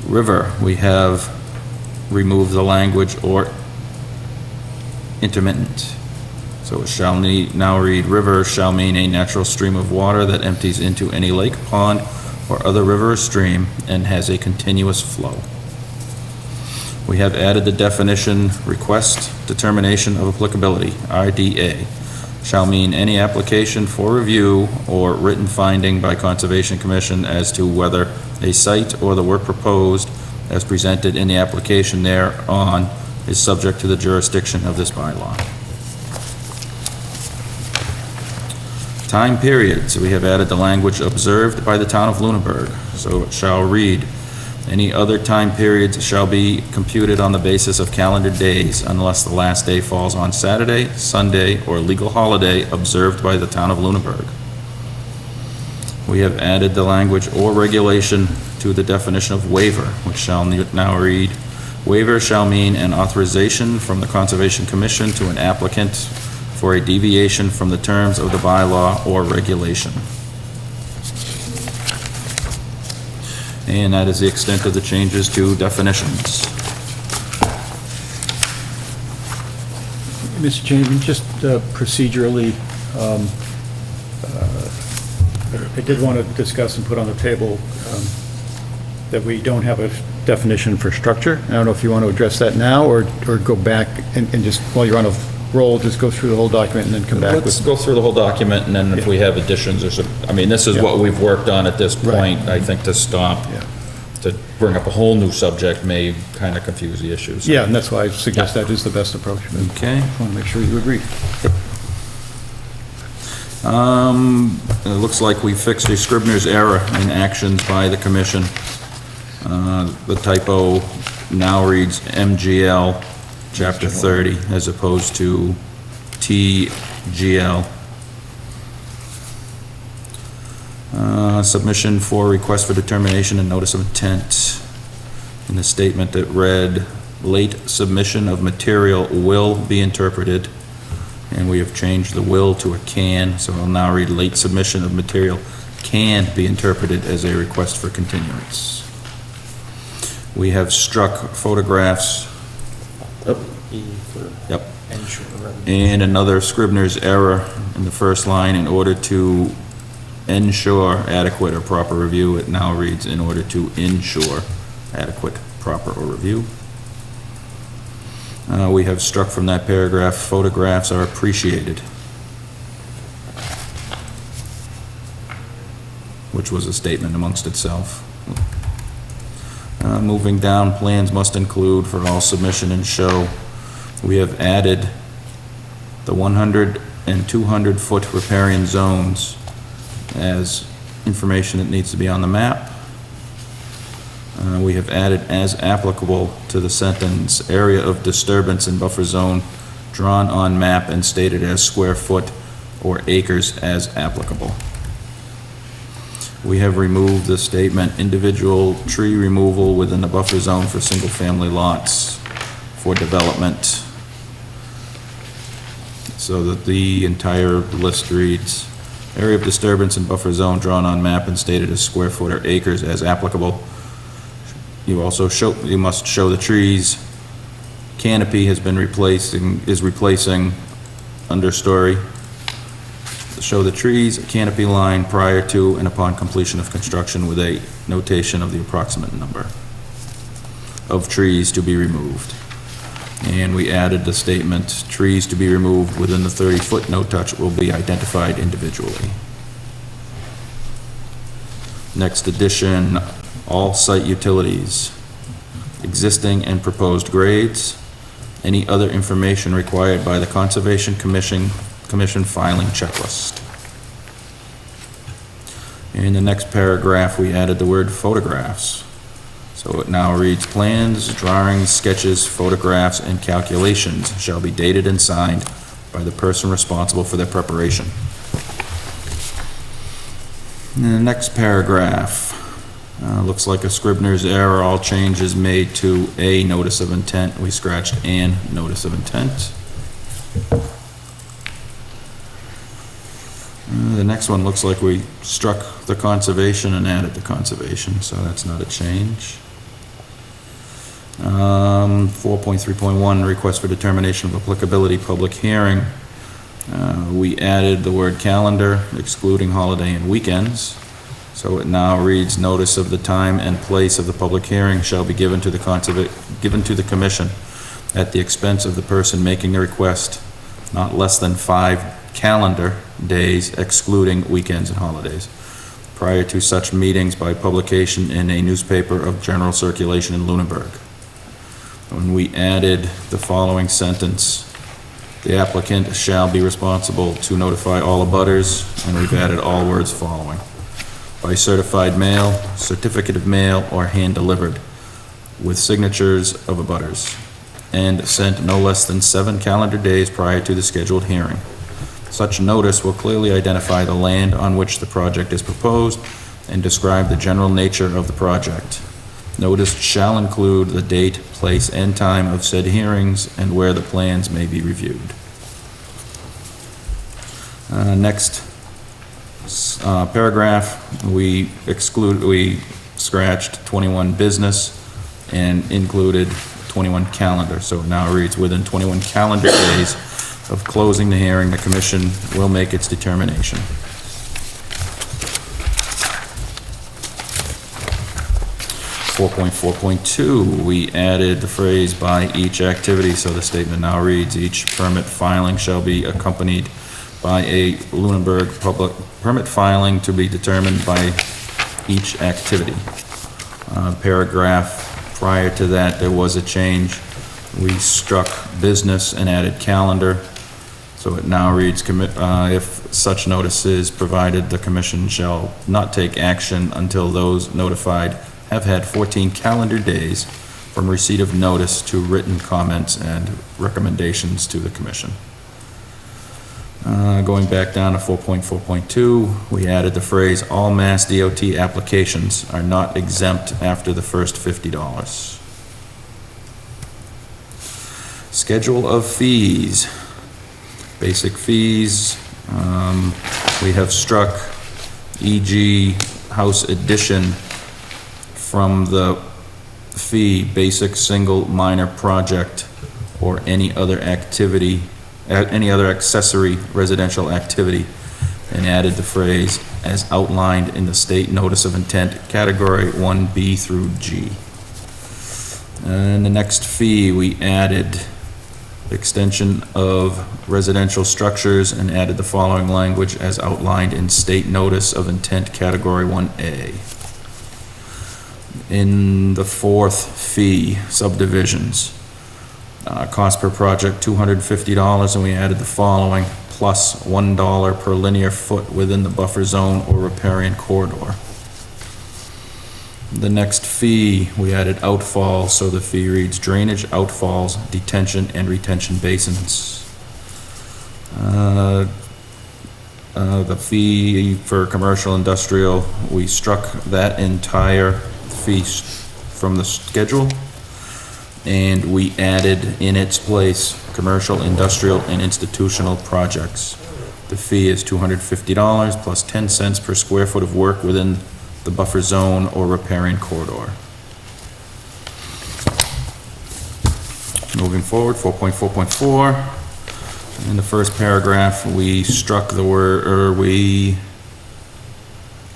S1: River, we have removed the language or intermittent. So it shall now read, river shall mean a natural stream of water that empties into any lake, pond, or other river or stream and has a continuous flow. We have added the definition, request determination of applicability, RDA, shall mean any application for review or written finding by Conservation Commission as to whether a site or the work proposed as presented in the application thereon is subject to the jurisdiction of this bylaw. Time period, so we have added the language observed by the town of Lunenburg. So it shall read, any other time periods shall be computed on the basis of calendar days unless the last day falls on Saturday, Sunday, or legal holiday observed by the town of Lunenburg. We have added the language or regulation to the definition of waiver, which shall now read, waiver shall mean an authorization from the Conservation Commission to an applicant for a deviation from the terms of the bylaw or regulation. And that is the extent of the changes to definitions.
S7: Mr. Chairman, just procedurally, I did want to discuss and put on the table that we don't have a definition for structure. I don't know if you want to address that now or go back and just, while you're on a roll, just go through the whole document and then come back with...
S1: Let's go through the whole document, and then if we have additions or some, I mean, this is what we've worked on at this point. I think to stop, to bring up a whole new subject may kind of confuse the issues.
S7: Yeah, and that's why I suggest that is the best approach.
S1: Okay.
S7: I want to make sure you agree.
S1: It looks like we fixed a Scribner's error in actions by the commission. The typo now reads MGL, Chapter 30, as opposed to TGL. Submission for request for determination and notice of intent. In the statement that read, late submission of material will be interpreted, and we have changed the will to a can, so I'll now read late submission of material can be interpreted as a request for continuance. We have struck photographs. Yep. And another Scribner's error in the first line, in order to ensure adequate or proper review, it now reads in order to ensure adequate, proper, or review. We have struck from that paragraph, photographs are appreciated, which was a statement amongst itself. Moving down, plans must include for all submission and show. We have added the 100 and 200 foot riparian zones as information that needs to be on the map. We have added as applicable to the sentence, area of disturbance in buffer zone drawn on map and stated as square foot or acres as applicable. We have removed the statement, individual tree removal within the buffer zone for single-family lots for development, so that the entire list reads, area of disturbance in buffer zone drawn on map and stated as square foot or acres as applicable. You also must show the trees. Canopy is replacing understory. Show the trees, canopy line prior to and upon completion of construction with a notation of the approximate number of trees to be removed. And we added the statement, trees to be removed within the 30-foot no-touch will be identified individually. Next addition, all site utilities, existing and proposed grades, any other information required by the Conservation Commission filing checklist. In the next paragraph, we added the word photographs. So it now reads, plans, drawings, sketches, photographs, and calculations shall be dated and signed by the person responsible for their preparation. In the next paragraph, Looks like a Scribner's error, all changes made to a notice of intent. We scratched an notice of intent. The next one looks like we struck the conservation and added the conservation, so that's not a change. 4.3.1, request for determination of applicability, public hearing. We added the word calendar, excluding holiday and weekends. So it now reads, notice of the time and place of the public hearing shall be given to the commission at the expense of the person making the request, not less than 5 calendar days excluding weekends and holidays, prior to such meetings by publication in a newspaper of general circulation in Lunenburg. When we added the following sentence, the applicant shall be responsible to notify all abutters, and we've added all words following: by certified mail, certificate of mail, or hand-delivered, with signatures of abutters, and sent no less than 7 calendar days prior to the scheduled hearing. Such notice will clearly identify the land on which the project is proposed and describe the general nature of the project. Notice shall include the date, place, and time of said hearings and where the plans may be reviewed. Next paragraph, we scratched 21 business and included 21 calendar, so it now reads, within 21 calendar days of closing the hearing, the commission will make its determination. 4.4.2, we added the phrase by each activity, so the statement now reads, each permit filing shall be accompanied by a Lunenburg public permit filing to be determined by each activity. Paragraph prior to that, there was a change. We struck business and added calendar, so it now reads, if such notice is provided, the commission shall not take action until those notified have had 14 calendar days from receipt of notice to written comments and recommendations to the commission. Going back down to 4.4.2, we added the phrase, all Mass DOT applications are not exempt after the first $50. Schedule of fees. Basic fees, we have struck e.g. house addition from the fee, basic single minor project, or any other activity, any other accessory residential activity, and added the phrase, as outlined in the state notice of intent, category 1B through G. And the next fee, we added extension of residential structures and added the following language as outlined in state notice of intent, category 1A. In the fourth fee, subdivisions, cost per project $250, and we added the following, plus $1 per linear foot within the buffer zone or riparian corridor. The next fee, we added outfalls, so the fee reads drainage, outfalls, detention, and retention basins. The fee for commercial industrial, we struck that entire fee from the schedule, and we added in its place commercial, industrial, and institutional projects. The fee is $250 plus 10 cents per square foot of work within the buffer zone or riparian corridor. Moving forward, 4.4.4. In the first paragraph, we struck the word, or we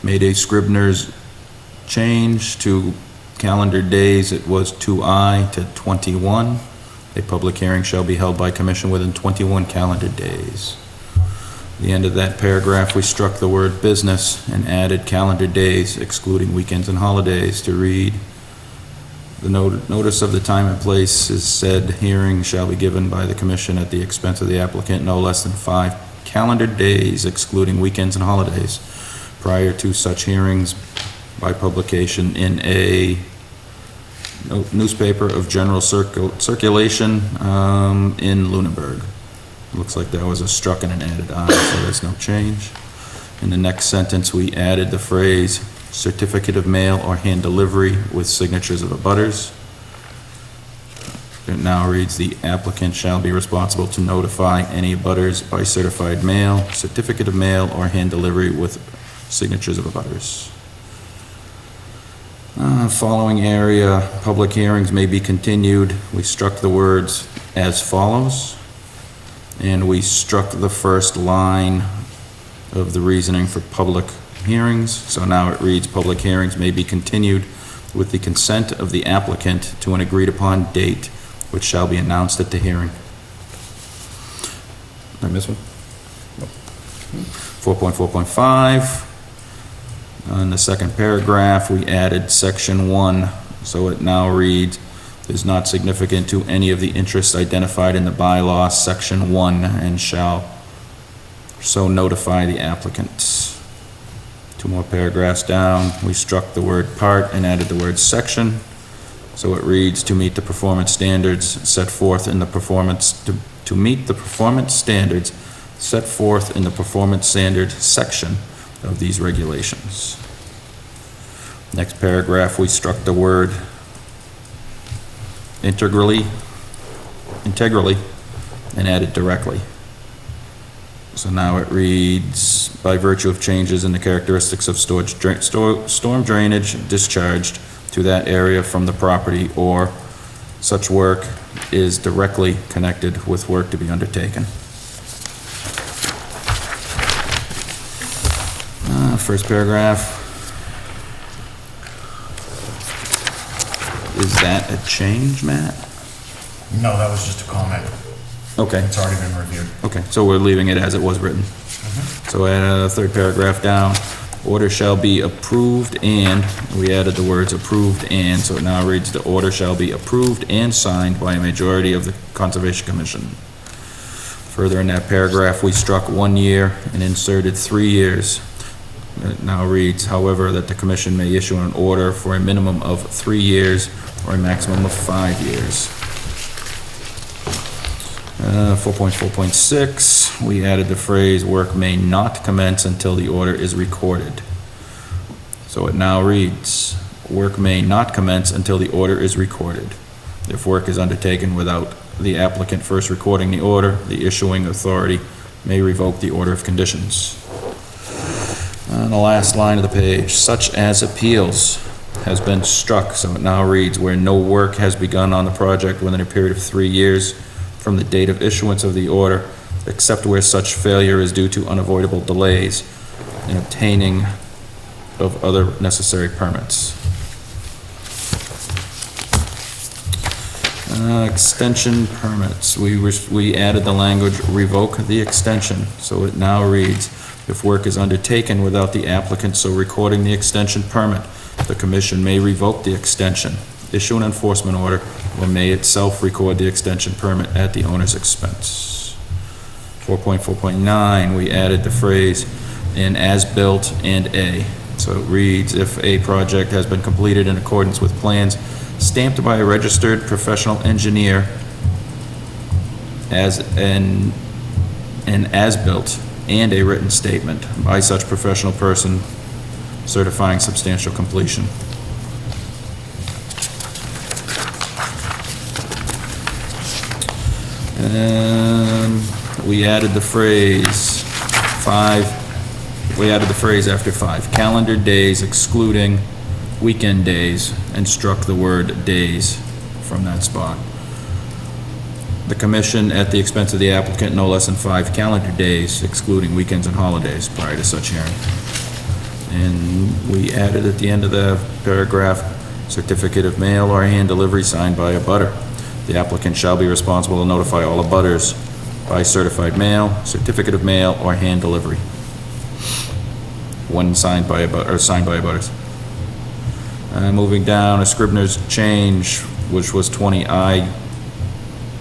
S1: made a Scribner's change to calendar days. It was 2I to 21. A public hearing shall be held by commission within 21 calendar days. At the end of that paragraph, we struck the word business and added calendar days, excluding weekends and holidays, to read, the notice of the time and place is said hearing shall be given by the commission at the expense of the applicant no less than 5 calendar days, excluding weekends and holidays, prior to such hearings by publication in a newspaper of general circulation in Lunenburg. Looks like there was a struck and an added I, so there's no change. In the next sentence, we added the phrase, certificate of mail or hand delivery with signatures of abutters. It now reads, the applicant shall be responsible to notify any abutters by certified mail, certificate of mail, or hand delivery with signatures of abutters. Following area, public hearings may be continued. We struck the words as follows, and we struck the first line of the reasoning for public hearings. So now it reads, public hearings may be continued with the consent of the applicant to an agreed-upon date, which shall be announced at the hearing. Did I miss one? 4.4.5. In the second paragraph, we added section 1, so it now reads, is not significant to any of the interests identified in the bylaw, section 1, and shall so notify the applicant. 2 more paragraphs down, we struck the word part and added the word section. So it reads, to meet the performance standards set forth in the performance, to meet the performance standards set forth in the performance standards section of these regulations. Next paragraph, we struck the word integrally, and added directly. So now it reads, by virtue of changes in the characteristics of storm drainage discharged to that area from the property, or such work is directly connected with work to be undertaken. First paragraph. Is that a change, Matt?
S3: No, that was just a comment.
S1: Okay.
S3: It's already been reviewed.
S1: Okay, so we're leaving it as it was written. So add a third paragraph down. Order shall be approved and, we added the words approved and, so it now reads, the order shall be approved and signed by a majority of the Conservation Commission. Further in that paragraph, we struck 1 year and inserted 3 years. It now reads, however, that the commission may issue an order for a minimum of 3 years or a maximum of 5 years. 4.4.6, we added the phrase, work may not commence until the order is recorded. So it now reads, work may not commence until the order is recorded. If work is undertaken without the applicant first recording the order, the issuing authority may revoke the order of conditions. And the last line of the page, such as appeals, has been struck, so it now reads, where no work has begun on the project within a period of 3 years from the date of issuance of the order, except where such failure is due to unavoidable delays in obtaining of other necessary permits. Extension permits, we added the language, revoke the extension, so it now reads, if work is undertaken without the applicant so recording the extension permit, the commission may revoke the extension, issue an enforcement order, or may itself record the extension permit at the owner's expense. 4.4.9, we added the phrase, in as-built and A. So it reads, if a project has been completed in accordance with plans stamped by a registered professional engineer as an as-built and a written statement by such professional person certifying substantial completion. And we added the phrase after 5, calendar days excluding weekend days, and struck the word days from that spot. The commission, at the expense of the applicant, no less than 5 calendar days excluding weekends and holidays prior to such hearing. And we added at the end of the paragraph, certificate of mail or hand delivery signed by a butter. The applicant shall be responsible to notify all abutters by certified mail, certificate of mail, or hand delivery. One signed by abutters. Moving down, a scrivener's change, which was 20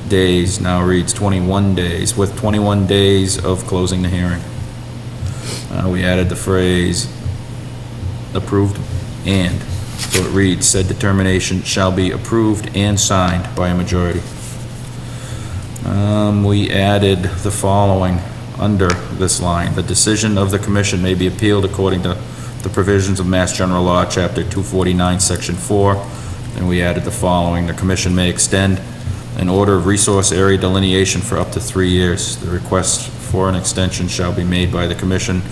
S1: days, now reads 21 days, with 21 days of closing the hearing. We added the phrase approved and, so it reads, said determination shall be approved and signed by a majority. We added the following under this line, the decision of the commission may be appealed according to the provisions of Mass General Law, Chapter 249, Section 4, and we added the following. The commission may extend an order of resource area delineation for up to 3 years. The request for an extension shall be made by the commission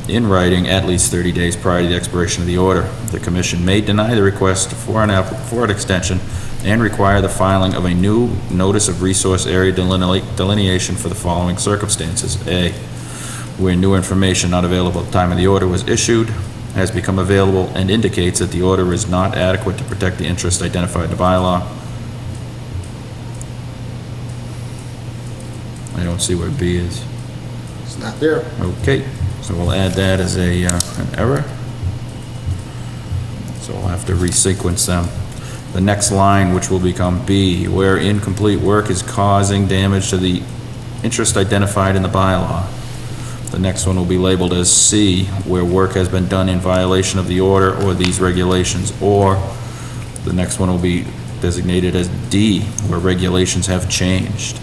S1: in writing at least 30 days prior to the expiration of the order. The commission may deny the request for an extension and require the filing of a new notice of resource area delineation for the following circumstances. A, where new information not available at the time of the order was issued has become available and indicates that the order is not adequate to protect the interest identified in the bylaw. I don't see where B is.
S3: It's not there.
S1: Okay, so we'll add that as an error. So we'll have to resequence them. The next line, which will become B, where incomplete work is causing damage to the interest identified in the bylaw. The next one will be labeled as C, where work has been done in violation of the order or these regulations, or the next one will be designated as D, where regulations have changed.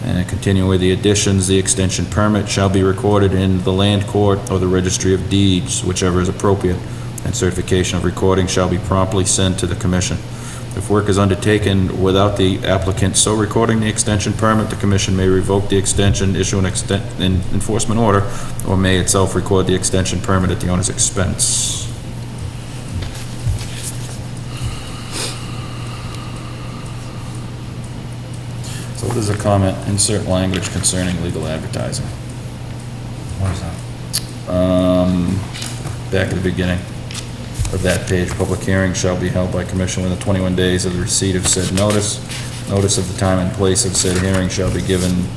S1: And continuing with the additions, the extension permit shall be recorded in the land court or the registry of deeds, whichever is appropriate, and certification of recording shall be promptly sent to the commission. If work is undertaken without the applicant so recording the extension permit, the commission may revoke the extension, issue an enforcement order, or may itself record the extension permit at the owner's expense. So there's a comment, insert language concerning legal advertising.
S3: What is that?
S1: Back at the beginning of that page, public hearing shall be held by commission within 21 days of the receipt of said notice. Notice of the time and place of said hearing shall be given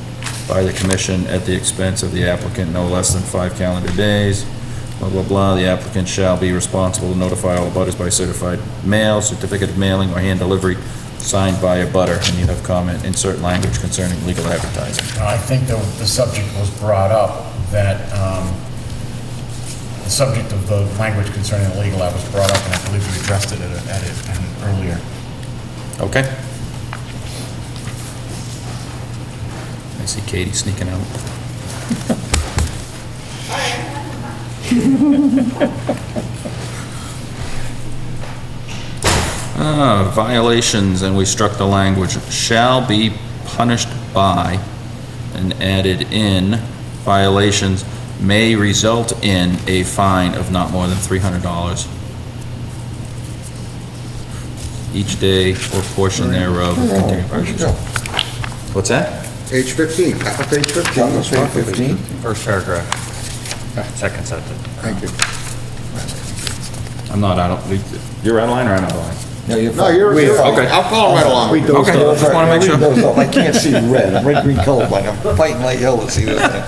S1: by the commission at the expense of the applicant no less than 5 calendar days. Blah, blah, blah. The applicant shall be responsible to notify all abutters by certified mail, certificate of mailing, or hand delivery, signed by a butter. And you have comment, insert language concerning legal advertising.
S3: I think the subject was brought up, that the subject of the language concerning the legal ad was brought up, and I believe we addressed it at it earlier.
S1: Okay. I see Katie sneaking out. Violations, and we struck the language, shall be punished by, and added in, violations may result in a fine of not more than $300 each day or portion thereof of continuing violations. What's that?
S9: Page 15, top of page 15.
S5: Top of page 15.
S2: First paragraph. Second sentence.
S9: Thank you.
S1: I'm not out of, you're out of line or I'm out of line?
S5: No, you're
S9: No,
S5: fine.
S9: you're,
S1: okay.
S9: I'll follow right along.
S5: Read those
S1: Okay,
S5: those
S1: just wanna
S5: up.
S1: make sure.
S5: Read those up. I can't see red. I'm red-green colorblind. I'm fighting like hell to see this thing.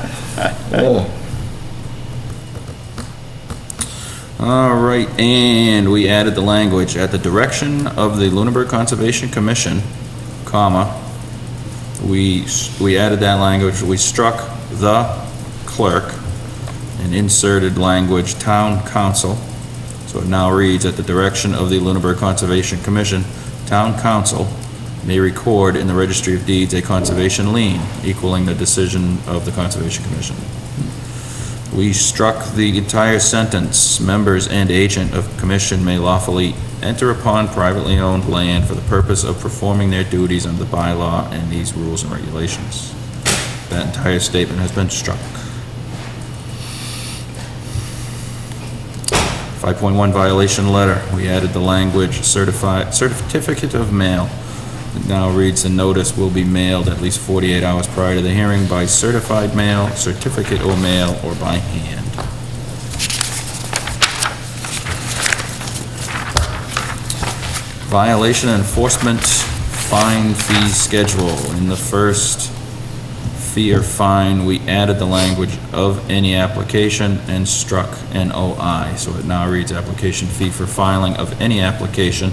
S5: Oh.
S1: All right, and we added the language, at the direction of the Lunenburg Conservation Commission, comma, we added that language, we struck the clerk and inserted language town council. So it now reads, at the direction of the Lunenburg Conservation Commission, town council may record in the registry of deeds a conservation lien equaling the decision of the Conservation Commission. We struck the entire sentence, members and agent of commission may lawfully enter upon privately owned land for the purpose of performing their duties under the bylaw and these rules and regulations. That entire statement has been struck. 5.1 violation letter, we added the language certificate of mail. It now reads, the notice will be mailed at least 48 hours prior to the hearing by certified mail, certificate or mail, or by hand. Violation and enforcement fine fee schedule. In the first fee or fine, we added the language of any application and struck NOI. So it now reads, application fee for filing of any application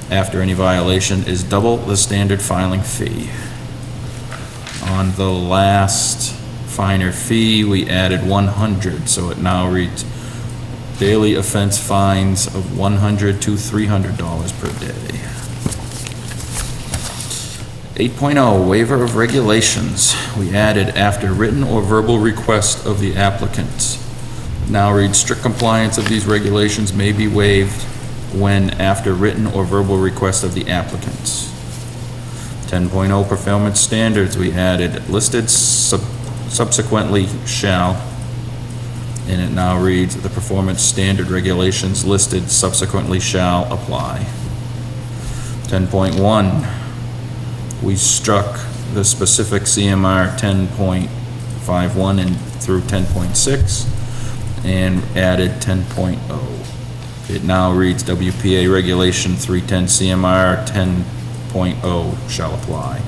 S1: after any violation is double the standard filing fee. On the last finer fee, we added 100, so it now reads daily offense fines of $100 to $300 per day. 8.0 waiver of regulations. We added after written or verbal request of the applicant. Now reads, strict compliance of these regulations may be waived when after written or verbal request of the applicants. 10.0 performance standards, we added listed subsequently shall, and it now reads, the performance standard regulations listed subsequently shall apply. 10.1, we struck the specific CMR 10.51 and through 10.6 and added 10.0. It now reads WPA Regulation 310 CMR 10.0 shall apply.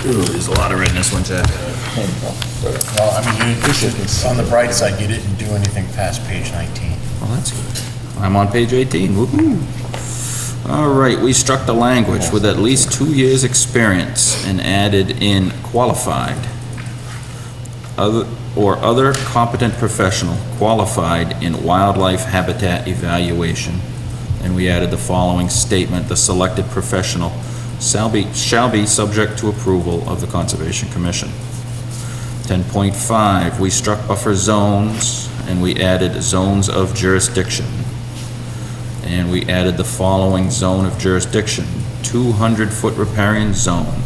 S1: Ooh, there's a lot of red in this one, Chad.
S3: Well, I mean, on the bright side, you didn't do anything past page 19.
S1: Well, that's good. I'm on page 18, woo-hoo. All right, we struck the language with at least 2 years' experience and added in qualified. Other competent professional qualified in wildlife habitat evaluation. And we added the following statement, the selected professional shall be subject to approval of the Conservation Commission. 10.5, we struck buffer zones and we added zones of jurisdiction. And we added the following zone of jurisdiction, 200-foot riparian zone.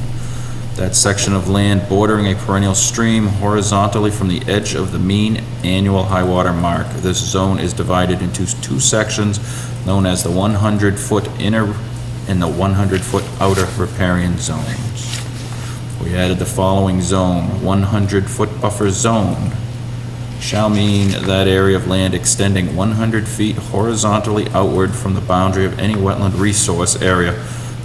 S1: That section of land bordering a perennial stream horizontally from the edge of the mean annual high water mark. This zone is divided into 2 sections known as the 100-foot inner and the 100-foot outer riparian zones. We added the following zone, 100-foot buffer zone shall mean that area of land extending 100 feet horizontally outward from the boundary of any wetland resource area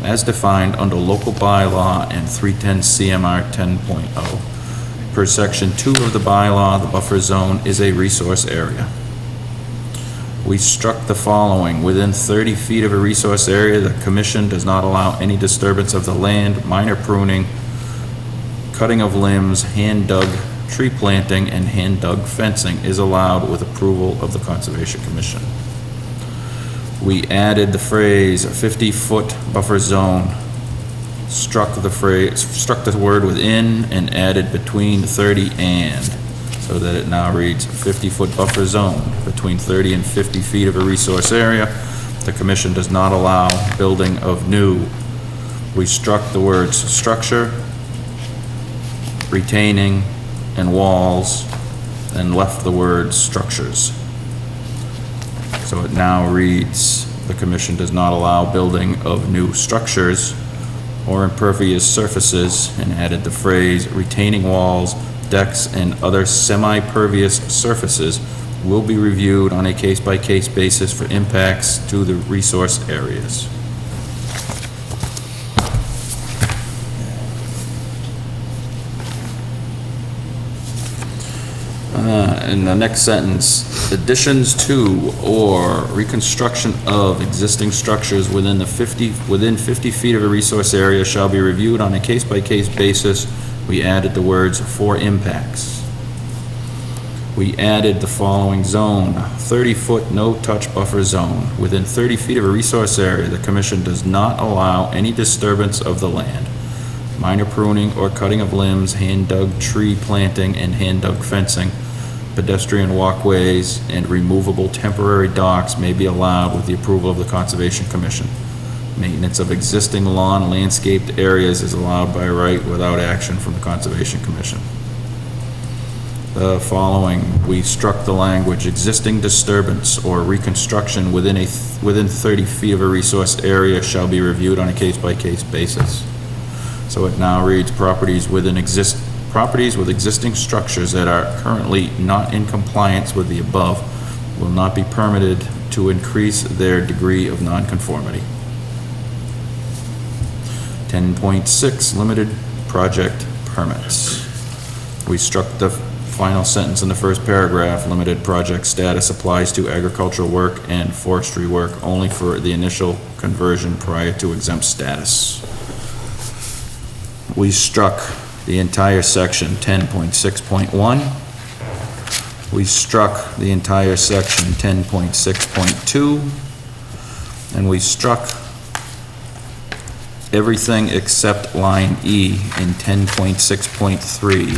S1: as defined under local bylaw and 310 CMR 10.0. Per section 2 of the bylaw, the buffer zone is a resource area. We struck the following, within 30 feet of a resource area, the commission does not allow any disturbance of the land, minor pruning, cutting of limbs, hand-dug tree planting, and hand-dug fencing is allowed with approval of the Conservation Commission. We added the phrase 50-foot buffer zone, struck the word within and added between 30 and, so that it now reads 50-foot buffer zone between 30 and 50 feet of a resource area. The commission does not allow building of new. We struck the words structure, retaining, and walls, and left the words structures. So it now reads, the commission does not allow building of new structures or impervious surfaces, and added the phrase retaining walls, decks, and other semi-pervious surfaces will be reviewed on a case-by-case basis for impacts to the resource areas. In the next sentence, additions to or reconstruction of existing structures within 50 feet of a resource area shall be reviewed on a case-by-case basis. We added the words for impacts. We added the following zone, 30-foot no-touch buffer zone. Within 30 feet of a resource area, the commission does not allow any disturbance of the land. Minor pruning or cutting of limbs, hand-dug tree planting, and hand-dug fencing, pedestrian walkways, and removable temporary docks may be allowed with the approval of the Conservation Commission. Maintenance of existing lawn landscaped areas is allowed by right without action from the Conservation Commission. The following, we struck the language, existing disturbance or reconstruction within 30 feet of a resource area shall be reviewed on a case-by-case basis. So it now reads, properties with existing structures that are currently not in compliance with the above will not be permitted to increase their degree of nonconformity. 10.6, limited project permits. We struck the final sentence in the first paragraph, limited project status applies to agricultural work and forestry work only for the initial conversion prior to exempt status. We struck the entire section 10.6.1. We struck the entire section 10.6.2. And we struck everything except line E in 10.6.3.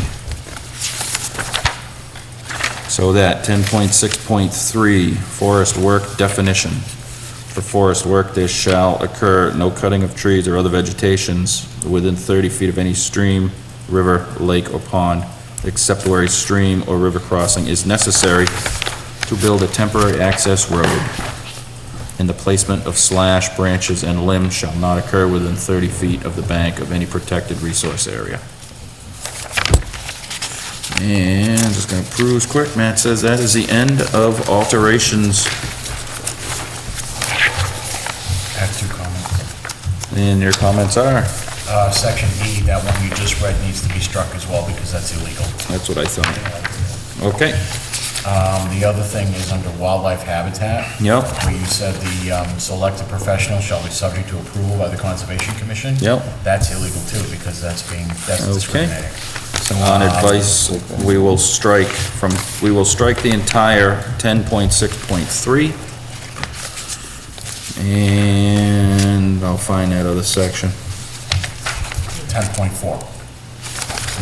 S1: So that 10.6.3, forest work definition. For forest work, there shall occur no cutting of trees or other vegetations within 30 feet of any stream, river, lake, or pond, except where a stream or river crossing is necessary to build a temporary access road. And the placement of slash, branches, and limbs shall not occur within 30 feet of the bank of any protected resource area. And just gonna peruse quick, Matt says that is the end of alterations.
S3: I have 2 comments.
S1: And your comments are?
S3: Section E, that one you just read needs to be struck as well because that's illegal.
S1: That's what I thought. Okay.
S3: The other thing is under wildlife habitat.
S1: Yep.
S3: Where you said the selected professional shall be subject to approval by the Conservation Commission.
S1: Yep.
S3: That's illegal too because that's discriminating.
S1: So on advice, we will strike the entire 10.6.3. And I'll find that other section.
S3: 10.4.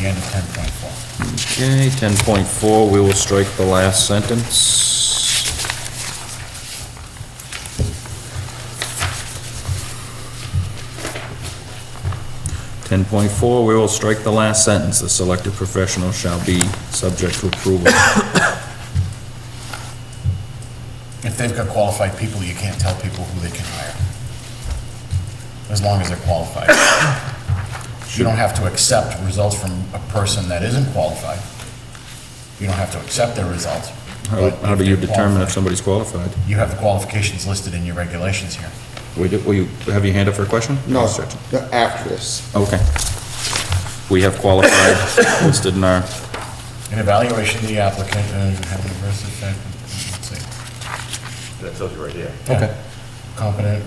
S3: The end of 10.4.
S1: Okay, 10.4, we will strike the last sentence. 10.4, we will strike the last sentence. The selected professional shall be subject to approval.
S3: If they've got qualified people, you can't tell people who they can hire. As long as they're qualified. You don't have to accept results from a person that isn't qualified. You don't have to accept their results.
S1: How do you determine if somebody's qualified?
S3: You have the qualifications listed in your regulations here.
S1: Will you have your hand up for a question?
S9: No, after this.
S1: Okay. We have qualified listed in our,
S3: An evaluation of the applicant, have the adverse effect, let's see.
S15: That tells you right there.
S1: okay,
S3: Competent.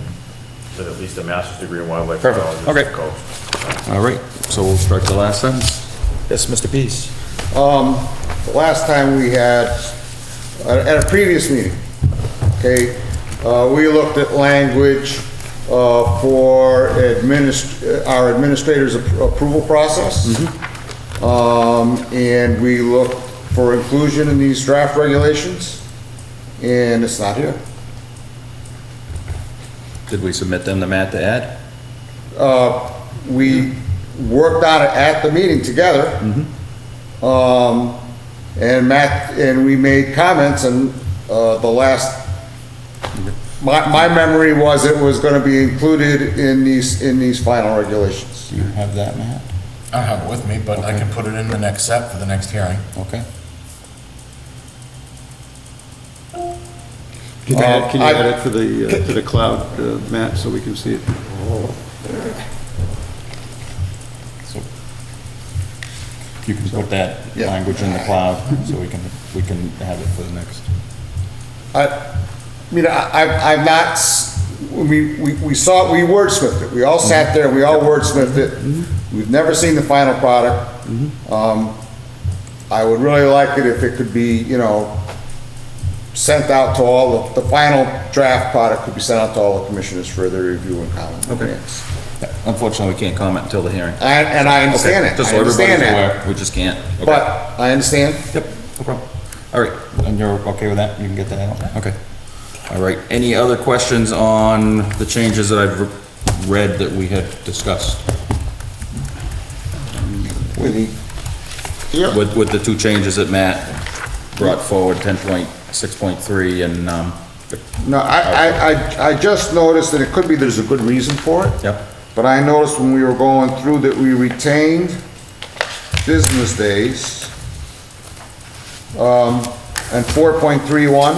S15: That at least a master's degree in wildlife
S1: Perfect.
S15: biology.
S1: Okay. All right, so we'll strike the last sentence. Yes, Mr. Pease?
S16: The last time we had, at a previous meeting, okay, we looked at language for our administrator's approval process. And we looked for inclusion in these draft regulations, and it's not here.
S1: Did we submit them to Matt to add?
S16: We worked on it at the meeting together. And we made comments, and the last, my memory was it was gonna be included in these final regulations.
S1: Do you have that, Matt?
S3: I don't have it with me, but I can put it in the next set for the next hearing.
S1: Okay.
S7: Can you add it to the cloud, Matt, so we can see it?
S1: You can put that language in the cloud, so we can have it for the next.
S16: I'm not, we saw it, we wordsmithed it. We all sat there, we all wordsmithed it. We've never seen the final product. I would really like it if it could be, sent out to all, the final draft product could be sent out to all the commissioners for their review and comment.
S1: Okay. Unfortunately, we can't comment until the hearing.
S16: And I understand it.
S1: Just so
S16: I understand
S1: everybody's
S16: that.
S1: aware, we just can't. Okay.
S16: But I understand.
S1: Yep, no problem. All right, and you're okay with that? You can get that out? Okay. All right, any other questions on the changes that I've read that we had discussed? With the two changes that Matt brought forward, 10.6.3 and,
S16: No, I just noticed that it could be there's a good reason for it.
S1: Yep.
S16: But I noticed when we were going through that we retained business days, and 4.31.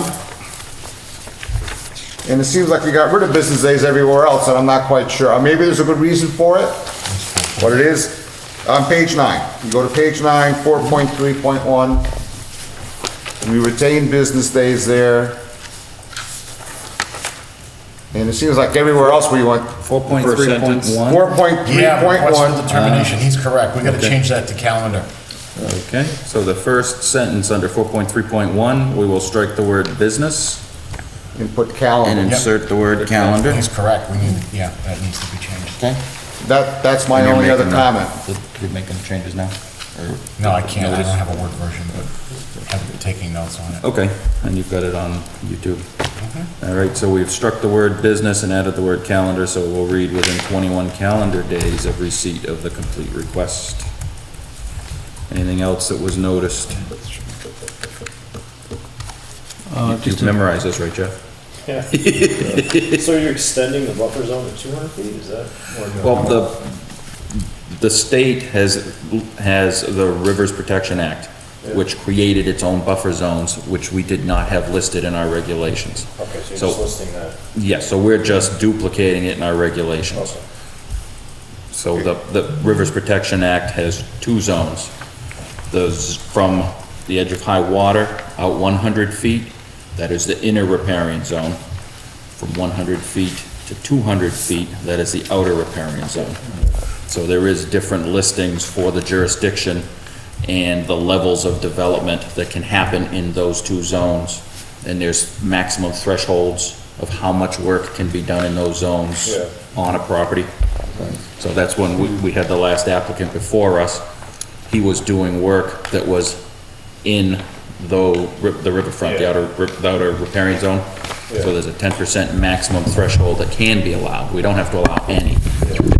S16: And it seems like we got rid of business days everywhere else, and I'm not quite sure. Maybe there's a good reason for it. What it is, on page 9. You go to page 9, 4.3.1. We retain business days there. And it seems like everywhere else we went.
S1: 4.3.1.
S16: 4.3.1.
S3: Determination, he's correct. We gotta change that to calendar.
S1: Okay, so the first sentence under 4.3.1, we will strike the word business.
S16: And put calendar.
S1: And insert the word calendar.
S3: He's correct. That needs to be changed.
S1: Okay.
S16: That's my
S1: And you're
S16: only other
S1: making the-
S16: comment.
S1: Did we make any changes now? Or-
S3: No, I can't, I
S1: Notice?
S3: don't have a Word version, but I'm taking notes on it.
S1: Okay, and you've got it on YouTube. All right, so we've struck the word business and added the word calendar, so we'll read within 21 calendar days of receipt of the complete request. Anything else that was noticed? You've memorized this, right, Jeff?
S17: Yeah. So you're extending the buffer zone to 200 feet, is that? or no?
S1: Well, the state has the Rivers Protection Act, which created its own buffer zones, which we did not have listed in our regulations.
S17: Okay, so you're
S1: So-
S17: just listing that.
S1: Yes, so we're just duplicating it in our regulations.
S17: Okay.
S1: So the Rivers Protection Act has two zones. From the edge of high water out 100 feet, that is the inner riparian zone. From 100 feet to 200 feet, that is the outer riparian zone. So there is different listings for the jurisdiction and the levels of development that can happen in those two zones. And there's maximum thresholds of how much work can be done in those zones
S17: Yeah.
S1: on a property. So that's when we had the last applicant before us. He was doing work that was in the riverfront, the outer riparian zone. So there's a 10% maximum threshold that can be allowed. We don't have to allow any. It's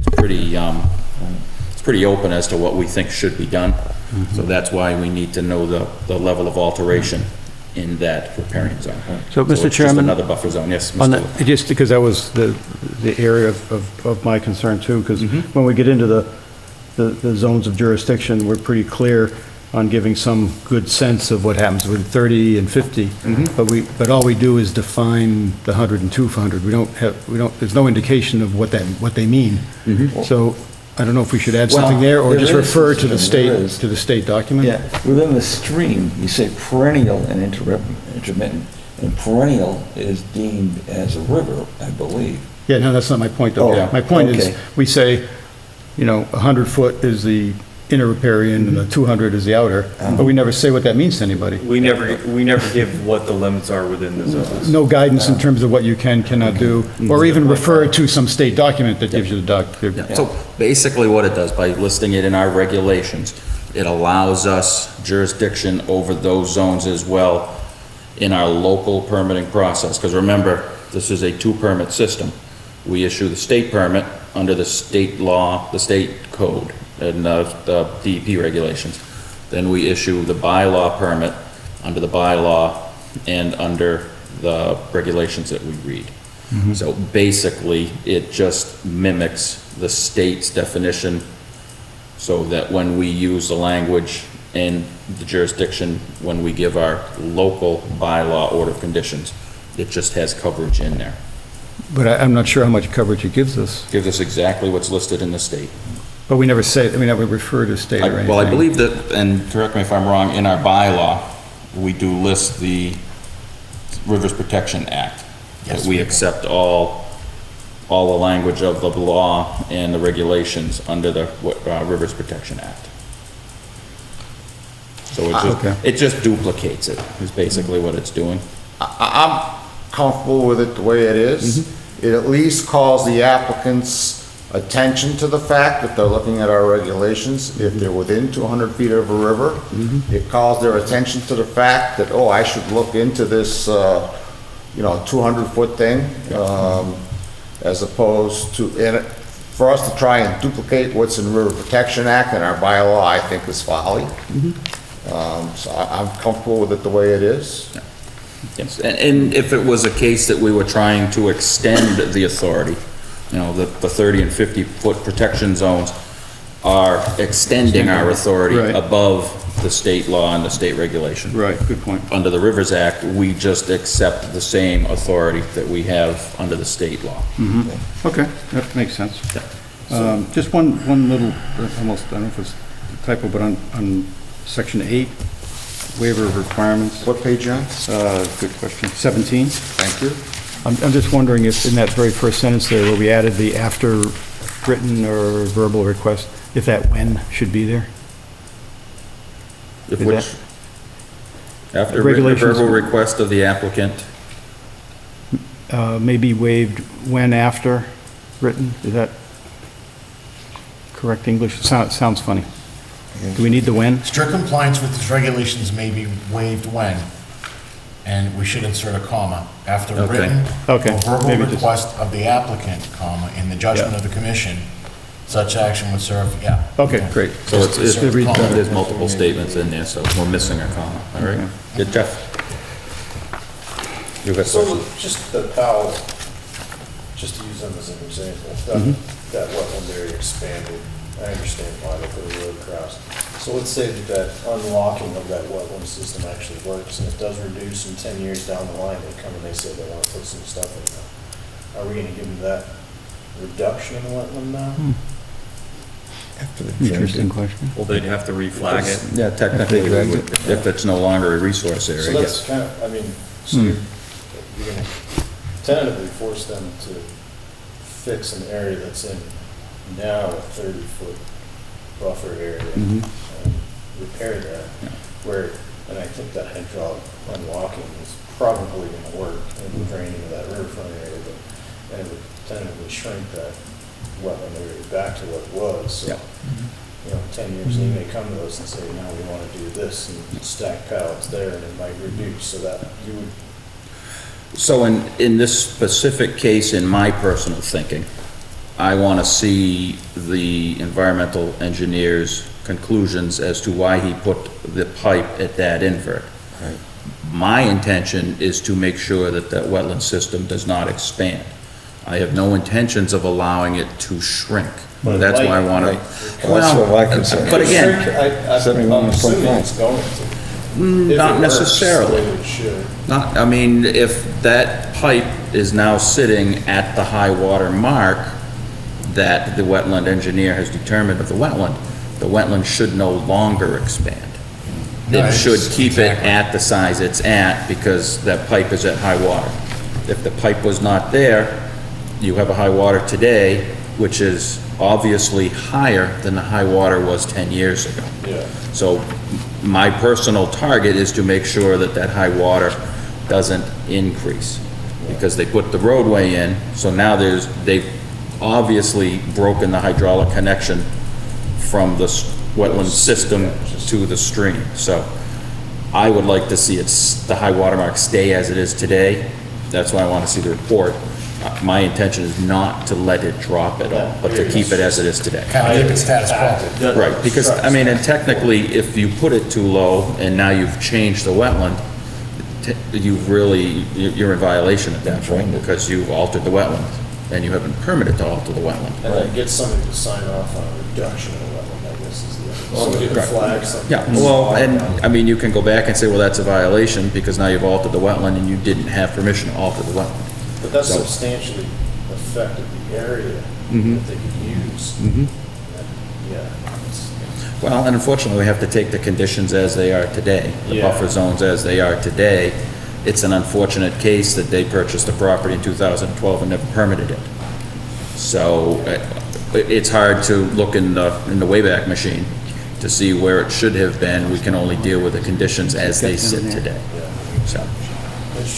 S1: pretty open as to what we think should be done. So that's why we need to know the level of alteration in that riparian zone.
S7: So, Mr.
S1: it's just
S7: Chairman,
S1: another buffer zone, yes,
S7: On
S1: Mr.
S7: the, just because that was the area of my concern too, because when we get into the zones of jurisdiction, we're pretty clear on giving some good sense of what happens with 30 and 50. But all we do is define the 100 and 200. There's no indication of what they mean. So I don't know if we should add something there or just refer to the state document.
S5: Yeah, within the stream, you say perennial and intermittent, and perennial is deemed as a river, I believe.
S7: Yeah, no, that's not my point though.
S5: Oh,
S7: My point is,
S5: okay.
S7: we say, 100 foot is the inner riparian and the 200 is the outer, but we never say what that means to anybody.
S2: We never give what the limits are within the zones.
S7: No guidance in terms of what you cannot do, or even refer to some state document that gives you the
S1: So basically what it does, by listing it in our regulations, it allows us jurisdiction over those zones as well in our local permitting process. Because remember, this is a two-permit system. We issue the state permit under the state law, the state code, and the DEP regulations. Then we issue the bylaw permit under the bylaw and under the regulations that we read. So basically, it just mimics the state's definition so that when we use the language in the jurisdiction, when we give our local bylaw order of conditions, it just has coverage in there.
S7: But I'm not sure how much coverage it gives us.
S1: Gives us exactly what's listed in the state.
S7: But we never refer to state or anything.
S1: Well, I believe that, and correct me if I'm wrong, in our bylaw, we do list the Rivers Protection Act. That we accept all the language of the law and the regulations under the Rivers Protection Act. So it just duplicates it, is basically what it's doing.
S16: I'm comfortable with it the way it is. It at least calls the applicant's attention to the fact that they're looking at our regulations, if they're within 200 feet of a river. It calls their attention to the fact that, I should look into this, 200-foot thing, as opposed to, for us to try and duplicate what's in River Protection Act and our bylaw, I think is folly. So I'm comfortable with it the way it is.
S1: Yes, and if it was a case that we were trying to extend the authority, the 30 and 50-foot protection zones are extending our authority above the state law and the state regulation.
S7: Right, good point.
S1: Under the Rivers Act, we just accept the same authority that we have under the state law.
S7: Okay, that makes sense. Just one little, almost, I don't know if it's a typo, but on section 8, waiver of requirements.
S16: What page, John?
S7: Good question. 17.
S16: Thank you.
S7: I'm just wondering if in that very first sentence there, where we added the after written or verbal request, if that when should be there?
S1: If
S7: Is
S1: which, after written or
S7: regulations-
S1: verbal request of the applicant,
S7: Maybe waived when after written, is that? correct English? Sounds funny. Do we need the when?
S3: Strict compliance with these regulations may be waived when, and we should insert a comma, after
S1: Okay.
S3: written
S7: Okay.
S3: or verbal
S7: Maybe just-
S3: request of the applicant, comma, in the judgment
S7: Yeah.
S3: of the commission, such action would serve, yeah.
S7: Okay, great.
S1: So it's,
S3: Just insert the comma.
S1: there's multiple statements in there, so we're missing a comma, all right? Yeah, Jeff? You got a
S17: So
S1: question?
S17: just the POW, just to use them as an example, that wetland area expanded, I understand why they put a road across. So let's say that unlocking of that wetland system actually works, and it does reduce in 10 years down the line, they come and they say they want to put some stuff in there. Are we going to give them that reduction in the wetland now?
S7: Interesting question.
S1: Well, they'd have to reflag it. Yeah, technically, we would, if it's no longer a resource area,
S17: So
S1: yes.
S17: that's kind of, I mean, so you're going to tentatively force them to fix an area that's in now a 30-foot buffer area and repair that, where, and I think that hydraulic unlocking is probably going to work and drain into that riverfront area, but, and it would tentatively shrink that wetland area back to what it was, so,
S1: Yeah.
S17: you know, 10 years, they may come to us and say, now we want to do this, and stack pallets there, and it might reduce, so that you would.
S1: So in this specific case, in my personal thinking, I want to see the environmental engineer's conclusions as to why he put the pipe at that invert. My intention is to make sure that that wetland system does not expand. I have no intentions of allowing it to shrink.
S17: But it
S1: That's why I
S17: might,
S1: want to.
S5: Well, that's what my concern is.
S1: But again,
S17: I'm assuming it's going to. If
S1: not
S17: it works
S1: necessarily.
S17: the way it should.
S1: Not, I mean, if that pipe is now sitting at the high water mark that the wetland engineer has determined of the wetland should no longer expand. It should keep it at the size it's at because that pipe is at high water. If the pipe was not there, you have a high water today, which is obviously higher than the high water was 10 years ago.
S17: Yeah.
S1: So my personal target is to make sure that that high water doesn't increase, because they put the roadway in, so now they've obviously broken the hydraulic connection from the wetland system to the stream. So I would like to see the high water mark stay as it is today. That's why I want to see the report. My intention is not to let it drop at all, but to keep it as it is today.
S3: Kind of keep it status quo.
S1: Right, because, I mean, and technically, if you put it too low and now you've changed the wetland, you've really, you're in violation at that point because you've altered the wetland and you haven't permitted to alter the wetland.
S17: And then get somebody to sign off on a reduction of the wetland, I guess is the other. So you can flag something.
S1: Yeah, well, and, I mean, you can go back and say, well, that's a violation because now you've altered the wetland and you didn't have permission to alter the wetland.
S17: But that
S1: So-
S17: substantially affected the area
S1: Mhm.
S17: that they could use.
S1: Mhm.
S17: Yeah. it's-
S1: Well, and unfortunately, we have to take the conditions as they are today, the
S17: Yeah.
S1: buffer zones as they are today. It's an unfortunate case that they purchased the property in 2012 and never permitted it. So it's hard to look in the Wayback Machine to see where it should have been. We can only deal with the conditions as they sit today. So,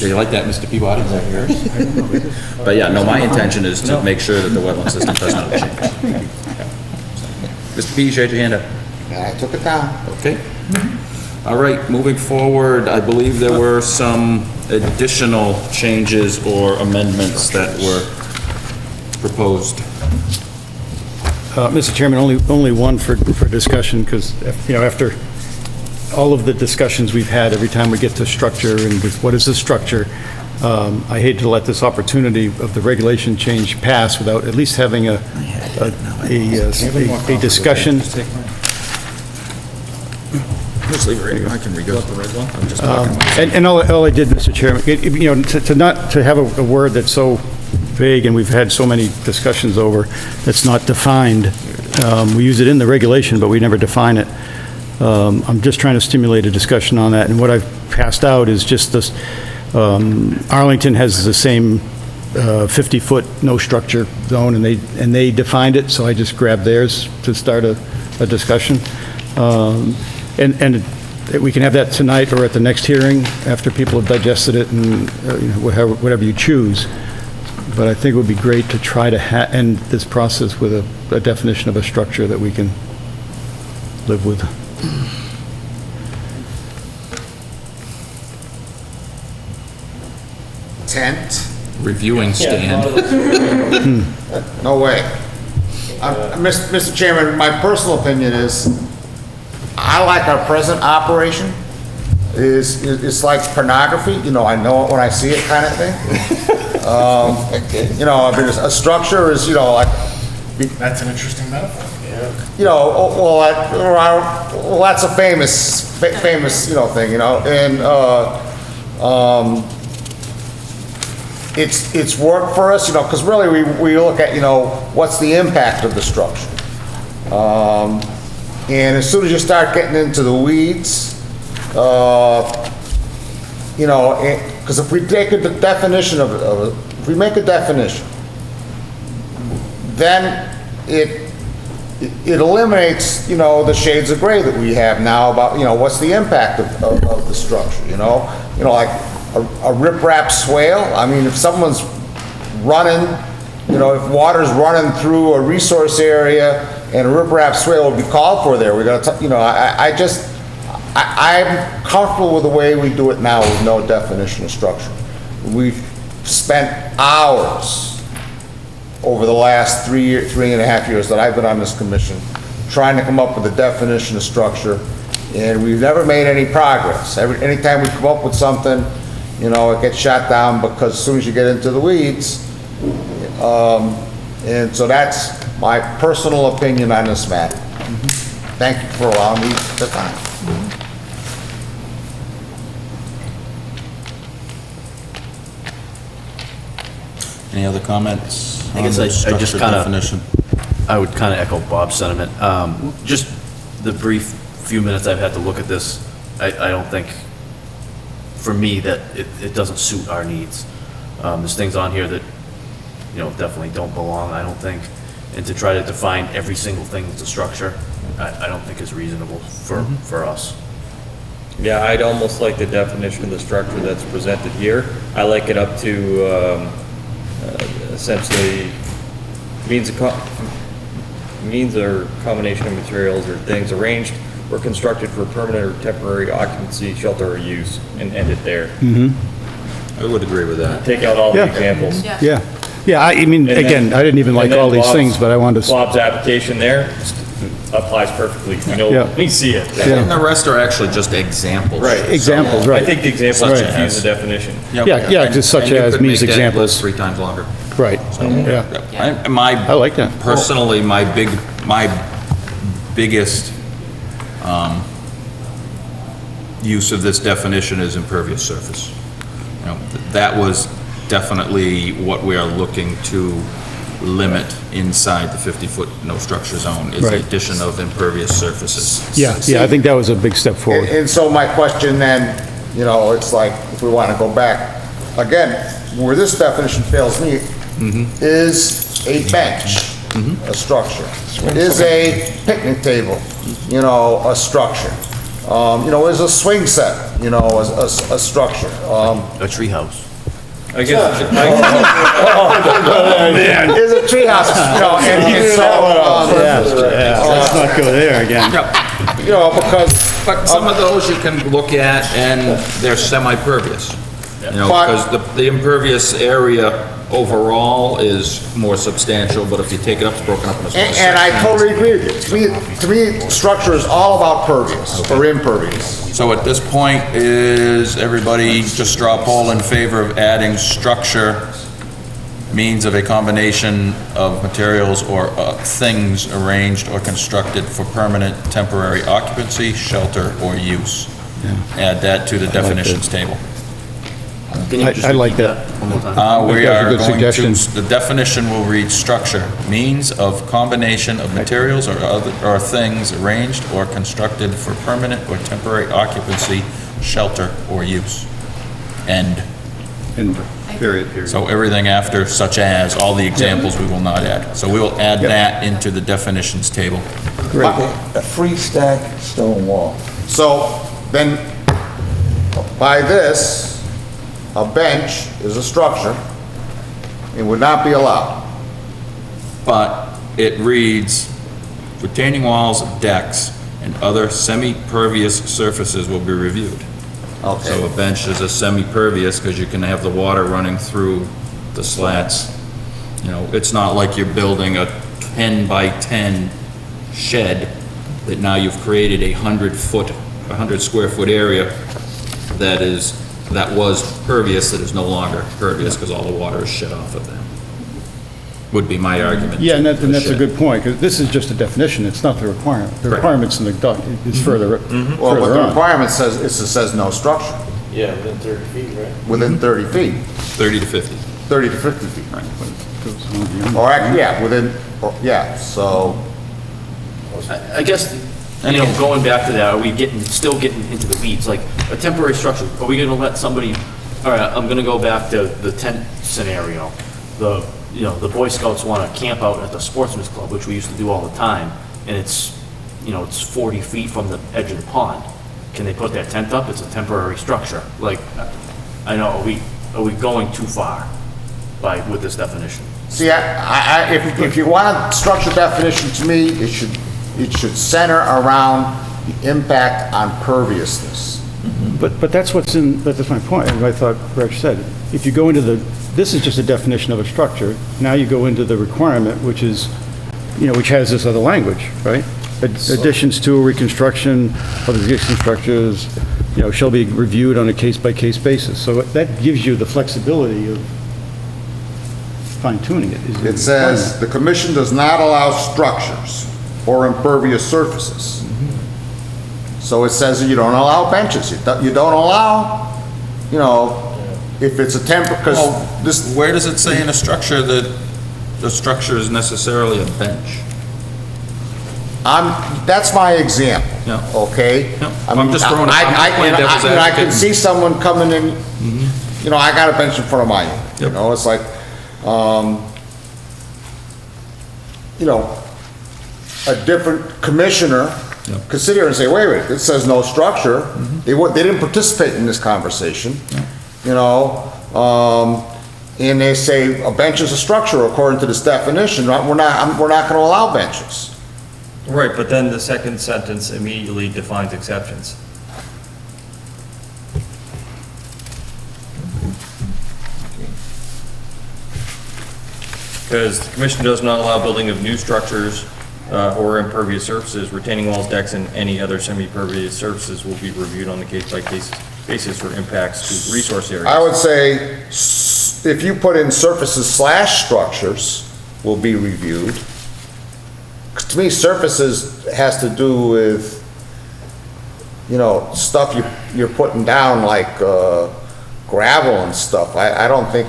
S1: do you like that, Mr. Peabody? Is that yours? But yeah, no, my intention is to make sure that the wetland system does not change. Mr. P, you had your hand up.
S3: I took it down.
S1: Okay. All right, moving forward, I believe there were some additional changes or amendments that were proposed.
S7: Mr. Chairman, only one for discussion, because, you know, after all of the discussions we've had, every time we get to structure and what is the structure, I hate to let this opportunity of the regulation change pass without at least having a discussion.
S1: Just leave it right here. I can read the red one. I'm just talking about.
S7: And all I did, Mr. Chairman, you know, to have a word that's so vague, and we've had so many discussions over, that's not defined. We use it in the regulation, but we never define it. I'm just trying to stimulate a discussion on that, and what I've passed out is just this, Arlington has the same 50-foot no structure zone, and they defined it, so I just grabbed theirs to start a discussion. And we can have that tonight or at the next hearing after people have digested it and, you know, whatever you choose. but I think it would be great to try to end this process with a definition of a structure that we can live with.
S16: Tent?
S1: Reviewing stand.
S16: No way. Mr. Chairman, my personal opinion is, I like our present operation. It's like pornography, you know, I know it when I see it kind of thing. You know, I mean, a structure is, you know, like.
S3: That's an interesting metaphor.
S16: You know, well, that's a famous, you know, thing, you know, and, it's worked for us, you know, because really we look at, you know, what's the impact of the structure. And as soon as you start getting into the weeds, you know, because if we take a definition if we make a definition, then it eliminates, you know, the shades of gray that we have now about, you know, what's the impact of the structure, you know? You know, like a riprap swale, I mean, if someone's running, you know, if water's running through a resource area and a riprap swale would be called for there, we gotta, you know, I'm comfortable with the way we do it now with no definition of structure. We've spent hours over the last 3.5 years that I've been on this commission trying to come up with a definition of structure, and we've never made any progress. Anytime we come up with something, you know, it gets shot down because as soon as you get into the weeds, and so that's my personal opinion on this matter. Thank you for allowing me the time.
S1: Any other comments?
S18: I guess
S1: on
S18: I
S1: the
S18: just
S1: structure
S18: kind
S1: definition?
S18: of, I would kind of echo Bob's sentiment. Just the brief few minutes I've had to look at this, I don't think, for me, that it doesn't suit our needs. There's things on here that, you know, definitely don't belong, I don't think. And to try to define every single thing that's a structure, I don't think is reasonable for us.
S2: Yeah, I'd almost like the definition of the structure that's presented here. I like it up to essentially means or combination of materials or things arranged or constructed for permanent or temporary occupancy, shelter, or use, and end it there.
S1: I would agree with that.
S2: Take out all the examples.
S7: Yeah, I mean,
S2: And
S7: again,
S2: then-
S7: I didn't even
S2: and
S7: like
S2: then
S7: all these
S2: Bob's-
S7: things, but I wanted to,
S2: Bob's application there applies perfectly. We know,
S7: Yeah.
S2: we see it.
S1: And the rest are actually just examples.
S2: Right.
S7: examples,
S2: I
S7: right,
S2: think the examples
S1: Such
S2: confuse
S1: as-
S2: the definition.
S7: Yeah, just such
S1: And you
S7: as
S1: could
S7: means
S1: make that
S7: examples.
S1: list 3 times longer.
S7: right, yeah. I like that.
S1: Personally, my biggest use of this definition is impervious surface. You know, that was definitely what we are looking to limit inside the 50-foot no structure zone, is the
S7: Right.
S1: addition of impervious surfaces.
S7: Yeah, I think that was a big step forward.
S16: And so my question then, you know, it's like, if we want to go back, again, where this definition fails me, is a bench, a structure, is a picnic table, you know, a structure. You know, is a swing set, you know, a structure.
S18: A tree house.
S2: I guess,
S16: Is a treehouse, you know, and so,
S7: Let's not go there again.
S16: you know, because.
S1: But some of those you can look at and they're semi-pervious. You know,
S16: But-
S1: because the impervious area overall is more substantial, but if you take it up, it's broken up into smaller
S16: And I
S1: sections.
S16: totally agree with you. To me, structure is all about pervious, or impervious.
S1: So at this point, is everybody just straw poll in favor of adding structure means of a combination of materials or things arranged or constructed for permanent, temporary occupancy, shelter, or use? Add that to the definitions table.
S18: Can you just
S7: I like
S18: repeat
S7: that.
S18: one more time?
S1: We
S7: That's a
S1: are
S7: good
S1: going to,
S7: suggestion.
S1: the definition will read structure, means of combination of materials or things arranged or constructed for permanent or temporary occupancy, shelter, or use. End.
S7: Period.
S1: So everything after such as, all the examples we will not add. So we will add that into the definitions table.
S5: A free stack stone wall.
S16: So then, by this, a bench is a structure, It would not be allowed.
S1: But it reads, retaining walls, decks, and other semi-pervious surfaces will be reviewed.
S16: Okay.
S1: So a bench is a semi-pervious because you can have the water running through the slats. You know, it's not like you're building a 10 by 10 shed that now you've created a 100 square foot area that was pervious, that is no longer pervious because all the water is shed off of them. Would be my argument.
S7: Yeah, and that's a
S1: Shed.
S7: good point, because this is just a definition, it's not the requirement. The
S1: Correct.
S7: requirement's in the doc, is further,
S16: Well, but
S7: further
S16: the
S7: on.
S16: requirement says, it says no structure,
S17: Yeah, within 30 feet, right?
S16: within 30 feet,
S1: 30 to 50.
S16: 30 to 50 feet.
S7: Right, but it goes on beyond
S16: Or,
S7: that.
S16: yeah, yeah, so,
S18: I guess, you know, going back to that, are we still getting into the weeds? Like, a temporary structure, are we gonna let somebody, all right, I'm gonna go back to the tent scenario. The Boy Scouts wanna camp out at the Sportsman's Club, which we used to do all the time, and it's 40 feet from the edge of the pond. Can they put that tent up? It's a temporary structure. Like, I know, are we going too far with this definition?
S16: see, if you want a structure definition, to me, it should center around the impact on perviousness.
S7: But that's that's my point, and I thought Rich said. If you go into this is just a definition of a structure, now you go into the requirement, which is, which has this other language, right? Additions to or reconstruction of existing structures, shall be reviewed on a case-by-case basis. So that gives you the flexibility of fine-tuning it. is the
S16: It says, the commission does not allow structures or impervious surfaces. So it says that you don't allow benches, you don't allow, if it's a because this.
S1: Where does it say in a structure that the structure is necessarily a bench?
S16: That's my example,
S1: Yeah.
S16: okay?
S1: Yeah.
S16: I mean,
S1: I'm just throwing it- I'm just playing devil's
S16: I
S1: advocate.
S16: can see someone coming in, I got a bench in front of my unit,
S1: Yep.
S16: it's like, a different commissioner
S1: Yep.
S16: could sit here and say, wait a minute, it says no structure. They didn't participate in this conversation, and they say a bench is a structure according to this definition, right? We're not gonna allow benches.
S2: Right, but then the second sentence immediately defines exceptions. Because the commission does not allow building of new structures or impervious surfaces, retaining walls, decks, and any other semi-pervious surfaces will be reviewed on a case-by-case basis for impacts to resource areas.
S16: I would say, if you put in surfaces / structures will be reviewed. 'Cause to me, surfaces has to do with, stuff you're putting down like, gravel and stuff. I don't think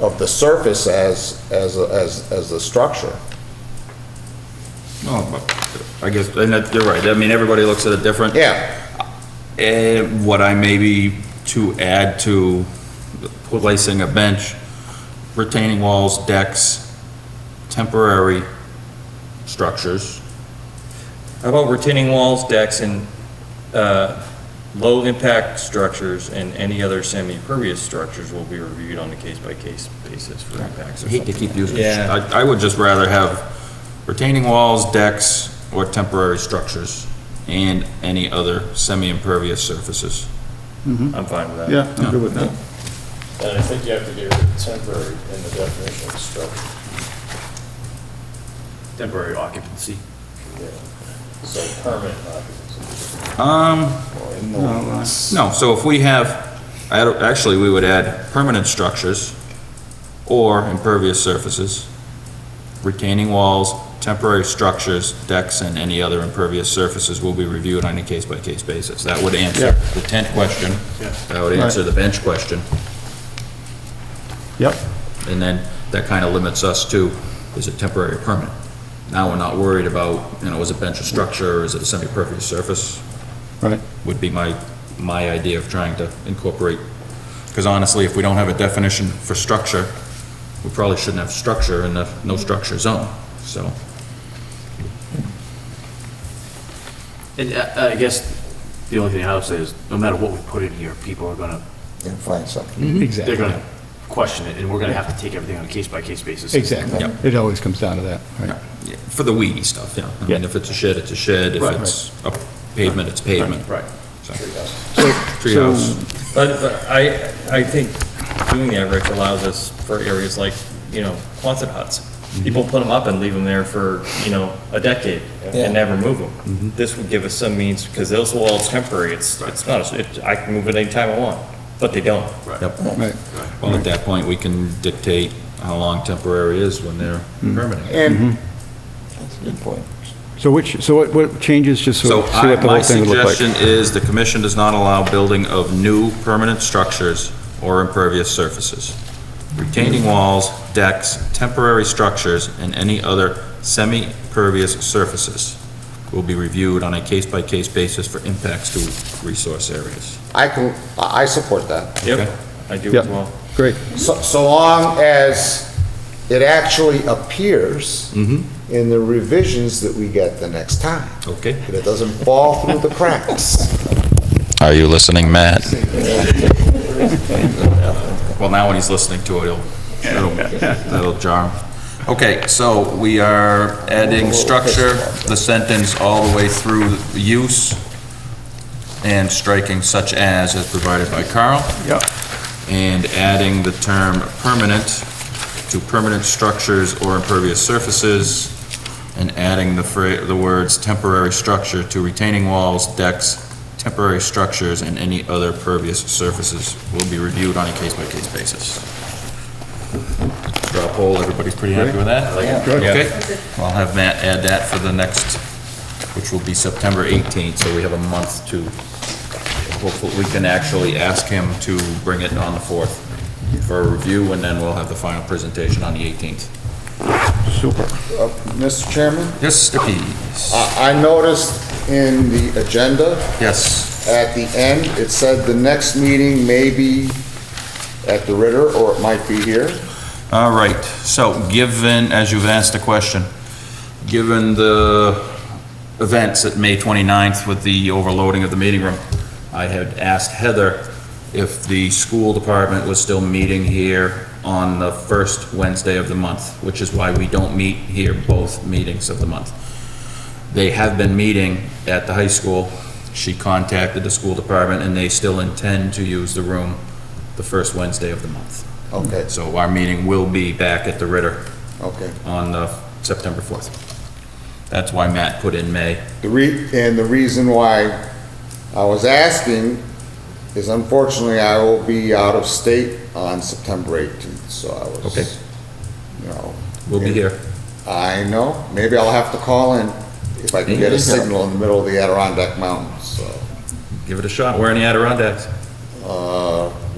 S16: of the surface as a structure.
S1: No, but I guess, and you're right, I mean, everybody looks at it different.
S16: Yeah.
S1: What I maybe to add to placing a bench, retaining walls, decks, temporary structures.
S2: How about retaining walls, decks, and low-impact structures and any other semi-pervious structures will be reviewed on a case-by-case basis for impacts.
S1: I hate to keep using,
S2: Yeah.
S1: I would just rather have retaining walls, decks, or temporary structures, and any other semi-impervious surfaces.
S2: I'm fine with that.
S7: Yeah, I'm good with that.
S17: And I think you have to get rid of temporary in the definition of structure.
S18: Temporary occupancy.
S17: Yeah. So permanent occupancy.
S1: No, so if we have, actually, we would add permanent structures or impervious surfaces, retaining walls, temporary structures, decks, and any other impervious surfaces will be reviewed on a case-by-case basis. That would answer the tent question. That would answer the bench question.
S7: Yep.
S1: And then that kind of limits us to, is it temporary or permanent? Now we're not worried about, is a bench a structure, or is it a semi-pervious surface?
S7: Right.
S1: Would be my idea of trying to incorporate, because honestly, if we don't have a definition for structure, we probably shouldn't have structure in the no structure zone, so.
S18: And I guess the only thing I would say is, no matter what we put in here, people are gonna,
S16: And find something.
S18: they're gonna question it, and we're gonna have to take everything on a case-by-case basis.
S7: Exactly.
S1: Yep.
S7: It always comes down to that, right?
S1: Yeah, for the weedy stuff, yeah. I mean,
S7: Yeah.
S1: if it's a shed, it's a shed. If
S18: Right.
S1: it's a pavement, it's pavement.
S18: Right.
S1: So-
S7: So,
S1: Treehouse.
S2: But I think doing the average allows us for areas like, Quonset huts. People put them up and leave them there for, a decade and never move them. This would give us some means, because those walls temporary, it's not, I can move it anytime I want, but they don't.
S1: Yep.
S7: right.
S1: Well, at that point, we can dictate how long temporary is when they're permanent.
S16: And
S5: That's a good point.
S7: So what changes, just so
S1: So
S7: see what the
S1: my
S7: whole thing would look like?
S1: suggestion is the commission does not allow building of new permanent structures or impervious surfaces. Retaining walls, decks, temporary structures, and any other semi-pervious surfaces will be reviewed on a case-by-case basis for impacts to resource areas.
S16: I support that.
S2: Yep, I do
S7: Yep.
S2: as well.
S7: Great.
S16: So long as it actually appears in the revisions that we get the next time.
S1: Okay.
S16: That it doesn't fall through the cracks.
S1: Are you listening, Matt? Well, now when he's listening to it, that'll jar him. Okay, so we are adding structure, the sentence all the way through the use, and striking such as provided by Carl.
S7: Yep.
S1: And adding the term permanent to permanent structures or impervious surfaces, and adding the words temporary structure to retaining walls, decks, temporary structures, and any other pervious surfaces will be reviewed on a case-by-case basis. Straw poll, everybody's pretty happy with that?
S7: Good.
S1: Okay, I'll have Matt add that for the next, which will be September 18th, so we have a month to, hopefully we can actually ask him to bring it on the 4th for a review, and then we'll have the final presentation on the 18th.
S7: Super.
S16: Mr. Chairman?
S1: Yes, Mr. Pease.
S16: I noticed in the agenda,
S1: Yes.
S16: at the end, it said the next meeting may be at the Ritter, or it might be here.
S1: All right, so given, as you've asked the question, given the events at May 29th with the overloading of the meeting room, I had asked Heather if the school department was still meeting here on the first Wednesday of the month, which is why we don't meet here both meetings of the month. They have been meeting at the high school. She contacted the school department, and they still intend to use the room the first Wednesday of the month.
S16: Okay,
S1: So our meeting will be back at the Ritter
S16: okay.
S1: on September 4th. That's why Matt put in May.
S16: And the reason why I was asking is unfortunately I will be out of state on September 18th, so I was,
S1: Okay. We'll be here.
S16: I know, maybe I'll have to call in if I can get a signal in the middle of the Adirondack Mountains, so.
S1: Give it a shot. We're in the Adirondacks.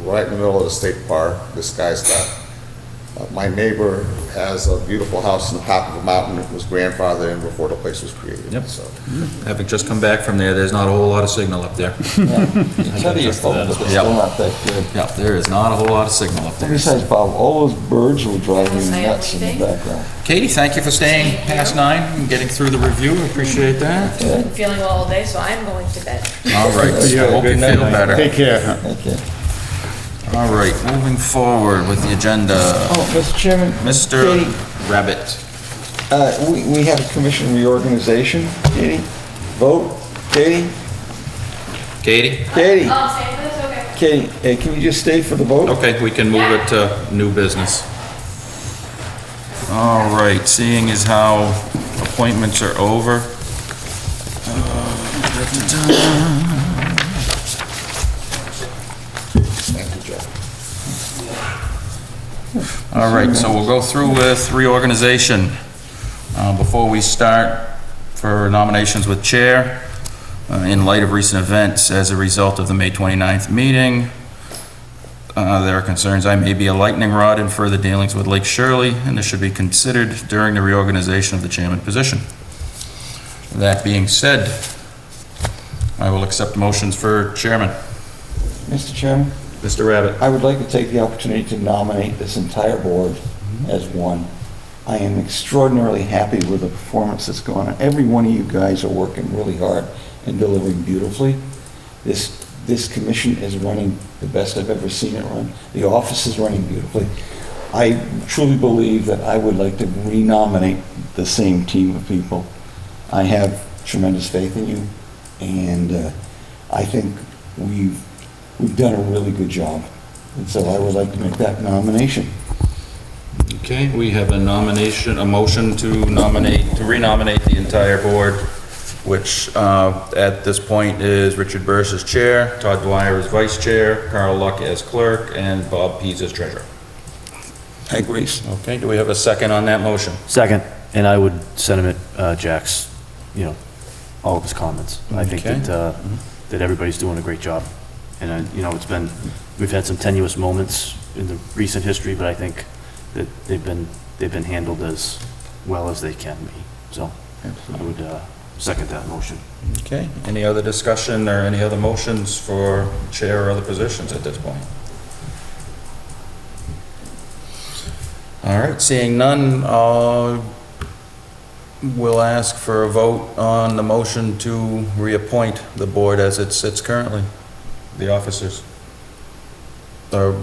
S16: Right in the middle of the state park, this guy's got, my neighbor has a beautiful house on the top of a mountain. It was grandfathered in before the place was created.
S1: Yep.
S16: So,
S1: Having just come back from there's not a whole lot of signal up there.
S5: Tell you, phone, but it's still not that good.
S1: Yeah, there is not a whole lot of signal up there.
S5: Besides, Bob, all those birds will drive you
S13: Say
S5: nuts in the
S13: anything?
S5: background.
S1: Katie, thank you for staying past 9 and getting through the review. Appreciate that.
S19: I've been feeling well all day, so I'm going to bed.
S1: All right, I hope you feel better.
S7: Take care.
S5: Okay.
S1: All right, moving forward with the agenda.
S5: Oh, Mr. Chairman.
S1: Mr.
S5: Katie,
S1: Rabbit.
S5: we have a commission reorganization. Katie, vote. Katie?
S1: Katie?
S5: Katie?
S19: I'll stay for this, okay.
S5: Katie, can you just stay for the vote?
S1: Okay, we can move it to new business. All right, seeing as how appointments are over.
S16: thank you, Jeff.
S1: All right, so we'll go through with reorganization. Before we start for nominations with chair, in light of recent events as a result of the May 29th meeting, there are concerns I may be a lightning rod in further dealings with Lake Shirley, and this should be considered during the reorganization of the chairman position. That being said, I will accept motions for chairman.
S5: Mr. Chairman?
S1: Mr. Rabbit.
S5: I would like to take the opportunity to nominate this entire board as one. I am extraordinarily happy with the performance that's going on. Every one of you guys are working really hard and delivering beautifully. This this commission is running the best I've ever seen it run. The office is running beautifully. I truly believe that I would like to renominate the same team of people. I have tremendous faith in you, and I think we've done a really good job. And so I would like to make that nomination.
S1: Okay, we have a motion to renominate the entire board, which at this point is Richard Burse as chair, Todd Dwyer as vice chair, Carl Luck as clerk, and Bob Pease as treasurer.
S5: I agree.
S1: Okay, do we have a second on that motion?
S18: Second, and I would sentiment Jack's, all of his comments. I think
S1: Okay.
S18: that everybody's doing a great job. And, we've had some tenuous moments in the recent history, but I think that they've been handled as well as they can be. So I would second that motion.
S1: Okay, any other discussion or any other motions for chair or other positions at this point? All right, seeing none, we'll ask for a vote on the motion to reappoint the board as it sits currently, the officers. Or,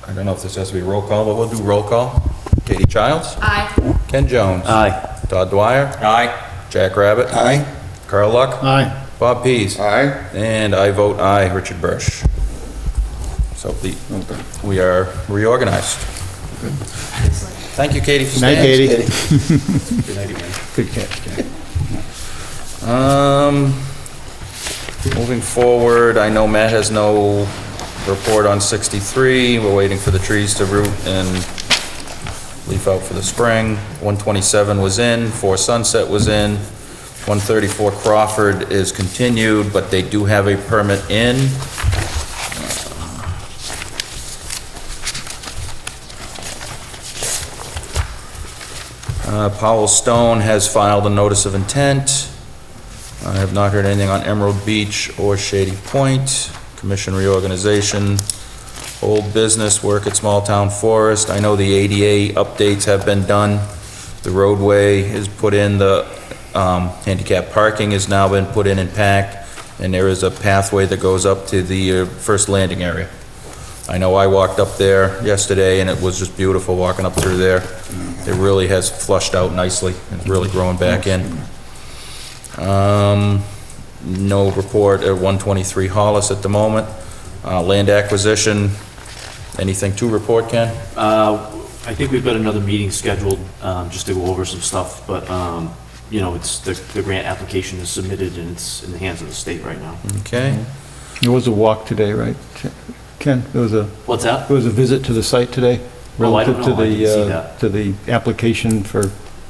S1: I don't know if this has to be roll call, but we'll do roll call. Katie Childs?
S13: Aye.
S1: Ken Jones?
S18: Aye.
S1: Todd Dwyer? Aye. Jack Rabbit?
S5: Aye.
S1: Carl Luck?
S7: Aye.
S1: Bob Pease?
S16: Aye.
S1: And I vote aye, Richard Burse. So we are reorganized. Thank you, Katie, for
S7: Night,
S1: staying.
S7: Katie.
S18: Good night again.
S7: Good catch, Katie.
S1: Moving forward, I know Matt has no report on 63. We're waiting for the trees to root and leaf out for the spring. 127 was in, 4 Sunset was in. 134 Crawford is continued, but they do have a permit in. Powell Stone has filed a notice of intent. I have not heard anything on Emerald Beach or Shady Point. Commission reorganization, old business, work at Small Town Forest. I know the ADA updates have been done. The roadway is put in, the handicap parking has now been put in and packed, and there is a pathway that goes up to the first landing area. I know I walked up there yesterday, and it was just beautiful walking up through there. It really has flushed out nicely. It's really growing back in. No report at 123 Hollis at the moment. Land acquisition, anything to report, Ken?
S18: I think we've got another meeting scheduled, just to go over some stuff, but, it's, the grant application is submitted and it's in the hands of the state right now.
S1: Okay.
S7: There was a walk today, right, Ken? There was a...
S18: What's that?
S7: There was a visit to the site today?
S18: Oh, I don't
S7: Relative
S18: know. I didn't see that.
S7: to the application for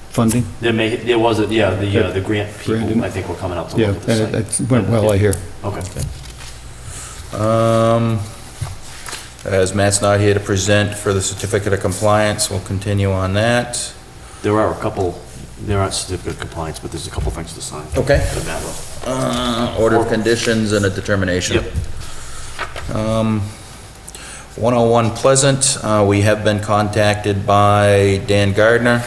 S7: funding?
S18: There was, the grant people,
S7: Grant.
S18: I think, were coming out to
S7: Yeah,
S18: look at the
S7: and
S18: site.
S7: it went well, I hear.
S18: Okay.
S1: As Matt's not here to present for the certificate of compliance, we'll continue on that.
S18: There aren't certificate of compliance, but there's a couple things to sign.
S1: Okay.
S18: For that one.
S1: Order of conditions and a determination.
S18: Yep.
S1: 101 Pleasant, we have been contacted by Dan Gardner,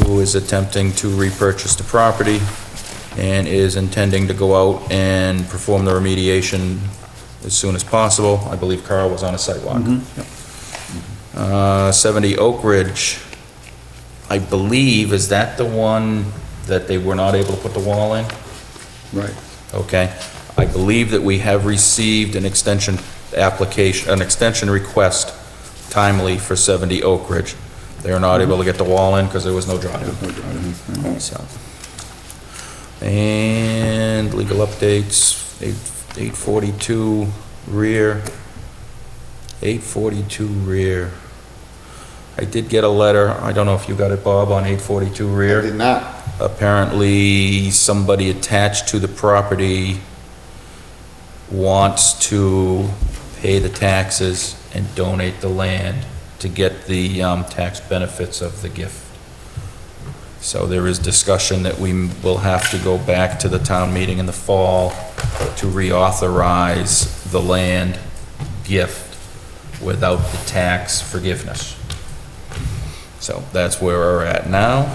S1: who is attempting to repurchase the property and is intending to go out and perform the remediation as soon as possible. I believe Carl was on a sidewalk. 70 Oak Ridge, I believe, is that the one that they were not able to put the wall in?
S7: Right.
S1: Okay. I believe that we have received an extension application, an extension request timely for 70 Oak Ridge. They are not able to get the wall in because there was no driveway. So. And legal updates, 842 rear. 842 rear. I did get a letter, I don't know if you got it, Bob, on 842 rear.
S16: I did not.
S1: Apparently, somebody attached to the property wants to pay the taxes and donate the land to get the tax benefits of the gift. So there is discussion that we will have to go back to the town meeting in the fall to reauthorize the land gift without the tax forgiveness. So that's where we're at now.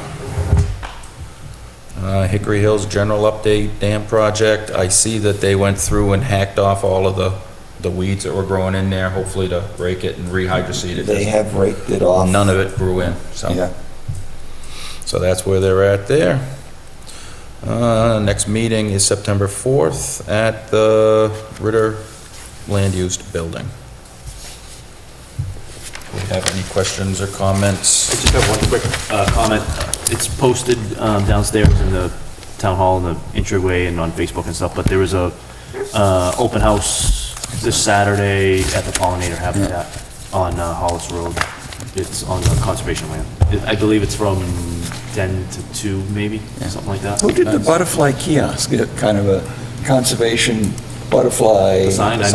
S1: Hickory Hills General Update Dam Project. I see that they went through and hacked off all of the weeds that were growing in there, hopefully to rake it and rehydroseed it.
S5: They have raked it off.
S1: None of it grew in, so.
S5: Yeah.
S1: So that's where they're at there. Next meeting is September 4th at the Ritter Land Use Building. Do we have any questions or comments?
S18: I just have one quick comment. It's posted downstairs in the town hall in the entryway and on Facebook and stuff, but there was a open house this Saturday at the Pollinator Habitat on Hollis Road. It's on the conservation land. I believe it's from 10 to 2, maybe, something like that.
S5: Who did the butterfly kiosk? Kind of a conservation butterfly.
S18: The sign, I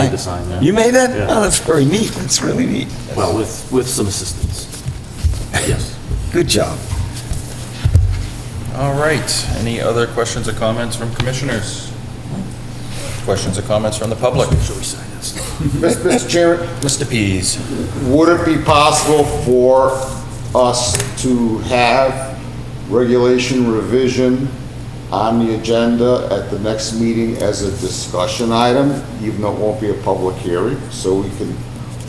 S18: made the sign, yeah.
S5: You made that?
S18: Yeah.
S5: Oh, that's very neat. That's really neat.
S18: Well, with some assistance. Yes.
S5: Good job.
S1: All right, any other questions or comments from commissioners? Questions or comments from the public?
S18: Should we sign this?
S16: Mr. Chairman,
S1: Mr. Pease.
S16: would it be possible for us to have regulation revision on the agenda at the next meeting as a discussion item, even though it won't be a public hearing, so we can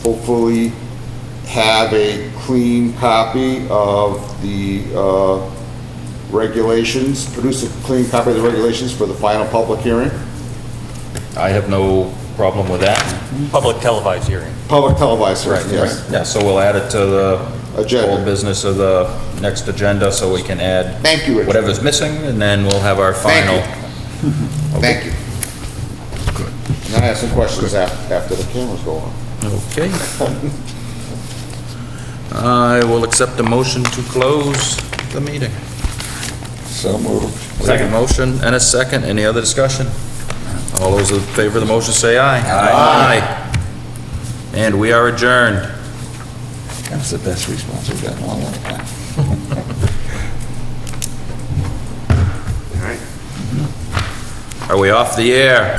S16: hopefully have a clean copy of the regulations, produce a clean copy of the regulations for the final public hearing?
S1: I have no problem with that.
S2: Public televised hearing.
S16: Public televised hearing,
S1: Right,
S16: yes.
S1: Yeah, so we'll add it to the
S16: Agenda.
S1: whole business of the next agenda, so we can add
S16: Thank you, Richard.
S1: whatever's missing, and then we'll have our
S16: Thank
S1: final.
S16: Thank you. Good. And then I have some questions after the cameras go on.
S1: Okay. I will accept a motion to close the meeting.
S5: So moved.
S1: Second motion and a second. Any other discussion? All those in favor of the motion say aye. Aye. And we are adjourned.
S5: That's the best response we've gotten all that time.
S1: Are we off the air?